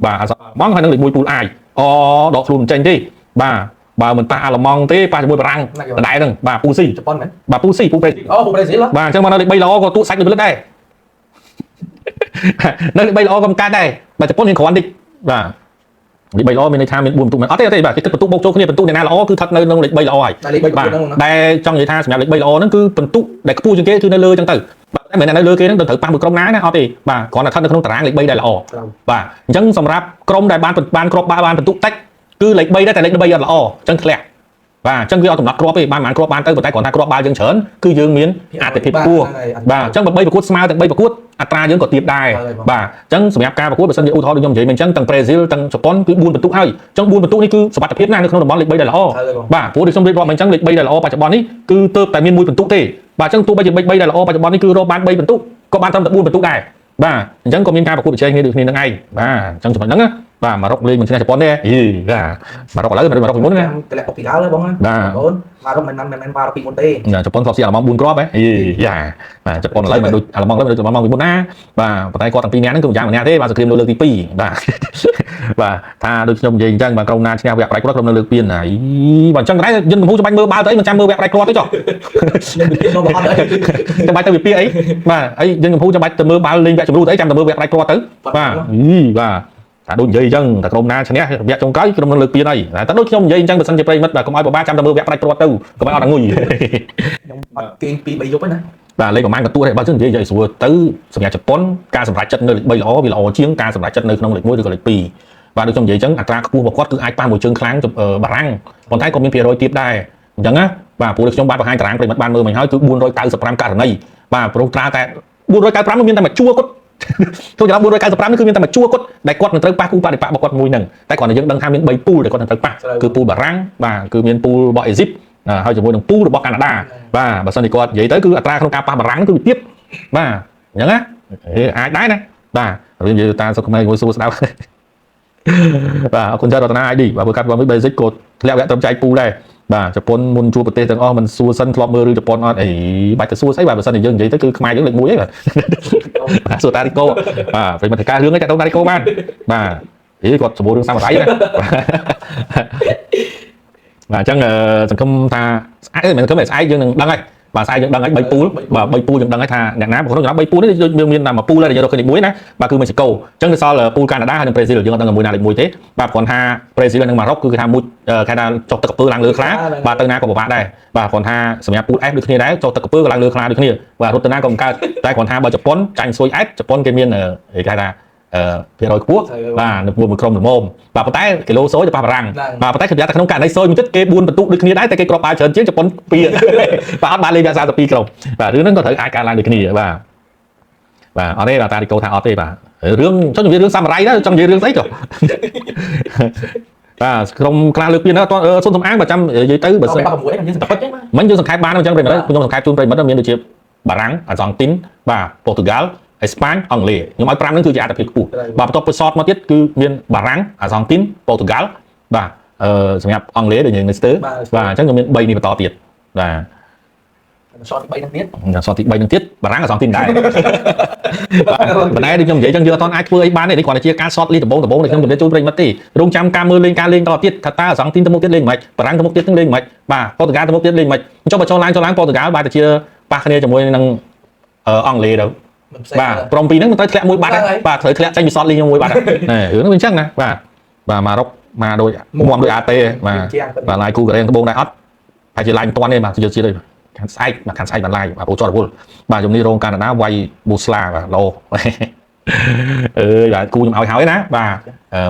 បាទអាឡម៉ង់ហើយនឹងលេខ1ពូអាយដកខ្លួនមិនចេញទេបាទបើមិនប៉ះអាឡម៉ង់ទេប៉ះជាមួយបារាំងដដែលហ្នឹងបាទពូស៊ីជប៉ុនមែនបាទពូស៊ីពូប្រេស៊ីលពូប្រេស៊ីលបាទអញ្ចឹងមកនៅលេខ3ល្អក៏ទូសាច់ដូចលឹកដែរនៅលេខ3ល្អក៏មិនកើតដែរបាទជប៉ុនមានគ្រាន់តិចបាទលេខ3ល្អមានន័យថាមាន4បន្ទុកមែនអត់ទេបាទគេគិតបន្ទុកបូកចូលគ្នាបន្ទុកអ្នកណាល្អគឺស្ថិតនៅក្នុងលេខ3ល្អហើយបាទដែលចង់និយាយថាសម្រាប់លេខ3ល្អហ្នឹងគឺបន្ទុកដែលខ្ពស់ជាងគេគឺនៅលើអញ្ចឹងទៅបាទតែមិនមែននៅលើគេហ្នឹងត្រូវប៉ះមួយក្រុមណាណាអត់ទេបាទគ្រាន់តែស្ថិតនៅក្នុងតារាងលេខ3ដែលល្អបាទអញ្ចឹងសម្រាប់ក្រុមដែលបានគ្រាប់បានបន្ទុកតិចគឺលេខ3ដែរតែលេខ3អត់ល្អអញ្ចឹងធ្លាក់បាទអញ្ចឹងវាអត់កំណត់គ្រាប់ទេបានគ្រាប់បានទៅប៉ុន្តែគ្រាន់តែគ្រាប់បាល់យើងច្រើនគឺយើងមានអត្ថភាពខ្ពស់បាទអញ្ចឹងបើ3ប្រកួតស្មើទាំង3ប្រកួតអត្រាយើងក៏ទាបដែរបាទអញ្ចឹងសម្រាប់ការប្រកួតបើសិនជាឧទាហរណ៍ដូចខ្ញុំនិយាយមិនអញ្ចឹងទាំងប្រេស៊ីលទាំងជប៉ុនគឺ4បន្ទុកហើយអញ្ចឹង4បន្ទុកនេះគឺសុវត្ថិភាពណាស់នៅក្នុងតំបន់លេខ3ដែលល្អបាទព្រោះដូចខ្ញុំរៀបរាប់មកអញ្ចឹងលេខ3ដែលល្អបច្ចុប្បន្ននេះគឺទើបតែមាន1បន្ទុកទេបាទអញ្ចឹងទោះបីជាលេខ3ដែលល្អបច្ចុប្បន្ននេះគឺរកបាន3បន្ទុកក៏បានត្រឹមតែ4បន្ទុកដែរបាទអញ្ចឹងក៏មានការប្រកួតប្រជែងគ្នាដូចគ្នានឹងឯងបាទអញ្ចឹងចំណុចហ្នឹងណាបាទម៉ារ៉ុកលេងមិនឈ្នះជប៉ុនទេបាទម៉ារ៉ុកឥឡូវម៉ារ៉ុកពីមុនណាតម្លាក់ពីដើមហើយបងណាបាទអូនម៉ារ៉ុកមិនម៉ារ៉ុកពីមុនទេជប៉ុនធ្លាប់ស៊ីអាឡម៉ង់4គ្រាប់ហ៎យ៉ាបាទជប៉ុនឥឡូវមិនដូចអាឡម៉ង់ឥឡូវមិនដូចអាឡម៉ង់ពីមុនណាបាទប៉ុន្តែគាត់ទាំងពីរនាក់ហ្នឹងគឺមិនយ៉ាងម្នាក់ទេបាទសង្គ្រាមលើកទី2បាទបាទថាដូចខ្ញុំនិយាយអញ្ចឹងបាទក្រុមណាឈ្នះវគ្គប្រៃគ្រាប់ក្រុមនៅលើកពៀនហើយបាទអញ្ចឹងដែរយន្តកំពុងចាំបាច់មើលបាល់ទៅអីមិនចាំមើលវគ្គប្រៃគ្រាប់ទេចុះចាំបាច់ទៅវិភាគអីបាទអីយន្តកំពុងចាំបាច់ទៅមើលបាល់លេងវគ្គជម្រុះទៅអីចាំទៅមើលវគ្គប្រៃគ្រាប់ទៅបាទបាទតែដូចនិយាយអញ្ចឹងតែក្រុមណាឈ្នះវគ្គចុងក្រោយក្រុមនឹងលើកពៀនអីតែដូចខ្ញុំនិយាយអញ្ចឹងបើសិនជាប្រិមិត្តបាទកុំឲ្យបបាចាំតែមើលវគ្គប្រៃគ្រាប់ទៅកុំឲ្យអត់ងុយខ្ញុំអត់ទាញ2 3យប់ទេណាបាទលេខប្រហែលក៏ទួទេបើជឿនិយាយស្រួលទៅសម្រាប់ជប៉ុនការសម្រេចចិត្តនៅលេខ3ល្អវាល្អជាងការសម្រេចចិត្តនៅក្នុងលេខ1ឬក៏លេខ2បាទដូចខ្ញុំនិយាយអញ្ចឹងអត្រាខ្ពស់របស់គាត់គឺអាចប៉ះមួយជើងខ្លាំងបារាំងប៉ុន្តែក៏មានភាគរយទាបដែរអញ្ចឹងណាបាទព្រោះខ្ញុំបានបង្ហាញតារាងប្រិមិត្តបានមើលមិញហើយគឺ495ករណីបាទព្រោះត្រាតែ495មានតែមួយជួរគាត់ចូលច្រឡំ495នេះគឺមានតែមួយជួរគាត់ដែលគាត់នឹងត្រូវប៉ះគូបដិបករបស់គាត់មួយហ្នឹងតែគ្រាន់តែយើងដឹងថាមាន3ពូលដែលគាត់នឹងត្រូវប៉ះគឺពូលបារាំងបាទគឺមានពូលរបស់អេស៊ីប ហើយជាមួយនឹងពូរបស់កាណាដាបាទបើសិនជាគាត់និយាយទៅគឺអត្រាក្នុងការប៉ះបារាំងគឺវាទៀតបាទអញ្ចឹងណាអាចដែរណាបាទរឿងនិយាយតាមសុខខ្មែរមួយសួរស្ដាប់បាទអរគុណចាររតនា ID បាទព្រោះកាត់គាត់មួយ basic ក៏ធ្លាក់វគ្គត្រឹមចែកពូដែរបាទជប៉ុនមុនជួបប្រទេសទាំងអស់មិនសួរសិនធ្លាប់មើលរឿងជប៉ុនអត់អីបាច់ទៅសួរស្អីបាទបើសិនជាយើងនិយាយទៅគឺខ្មែរយើងលេខ1ហីបាទសួរតារីកូបាទពេលមកធ្វើការរឿងហ្នឹងចាក់តារីកូបានបាទគាត់សម្បូររឿងសាមរ័យណាបាទអញ្ចឹងសង្ឃឹមថាស្អែកមិនសង្ឃឹមតែស្អែកយើងនឹងដឹងហើយបាទស្អែកយើងដឹងហើយ3ពូលបាទ3ពូលយើងដឹងហើយថាអ្នកណាក្នុងចំណោម3ពូលនេះយើងមានតែមួយពូលហើយយើងរកឃើញលេខ1ណាបាទគឺមេស៊ីកូអញ្ចឹងគឺសល់ពូលកាណាដាហើយនិងប្រេស៊ីលយើងអត់ដឹងមួយណាលេខ1ទេបាទគ្រាន់ថាប្រេស៊ីលនិងម៉ារ៉ុកគឺគេថាមួយគេថាចុះទឹកកពើឡើងលើខ្លាបាទទៅណាក៏ពិបាកដែរបាទគ្រាន់ថាសម្រាប់ពូល F ដូចគ្នាដែរចុះទឹកកពើក៏ឡើងលើខ្លាដូចគ្នាបាទរត់ទៅណាក៏មិនកើតតែគ្រាន់ថាបើជប៉ុនចាញ់ស៊ុយ F ជប៉ុនគេមានគេថាភាគរយខ្ពស់បាទនៅមួយក្រុមល្មមបាទប៉ុន្តែគីឡូសូយទៅប៉ះបារាំងបាទប៉ុន្តែគឺថាក្នុងករណីសូយមួយទៀតគេ4បន្ទុកដូចគ្នាដែរតែគេគ្រាប់បាល់ច្រើនជាងជប៉ុន2បាទអត់បានលេងវា32ក្រុមបាទរឿងហ្នឹងក៏ត្រូវអាចកើតឡើងដូចគ្នាបាទអត់ទេបាទតារីកូថាអត់ទេបាទរឿងចង់និយាយរឿងសាមរ័យដែរចង់និយាយរឿងស្អីចុះបាទក្រុមខ្លះលើកពីណាអត់សុំសំអាងបើចាំនិយាយទៅបើសិនមិនយើងសង្ខេបបានអញ្ចឹងប្រិមិត្តខ្ញុំសង្ខេបជូនប្រិមិត្តមានដូចជាបារាំងអាសង់ទីនបាទប៉ូទុយហ្គាល់អេស្ប៉ាញអង់គ្លេសខ្ញុំឲ្យ5ហ្នឹងគឺជាអត្ថប្រយោជន៍ខ្ពស់បាទបន្ទាប់ពីសតមកទៀតគឺមានបារាំងអាសង់ទីនប៉ូទុយហ្គាល់បាទសម្រាប់អង់គ្លេសដូចយើងនៅស្ទើបាទអញ្ចឹងខ្ញុំមាន3នេះបន្តទៀតបាទសតទី3ហ្នឹងទៀតសតទី3ហ្នឹងទៀតបារាំងអាសង់ទីនដែរប៉ុន្តែដូចខ្ញុំនិយាយអញ្ចឹងយើងអត់ទាន់អាចធ្វើអីបានទេនេះគ្រាន់តែជាការសតលីដំបងដែលខ្ញុំជម្រាបជូនប្រិយមិត្តទេរងចាំការមើលលេងតទៀតថាតើអាសង់ទីនទៅមុខទៀតលេងមិនខ្មិចបារាំងទៅមុខទៀតលេងមិនខ្មិចបាទប៉ូទុយហ្គាល់ទៅមុខទៀតលេងមិនខ្មិចចុះបើចូលឡើងប៉ូទុយហ្គាល់បាទទៅជាប៉ះគ្នាជាមួយនឹងអង់គ្លេសទៅបាទក្រុមពីរហ្នឹងមិនត្រូវធ្លាក់មួយបាត់បាទត្រូវធ្លាក់ចេញពីសតលីងមួយបាត់ហ្នឹងរឿងហ្នឹងវាអញ្ចឹងណាបាទម៉ារ៉ុកមកដូចមុំដូចអាតេបាទឡាយគូកូរ៉េត្បូងដែរអត់ហើយជាឡាយមិនតាន់ទេបាទជាតិទេខាងស្អែកបានឡាយបាទពូចតរវល់បាទជំនីរងកាណាដាវាយប៊ូស្លាបាទឡូបាទគូខ្ញុំឲ្យហើយណាបា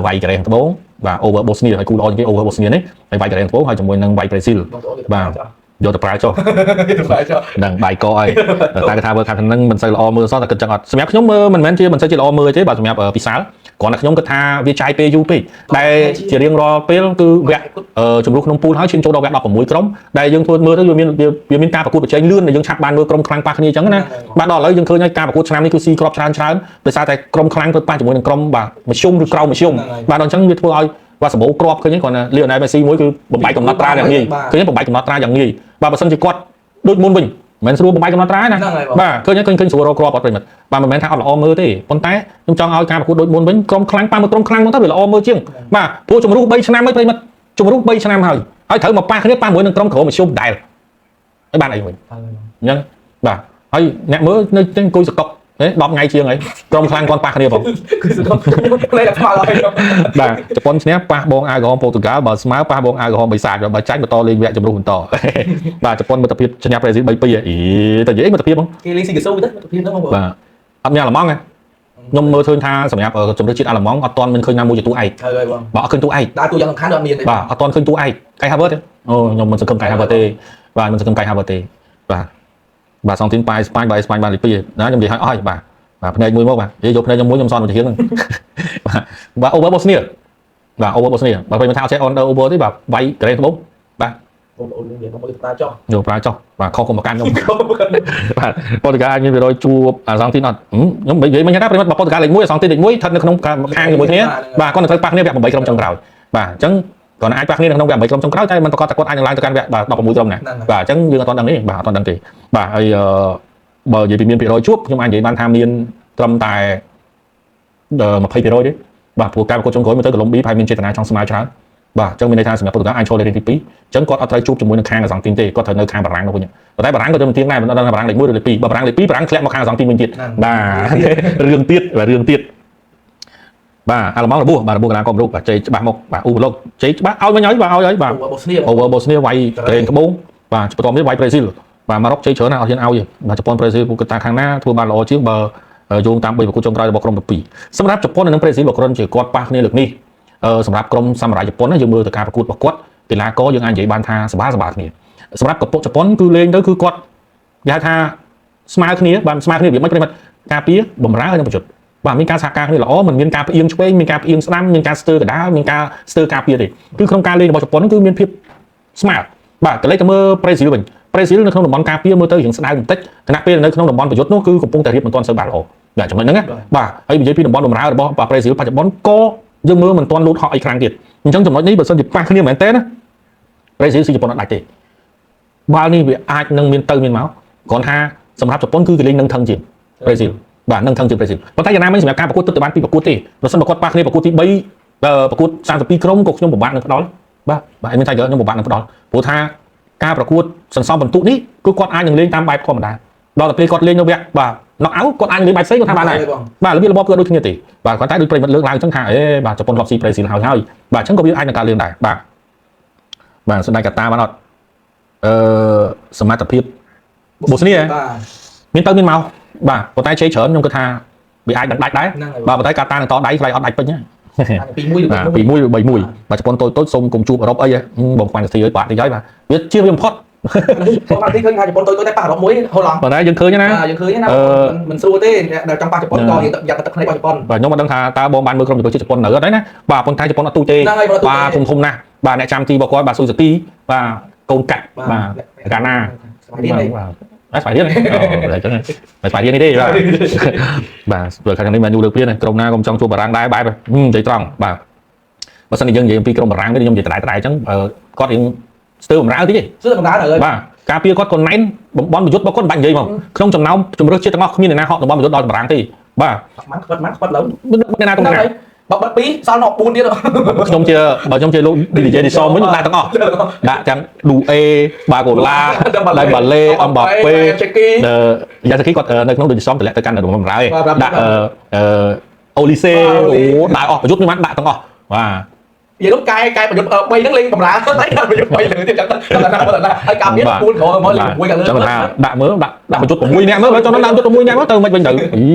ទវាយកូរ៉េត្បូងបាទ over Bosnia ហើយគូល្អជាងគេ over Bosnia នេះហើយវាយកូរ៉េត្បូងហើយជាមួយនឹងវាយប្រេស៊ីលបាទយកទៅប្រើចុះនឹងបាយកអីតែគេថាមើលខាងហ្នឹងមិនសូវល្អមើលសោះតែគិតចឹងអត់សម្រាប់ខ្ញុំមើលមិនមែនជាមិនសូវជាល្អមើលទេបាទសម្រាប់ពិសាលគ្រាន់តែខ្ញុំគិតថាវាចាយពេលយូរពេកដែលជារៀងរាល់ពេលគឺវគ្គជំរុះក្នុងពូលហើយឈានចូលដល់វគ្គ16ក្រុមដែលយើងធ្វើមើលទៅវាមានការប្រកួតប្រជែងលឿនដែលយើងឆាប់បានមើលក្រុមខ្លាំងប៉ះគ្នាចឹងណាបាទដល់ឥឡូវយើងឃើញហើយការប្រកួតឆ្នាំនេះគឺស៊ីគ្រាប់ច្រើនដោយសារតែក្រុមខ្លាំងទៅប៉ះជាមួយនឹងក្រុមបាទមធ្យមឬក្រោមមធ្យមបាទដល់អញ្ចឹងវាធ្វើឲ្យបាទសម្បូរគ្រាប់ឃើញហ្នឹងគ្រាន់តែលីអូណែលមេស៊ីមួយគឺបំបែកកំណត់ត្រាយ៉ាងងាយឃើញបំបែកកំណត់ត្រាយ៉ាងងាយបាទបើសិនជាគាត់ដូចមុនវិញមិនស្រួលបំបែកកំណត់ត្រាណាបាទឃើញស្រួលរកគ្រាប់អត់ប្រិមិត្តបាទមិនមែនថាអត់ល្អមើលទេប៉ុន្តែខ្ញុំចង់ឲ្យការប្រកួតដូចមុនវិញក្រុមខ្លាំងប៉ះមកក្រុមខ្លាំងហ្នឹងទៅវាល្អមើលជាងបាទព្រោះជំរុះ3ឆ្នាំហើយប្រិមិត្តជំរុះ3ឆ្នាំហើយត្រូវមកប៉ះគ្នាប៉ះមួយនឹងក្រុមក្រោមមធ្យមដែរហើយបានអីវិញអញ្ចឹងបាទហើយអ្នកមើលនៅអង្គុយសកុក10ថ្ងៃជាងហើយក្រុមខ្លាំងគាត់ប៉ះគ្នាបងគឺសកុកលេខតែស្មើហើយបាទជប៉ុនឈ្នះប៉ះបងអាវក្រហមប៉ូទុយហ្គាល់បើស្មើប៉ះបងអាវក្រហមបិសាចបើចាញ់បន្តលេងវគ្គជំរុះបន្តបាទជប៉ុនមិត្តភាពឈ្នះប្រេស៊ីល 3-2 តែនិយាយមិត្តភាពគេលេងស៊ីកាស៊ូទៅមិត្តភាពហ្នឹងបងបាទអត់មានអាឡម៉ង់ទេខ្ញុំមើលឃើញថាសម្រាប់ជំរឿនជាតិអាឡម៉ង់អត់ទាន់មានឃើញណាមួយជាតួឯកហើយបងបាទអត់ឃើញតួឯកតែតួយ៉ាងសំខាន់អត់មានទេបាទអត់ទាន់ឃើញតួឯកកៃហាវើតទេអូខ្ញុំមិនសង្ឃឹមកៃហាវើតទេបាទមិនសង្ឃឹមកៃហាវើតទេបាទសងទីនប៉ាយស្ប៉ាញបានលេខ2ណាខ្ញុំនិយាយឲ្យអស់បាទភ្នែកមួយមកបាទនិយាយយកភ្នែកខ្ញុំមួយខ្ញុំសន់មួយជាងហ្នឹងបាទ over Bosnia បាទ over Bosnia បើពេលមិនថាអត់ចេះ on over ទេបាទវាយកូរ៉េត្បូងបាទបងប្អូននិយាយមកប្រើចុះយកប្រើចុះបាទខុសកុំប្រកាន់ខ្ញុំបាទប៉ូទុយហ្គាល់អាចមាន100ជួបអាសង់ទីនអត់ខ្ញុំនិយាយមិនថាប្រិមិត្តប៉ូទុយហ្គាល់លេខ1អាសង់ទីនលេខ1ស្ថិតនៅក្នុងខាងជាមួយគ្នាបាទគាត់នឹងត្រូវប៉ះគ្នាវគ្គ8ក្រុមចុងក្រោយបាទអញ្ចឹងគាត់អាចប៉ះគ្នានៅក្នុងវគ្គ8ក្រុមចុងក្រោយតែមិនប្រកាសថាគាត់អាចនឹងឡើងទៅកាន់វគ្គ16ក្រុមណាបាទអញ្ចឹងយើងអត់ទាន់ដឹងទេបាទអត់ទាន់ដឹងទេបាទហើយបើនិយាយពីមាន%ជួបខ្ញុំអាចនិយាយបានថាមានត្រឹមតែ20%ទេបាទព្រោះការប្រកួតចុងក្រោយមើលទៅកូឡុំប៊ីប្រហែលមានចេតនាចង់ស្មើច្រើនបាទអញ្ចឹងមានន័យថាសម្រាប់ប៉ូទុយហ្គាល់អាចឈរលេខទី2អញ្ចឹងគាត់អត់ត្រូវជួបជាមួយនឹងខាងអាសង់ទីនទេគាត់ត្រូវនៅខាងបារាំងនោះវិញប៉ុន្តែបារាំងក៏ទៅមិនទៀងដែរមិនដឹងថាបារាំងលេខ1ឬលេខ2បើបារាំងលេខ2បារាំងធ្លាក់មកខាងអាសង់ទីនវិញទៀតបាទរឿងទៀតបាទអាឡម៉ង់របួសកន្លងកុំរូបបាទជ័យច្បាស់មកបាទឧបលោកជ័យច្បាស់ឲ្យវិញហើយបាទឲ្យបាទover Bosnia វាយកូរ៉េត្បូងបាទបន្ទាប់នេះវាយប្រេស៊ីលបាទម៉ារ៉ុកជ័យច្រើនណាស់អត់ហ៊ានឲ្យបាទជប៉ុនប្រេស៊ីលគិតថាខាងណាធ្វើបានល្អជាងបើយោងតាម3ប្រកួតចុងក្រោយរបស់ក្រុមទី2សម្រាប់ជប៉ុននិងប្រេស៊ីលបើគ្រាន់ជាគាត់ប៉ះគ្នាលើកនេះសម្រាប់ក្រុមសាមរ៉ាយជប៉ុនយើងមើលទៅការប្រកួតរបស់គាត់កីឡាករយើងអាចនិយាយបានថាសប្បាយគ្នាសម្រាប់កពុកជប៉ុនគឺលេងទៅគឺគាត់គេហៅថាស្មើគ្នាបាទស្មើគ្នាវាមិនប្រិមិត្តការពារបម្រើហើយនឹងប្រយុទ្ធបាទមានការសហការគ្នាល្អមិនមានការផ្អៀងឆ្វេងមានការផ្អៀងស្ដាំមានការស្ទើរកណ្ដាលមានការស្ទើរការពារទេគឺក្នុងការលេងរបស់ជប៉ុនគឺមានភាពស្មាត បាទកលេចទៅមើលប្រេស៊ីលវិញប្រេស៊ីលនៅក្នុងតំបន់ការពារមើលទៅរឿងស្ដៅបន្តិចខណៈពេលនៅក្នុងតំបន់ប្រយុទ្ធនោះគឺកំពុងតែរៀបមិនទាន់សូវបានល្អបាទចំណុចហ្នឹងណាបាទហើយនិយាយពីតំបន់បម្រើរបស់ប្រេស៊ីលបច្ចុប្បន្នក៏យើងមើលមិនទាន់លូតហក់អីខ្លាំងទៀតអញ្ចឹងចំណុចនេះបើសិនជាប៉ះគ្នាមែនទេណាប្រេស៊ីលស៊ីជប៉ុនអត់ដាច់ទេបាល់នេះវាអាចនឹងមានទៅមានមកគ្រាន់ថាសម្រាប់ជប៉ុនគឺគេលេងនឹងថឹងជាងប្រេស៊ីលបាទនឹងថឹងជាងប្រេស៊ីលប៉ុន្តែយ៉ាងណាមិញសម្រាប់ការប្រកួតទិដ្ឋានពីប្រកួតទេបើសិនបើគាត់ប៉ះគ្នាប្រកួតទី3ប្រកួត32ក្រុមក៏ខ្ញុំពិបាកនឹងផ្ដល់បាទមានតែខ្ញុំពិបាកនឹងផ្ដល់ព្រោះថាការប្រកួតសន្សំបន្ទុកនេះគឺគាត់អាចនឹងលេងតាមបែបធម្មតាដល់តែពេលគាត់លេងនៅវគ្គបាទ knock out គាត់អាចលេងបែបផ្សេងគាត់ថាបានដែរបាទរបៀបរបបគឺដូចគ្នាទេបាទគាត់តែដូចប្រិមិត្តលើកឡើងអញ្ចឹងថាបាទជប៉ុនធ្លាប់ស៊ីប្រេស៊ីលហើយបាទអញ្ចឹងក៏វាអាចនឹងកើតលេងដែរបាទសម្ដេចកាតាបានអត់សមត្ថភាពបូស្នីមានទៅមានមកបាទប៉ុន្តែជ័យច្រើនខ្ញុំគិតថាវាអាចនឹងដាច់ដែរបាទប៉ុន្តែកាតានឹងតដៃខ្លាយអត់ដាច់ពេញហ្នឹង2-1 3-1បាទជប៉ុនតូចសូមកុំជួបអឺរ៉ុបអីបងខ្វាញ់នាទីហើយបាទតិចហើយបាទវាជាវាបំផុតបងបានទីឃើញថាជប៉ុនតូចតែប៉ះអឺរ៉ុបមួយហូឡង់ប៉ុន្តែយើងឃើញណាមិនស្រួលទេដែលចង់ប៉ះជប៉ុនក៏យកទឹកភ្នែករបស់ជប៉ុនបាទខ្ញុំមិនដឹងថាតើបងបានមើលក្រុមជប៉ុននៅអត់ទេណាបាទប៉ុន្តែជប៉ុនអត់ទូទេបាទធំណាស់បាទអ្នកចាំទីរបស់គាត់បាទស៊ូសាគីបាទកូនកាត់បាទកាណាស្វាយនេះស្វាយនេះអញ្ចឹងស្វាយនេះទេបាទព្រោះខាងនេះមែនយូរលើកព្រានក្រុមណាក៏ចង់ជួបបារាំងដែរបែបនិយាយត្រង់បាទបើសិនជាយើងនិយាយអំពីក្រុមបារាំងនេះខ្ញុំនិយាយដដែលអញ្ចឹងគាត់រៀងស្ទើរបំរើតិចទេស្ទើរបំរើហើយបាទការពារគាត់កូនណែនបំបន់ប្រយុទ្ធរបស់គាត់បាច់និយាយមកក្នុងចំណោមជំរឿសជាតិទាំងអស់គ្មានអ្នកណាហក់តំបន់ប្រយុទ្ធដល់បារាំងទេបាទខ្វិតឡើងអ្នកណាទៅណាបើបាត់2សល់មក4ទៀតខ្ញុំជាបើខ្ញុំជាលោក DJ ឌីសមវិញដាក់ទាំងអស់ដាក់ទាំងឌូអេបាកូឡាដៃបាឡេអំបាប៉េយ៉ាសាគីគាត់នៅក្នុងដូចឌីសមតម្លាក់ទៅកាន់តំបន់បំរើឯងដាក់អូលីសេអូដាក់អស់ប្រយុទ្ធខ្ញុំបានដាក់ទាំងអស់បាទនិយាយនោះកាយប្រយុទ្ធ3ហ្នឹងលេងបំរើទៅតែប្រយុទ្ធ3លើទៀតចឹងទៅហើយការមាន4ក្រោយមកលេង6កាលើចឹងថាដាក់មើលដាក់ប្រយុទ្ធ6នាក់មើលចង់ដាក់ប្រយុទ្ធ6នាក់មកទៅមិនវិញទៅ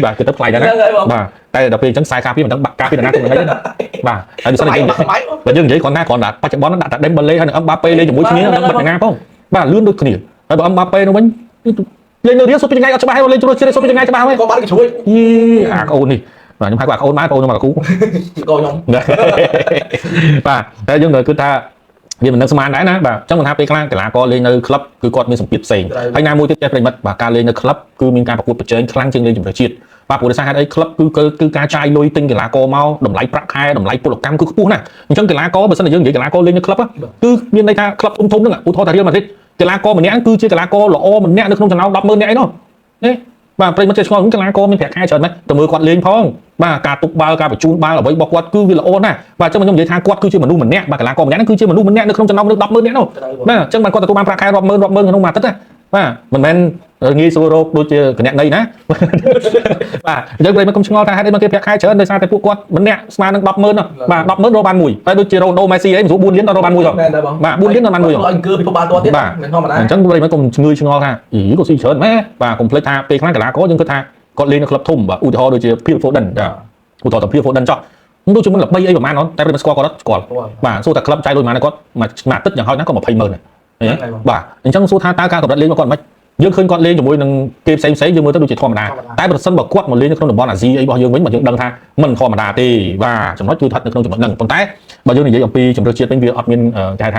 បាទគេទៅផ្លៃដែរណាបាទតែដល់ពេលអញ្ចឹងខ្សែការពារមិនដឹងបាក់ការពារណាទៅមិនហ្នឹងបាទហើយដូចនេះបើយើងនិយាយគ្រាន់តែបច្ចុប្បន្នដាក់តែដេមបាឡេហើយនឹងអឹមបាប៉េលេងជាមួយគ្នានឹងបិទណាផងបាទលឿនដូចគ្នាហើយបើអឹមបាប៉េនោះវិញលេងនៅរៀលសុទ្ធពីថ្ងៃអត់ច្បាស់ហើយលេងជ្រុលជ្រេសុទ្ធពីថ្ងៃច្បាស់ហើយក៏បានគេជួយអាក្អូននេះបាទខ្ញុំហៅគាត់ក្អូនមកក្អូនខ្ញុំមកគ្រូកូនខ្ញុំបាទតែយើងគឺថាវាមិននឹងស្មានដែរណាបាទអញ្ចឹងមិនថាពេលខ្លះកីឡាករលេងនៅក្លឹបគឺគាត់មានសម្ពាធផ្សេងហើយណាមួយទៀតចេះប្រិមិត្តបាទការលេងនៅក្លឹបគឺមានការប្រកួតប្រជែងខ្លាំងជាងលេងជម្រើសជាតិបាទព្រោះដោយសារហេតុអីក្លឹបគឺការចាយលុយទិញកីឡាករមកតម្លៃប្រាក់ខែតម្លៃពលកម្មគឺខ្ពស់ណាស់អញ្ចឹងកីឡាករបើសិនជាយើងនិយាយកីឡាករលេងនៅក្លឹបគឺមានន័យថាក្លឹបធំហ្នឹងឧទាហរណ៍ថារៀលម៉ាឌ្រីតកីឡាករម្នាក់គឺជាកីឡាករល្អម្នាក់នៅក្នុងចំណោម 100000 នាក់អីនោះបាទប្រិមិត្តចេះឆ្ងល់កីឡាករមានប្រាក់ខែច្រើនណាស់ទៅមើលគាត់លេងផងបាទការទុកបាល់ការបញ្ជូនបាល់អ្វីរបស់គាត់គឺវាល្អណាស់បាទអញ្ចឹងខ្ញុំនិយាយថាគាត់គឺជាមនុស្សម្នាក់បាទកីឡាករម្នាក់ហ្នឹងគឺជាមនុស្សម្នាក់នៅក្នុងចំណោម 100000 នាក់នោះបាទអញ្ចឹងបាទគាត់ទទួលបានប្រាក់ខែរាប់ម៉ឺនក្នុងមួយអាទិត្យណាបាទមិនមែនងាយស្រួលរកដូចជាគណនេយ្យណាបាទអញ្ចឹងប្រិមិត្តកុំឆ្ងល់ថាហេតុអីមកគេប្រាក់ខែច្រើនដោយសារតែពួកគាត់ម្នាក់ស្មើនឹង 100000 បាទ 100000 រកបានមួយហើយដូចជារ៉ូណូមេស៊ីអីមិនស្រួល4លានដល់រកបានមួយហ៎បាទ4លានដល់បានមួយហ៎អង្គពីបាល់ទាត់ទៀតមិនធម្មតាអញ្ចឹងប្រិមិត្តកុំឈ្ងឿឆ្ងល់ថាគាត់ស៊ីច្រើនម៉ែបាទកុំភ្លេចថាពេលខ្លះកីឡាករយើងគិតថាគាត់លេងនៅក្លឹបធំបាទឧទាហរណ៍ដូចជាភីលហ្វូដិនឧទាហរណ៍ទៅភីលហ្វូដិនចោះដូចជាមិនល្បីអីប្រហែលតែប្រិមិត្តស្គាល់គាត់អត់ស្គាល់បាទសួរតែក្លឹបចាយលុយប៉ុន្មានគាត់មួយអាទិត្យយ៉ាងហោចណាស់ក៏200,000បាទអញ្ចឹងសួរថាតើការកម្រិតលេងរបស់គាត់មិនយើងឃើញគាត់លេងជាមួយនឹងគេផ្សេងយើងមើលទៅដូចជាធម្មតាតែប្រសិនបើគាត់មកលេងនៅក្នុងតំបន់អាស៊ីអីរបស់យើងវិញមកយើងដឹងថាមិនធម្មតាទេបាទចំណុចគឺស្ថិតនៅក្នុងចំណុចហ្នឹងប៉ុន្តែបើយើងនិយាយអំពីជម្រើសជាតិវិញវាអត់មានគេថ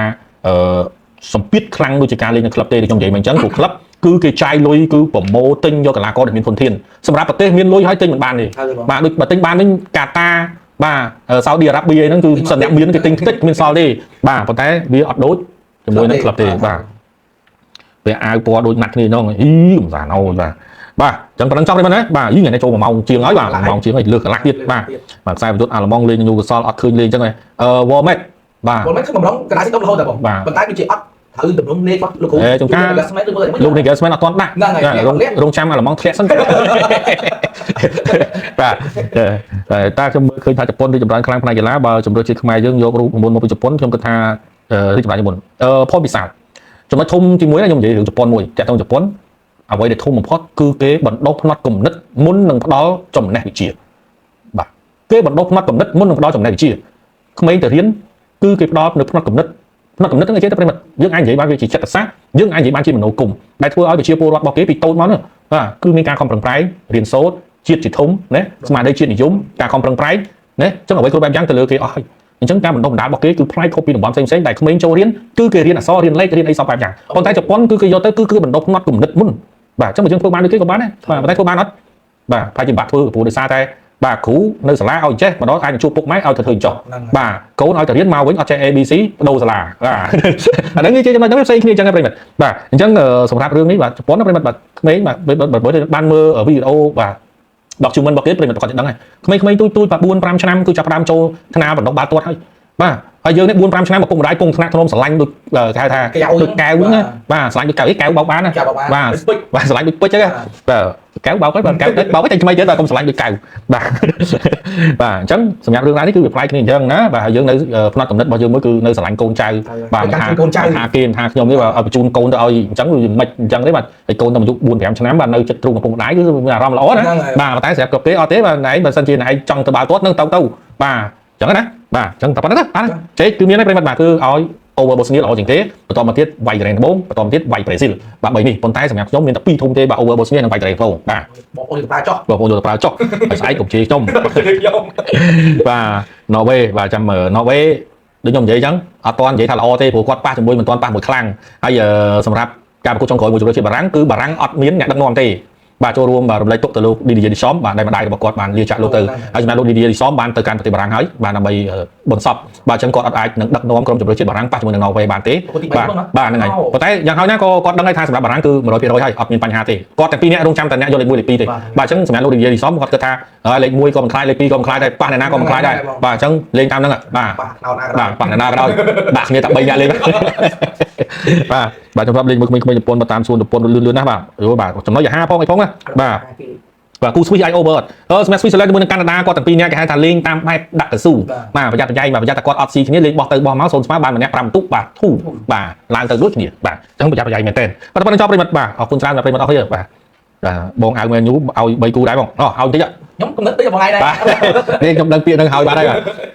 ាសម្ពាធខ្លាំងដូចជាការលេងនៅក្លឹបទេខ្ញុំនិយាយមិនអញ្ចឹងព្រោះក្លឹបគឺគេចាយលុយគឺប្រម៉ូទិញយកកីឡាករដែលមានធនធានសម្រាប់ប្រទេសមានលុយហើយទិញមិនបានទេបាទដូចបើទិញបានវិញកាតាបាទសាអូឌីអារ៉ាប៊ីអីហ្នឹងគឺសន្តិមានគេទិញតិចគ្មានសល់ទេបាទប៉ុន្តែវាអត់ដូចជាមួយនឹងក្លឹបទេបាទវាអាវពណ៌ដូចណាត់គ្នាហ្នឹងកំសាន្តអូយបាទអញ្ចឹងប៉ុណ្្នឹងចប់ហើយមែនទេបាទថ្ងៃនេះចូល1ម៉ោងជាងហើយបាទ1ម៉ោងជាងហើយលើកកន្លះទៀតបាទខ្សែប្រយុទ្ធអាឡម៉ង់លេងញូកាសលអត់ឃើញលេងអញ្ចឹងហ៎វ៉លម៉េតបាទវ៉លម៉េតគឺបំរុងកណ្ដាលស៊ីតុបរហូតតែបងប៉ុន្តែដូចជាអត់ត្រូវតម្រង់លេខរបស់លោកគ្រូចំការលោកនីហ្គេស្មែនអត់ទាន់ដាក់រងចាំអាឡម៉ង់ធ្លាក់សិនបាទតែខ្ញុំមើលឃើញថាជប៉ុនរីកចម្រើនខ្លាំងផ្នែកកីឡាបើជំរឿសជាតិខ្មែរយើងយករូបមន្តមកពីជប៉ុនខ្ញុំគិតថារីកចម្រើនជាងមុនផលពិសាលចំណុចធំជាមួយខ្ញុំនិយាយរឿងជប៉ុនមួយតាក់ទងជប៉ុនអ្វីដែលធំបំផុតគឺគេបណ្ដុះផ្នត់គំនិតមុននឹងផ្ដល់ចំណេះវិជ្ជាបាទគេបណ្ដុះផ្នត់គំនិតមុននឹងផ្ដល់ចំណេះវិជ្ជាក្មេងទៅរៀនគឺគេផ្ដល់នៅផ្នត់គំនិតហ្នឹងគេទៅប្រិមិត្តយើងអាចនិយាយបានវាជាចិត្តសាស្ត្រយើងអាចនិយាយបានជាមនោគមដែលធ្វើឲ្យប្រជាពលរដ្ឋរបស់គេពីតូចមកនោះបាទគឺមានការខំប្រឹងប្រែងរៀនសូត្រជាតិជាធំណាស្មារតីជាតិនិយមការខំប្រឹងប្រែងណាចឹងអ្វីគ្រប់បែបយ៉ាងទៅលើគេអស់ហើយ អញ្ចឹងការបណ្ដុះបណ្ដាលរបស់គេគឺផ្នែកខុសពីតំបន់ផ្សេងៗដែលក្មេងចូលរៀនគឺគេរៀនអក្សររៀនលេខរៀនអីសពបែបយ៉ាងប៉ុន្តែជប៉ុនគឺគេយកទៅគឺបណ្ដុះផ្នត់គំនិតមុនបាទអញ្ចឹងយើងធ្វើបានដូចគេក៏បានដែរបាទប៉ុន្តែធ្វើបានអត់បាទប្រហែលជាបាក់ធ្វើព្រោះដោយសារតែបាទគ្រូនៅសាលាឲ្យចេះម្ដងអាចជួបពុកម៉ែឲ្យទៅធ្វើចុះបាទកូនឲ្យទៅរៀនមកវិញអត់ចេះ ABC បដូរសាលាបាទអាហ្នឹងនិយាយចំណុចហ្នឹងផ្សេងគ្នាអញ្ចឹងប្រិមិត្តបាទអញ្ចឹងសម្រាប់រឿងនេះបាទជប៉ុនប្រិមិត្តបាទក្មេងបាទបានមើលវីដេអូបាទdocument របស់គេប្រិមិត្តគាត់ដឹងហើយក្មេងៗទូចៗបាទ4 5ឆ្នាំគឺចាប់ផ្ដើមចូលថ្នាលបណ្ដុះបាល់ទាត់ហើយបាទហើយយើងនេះ4 5ឆ្នាំមកពុកម្ដាយគង់ថ្នាក់ធ្នមស្រឡាញ់ដូចគេហៅថាដូចកែវហ្នឹងណាបាទស្រឡាញ់ដូចកែវកែវបោកបានណាបាទស្រឡាញ់ដូចពេជ្រហ្នឹងបាទកែវបោកហើយបាទកែវបោកតែថ្មីទៀតបាទកុំស្រឡាញ់ដូចកែវបាទបាទអញ្ចឹងសម្រាប់រឿងរ៉ាវនេះគឺវាប្លែកគ្នាអញ្ចឹងណាបាទហើយយើងនៅផ្នត់កំណត់របស់យើងមួយគឺនៅស្រឡាញ់កូនចៅបាទថាគេថាខ្ញុំនេះបាទឲ្យបញ្ជូនកូនទៅឲ្យអញ្ចឹងវាមិនអញ្ចឹងទេបាទហើយកូនទៅអាយុ4 5ឆ្នាំបាទនៅចិត្តទ្រូងកំពុកម្ដាយគឺមានអារម្មណ៍ល្អណាបាទតែសម្រាប់គ្រប់គេអត់ទេបាទណែបើសិនជាណែចង់ទៅបាល់ទាត់នឹងទៅបាទអញ្ចឹងណាបាទអញ្ចឹងតែប៉ុណ្្នឹងបាទជេកគឺមានហើយប្រិមត្តបាទគឺឲ្យ over Bosnia ល្អជាងគេបន្តមកទៀតវាយក្រែងដំបងបន្តមកទៀតវាយប្រេស៊ីលបាទ3នេះប៉ុន្តែសម្រាប់ខ្ញុំមានតែ2ធំទេបាទ over Bosnia និងវាយក្រែងដំបងបាទបងប្អូនទៅប្រើចុះបងប្អូនទៅប្រើចុះហើយស្អែកកុំជេរខ្ញុំបាទ Norway បាទចាំ Norway ដូចខ្ញុំនិយាយអញ្ចឹងអត់ទាន់និយាយថាល្អទេព្រោះគាត់ប៉ះជាមួយមិនទាន់ប៉ះមួយខ្លាំងហើយសម្រាប់ការប្រកួតចុងក្រោយមួយជម្រើសជាតិបារាំងគឺបារាំងអត់មានអ្នកដឹកនាំទេបាទចូលរួមបាទរំលែកទុកទៅលោក Didier Deschamps បាទដែលម្ដាយរបស់គាត់បានលាចាក់លោកទៅហើយសម្រាប់លោក Didier Deschamps បានទៅកាន់ប្រទេសបារាំងហើយបាទដើម្បីបន្សប់បាទអញ្ចឹងគាត់អត់អាចនឹងដឹកនាំក្រុមជម្រើសជាតិបារាំងប៉ះជាមួយនឹង Norway បានទេបាទហ្នឹងហើយប៉ុន្តែយ៉ាងហោចណាស់ក៏គាត់ដឹងហើយថាសម្រាប់បារាំងគឺ 100% ហើយអត់មានបញ្ហាទេគាត់ទាំងពីរនាក់រងចាំតែអ្នកយកលេខ1លេខ2ទេបាទអញ្ចឹងសម្រាប់លោក Didier Deschamps គាត់គិតថាលេខ1ក៏មិនខ្លាចលេខ2ក៏មិនខ្លាចដែរប៉ះអ្នកណាក៏មិនខ្លាចដែរបាទអញ្ចឹងលេងតាមហ្នឹងបាទប៉ះអ្នកណាក៏ដោយដាក់គ្នាតែ3នាក់លេងបាទសម្រាប់លេងមួយក្មេងៗជប៉ុនមកតាមសួនជប៉ុនលឿនណាស់បាទបាទចំណុចអាហារផងអីផងណាបាទគូ Swiss អាច over សម្រាប់ Switzerland ជាមួយនឹងកាណាដាគាត់ទាំងពីរនាក់គេហៅថាលេងតាមបែបដាក់កស៊ូបាទប្រយ័ត្នប្រយែងបាទប្រយ័ត្នតែគាត់អត់ស៊ីគ្នាលេងបោះទៅបោះមកសូនស្មើបានម្នាក់5ទុកបាទធូបាទឡើងទៅដូចគ្នាបាទអញ្ចឹងប្រយ័ត្នប្រយែងមែនទែនបាទប៉ុណ្ណឹងចប់ប្រិមិត្តបាទអរគុណច្រើនដល់ប្រិមិត្តអស់គ្នាបាទបងអាវមែនយូឲ្យ3គូដែរបងឲ្យបន្តិចខ្ញុំគំនិតដូចបងឯងដែរនេះខ្ញុំដឹងពាក្យនឹងហើយបាទហើយ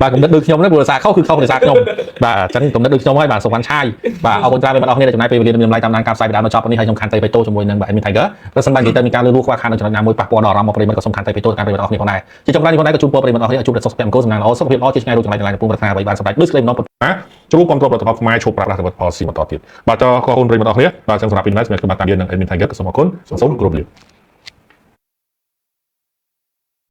បាទគំនិតដូចខ្ញុំហ្នឹងព្រោះសារខុសគឺខុសដោយសារខ្ញុំបាទអញ្ចឹងគំនិតដូចខ្ញុំហើយបាទសុខបានឆាយបាទអរគុណច្រើនបងប្អូនអរគ្នាដែលចំណាយពេលវេលាមានតម្លៃតាមដានការផ្សាយវីដេអូមកចប់នេះហើយខ្ញុំខាន់តេបេតូជាមួយនឹងបាទ Admin Tiger ប្រសិនបើនិយាយទៅមានការលឺលួខ្វះខាតនៅចំណុចណាមួយប៉ះពាល់ដល់អារម្មណ៍របស់ប្រិមិត្តក៏សូមខាន់តេបេតូតាមប្រិមិត្តអរគ្នាផងដែរជាចំណាយនេះផងដែរក៏ជូនពរប្រិមិត្តអរគ្នាជួបតែសុខភាពអង្គសំណាងល្អសុខភាពល្អជាឆ្ងាយរូបចម្លែកទាំងឡាយកំពុងប្រាថ្នាអ្វីបានសម្រេចដូចស្លេមណងពុទ្ធណាជួបគ្រប់គ្រប់ប្រតិបត្តិខ្មែរឈប់ប្រាក់រដ្ឋបាលស៊ីបន្តទៀតបាទអរគុណប្រិមិត្តអរគ្នាបាទអញ្ចឹងសម្រាប់ពីនេះសម្រាប់ខ្ញុំបាទតាមយើងនឹង Admin Tiger ក៏សូមអរគុណសូមគោរពលា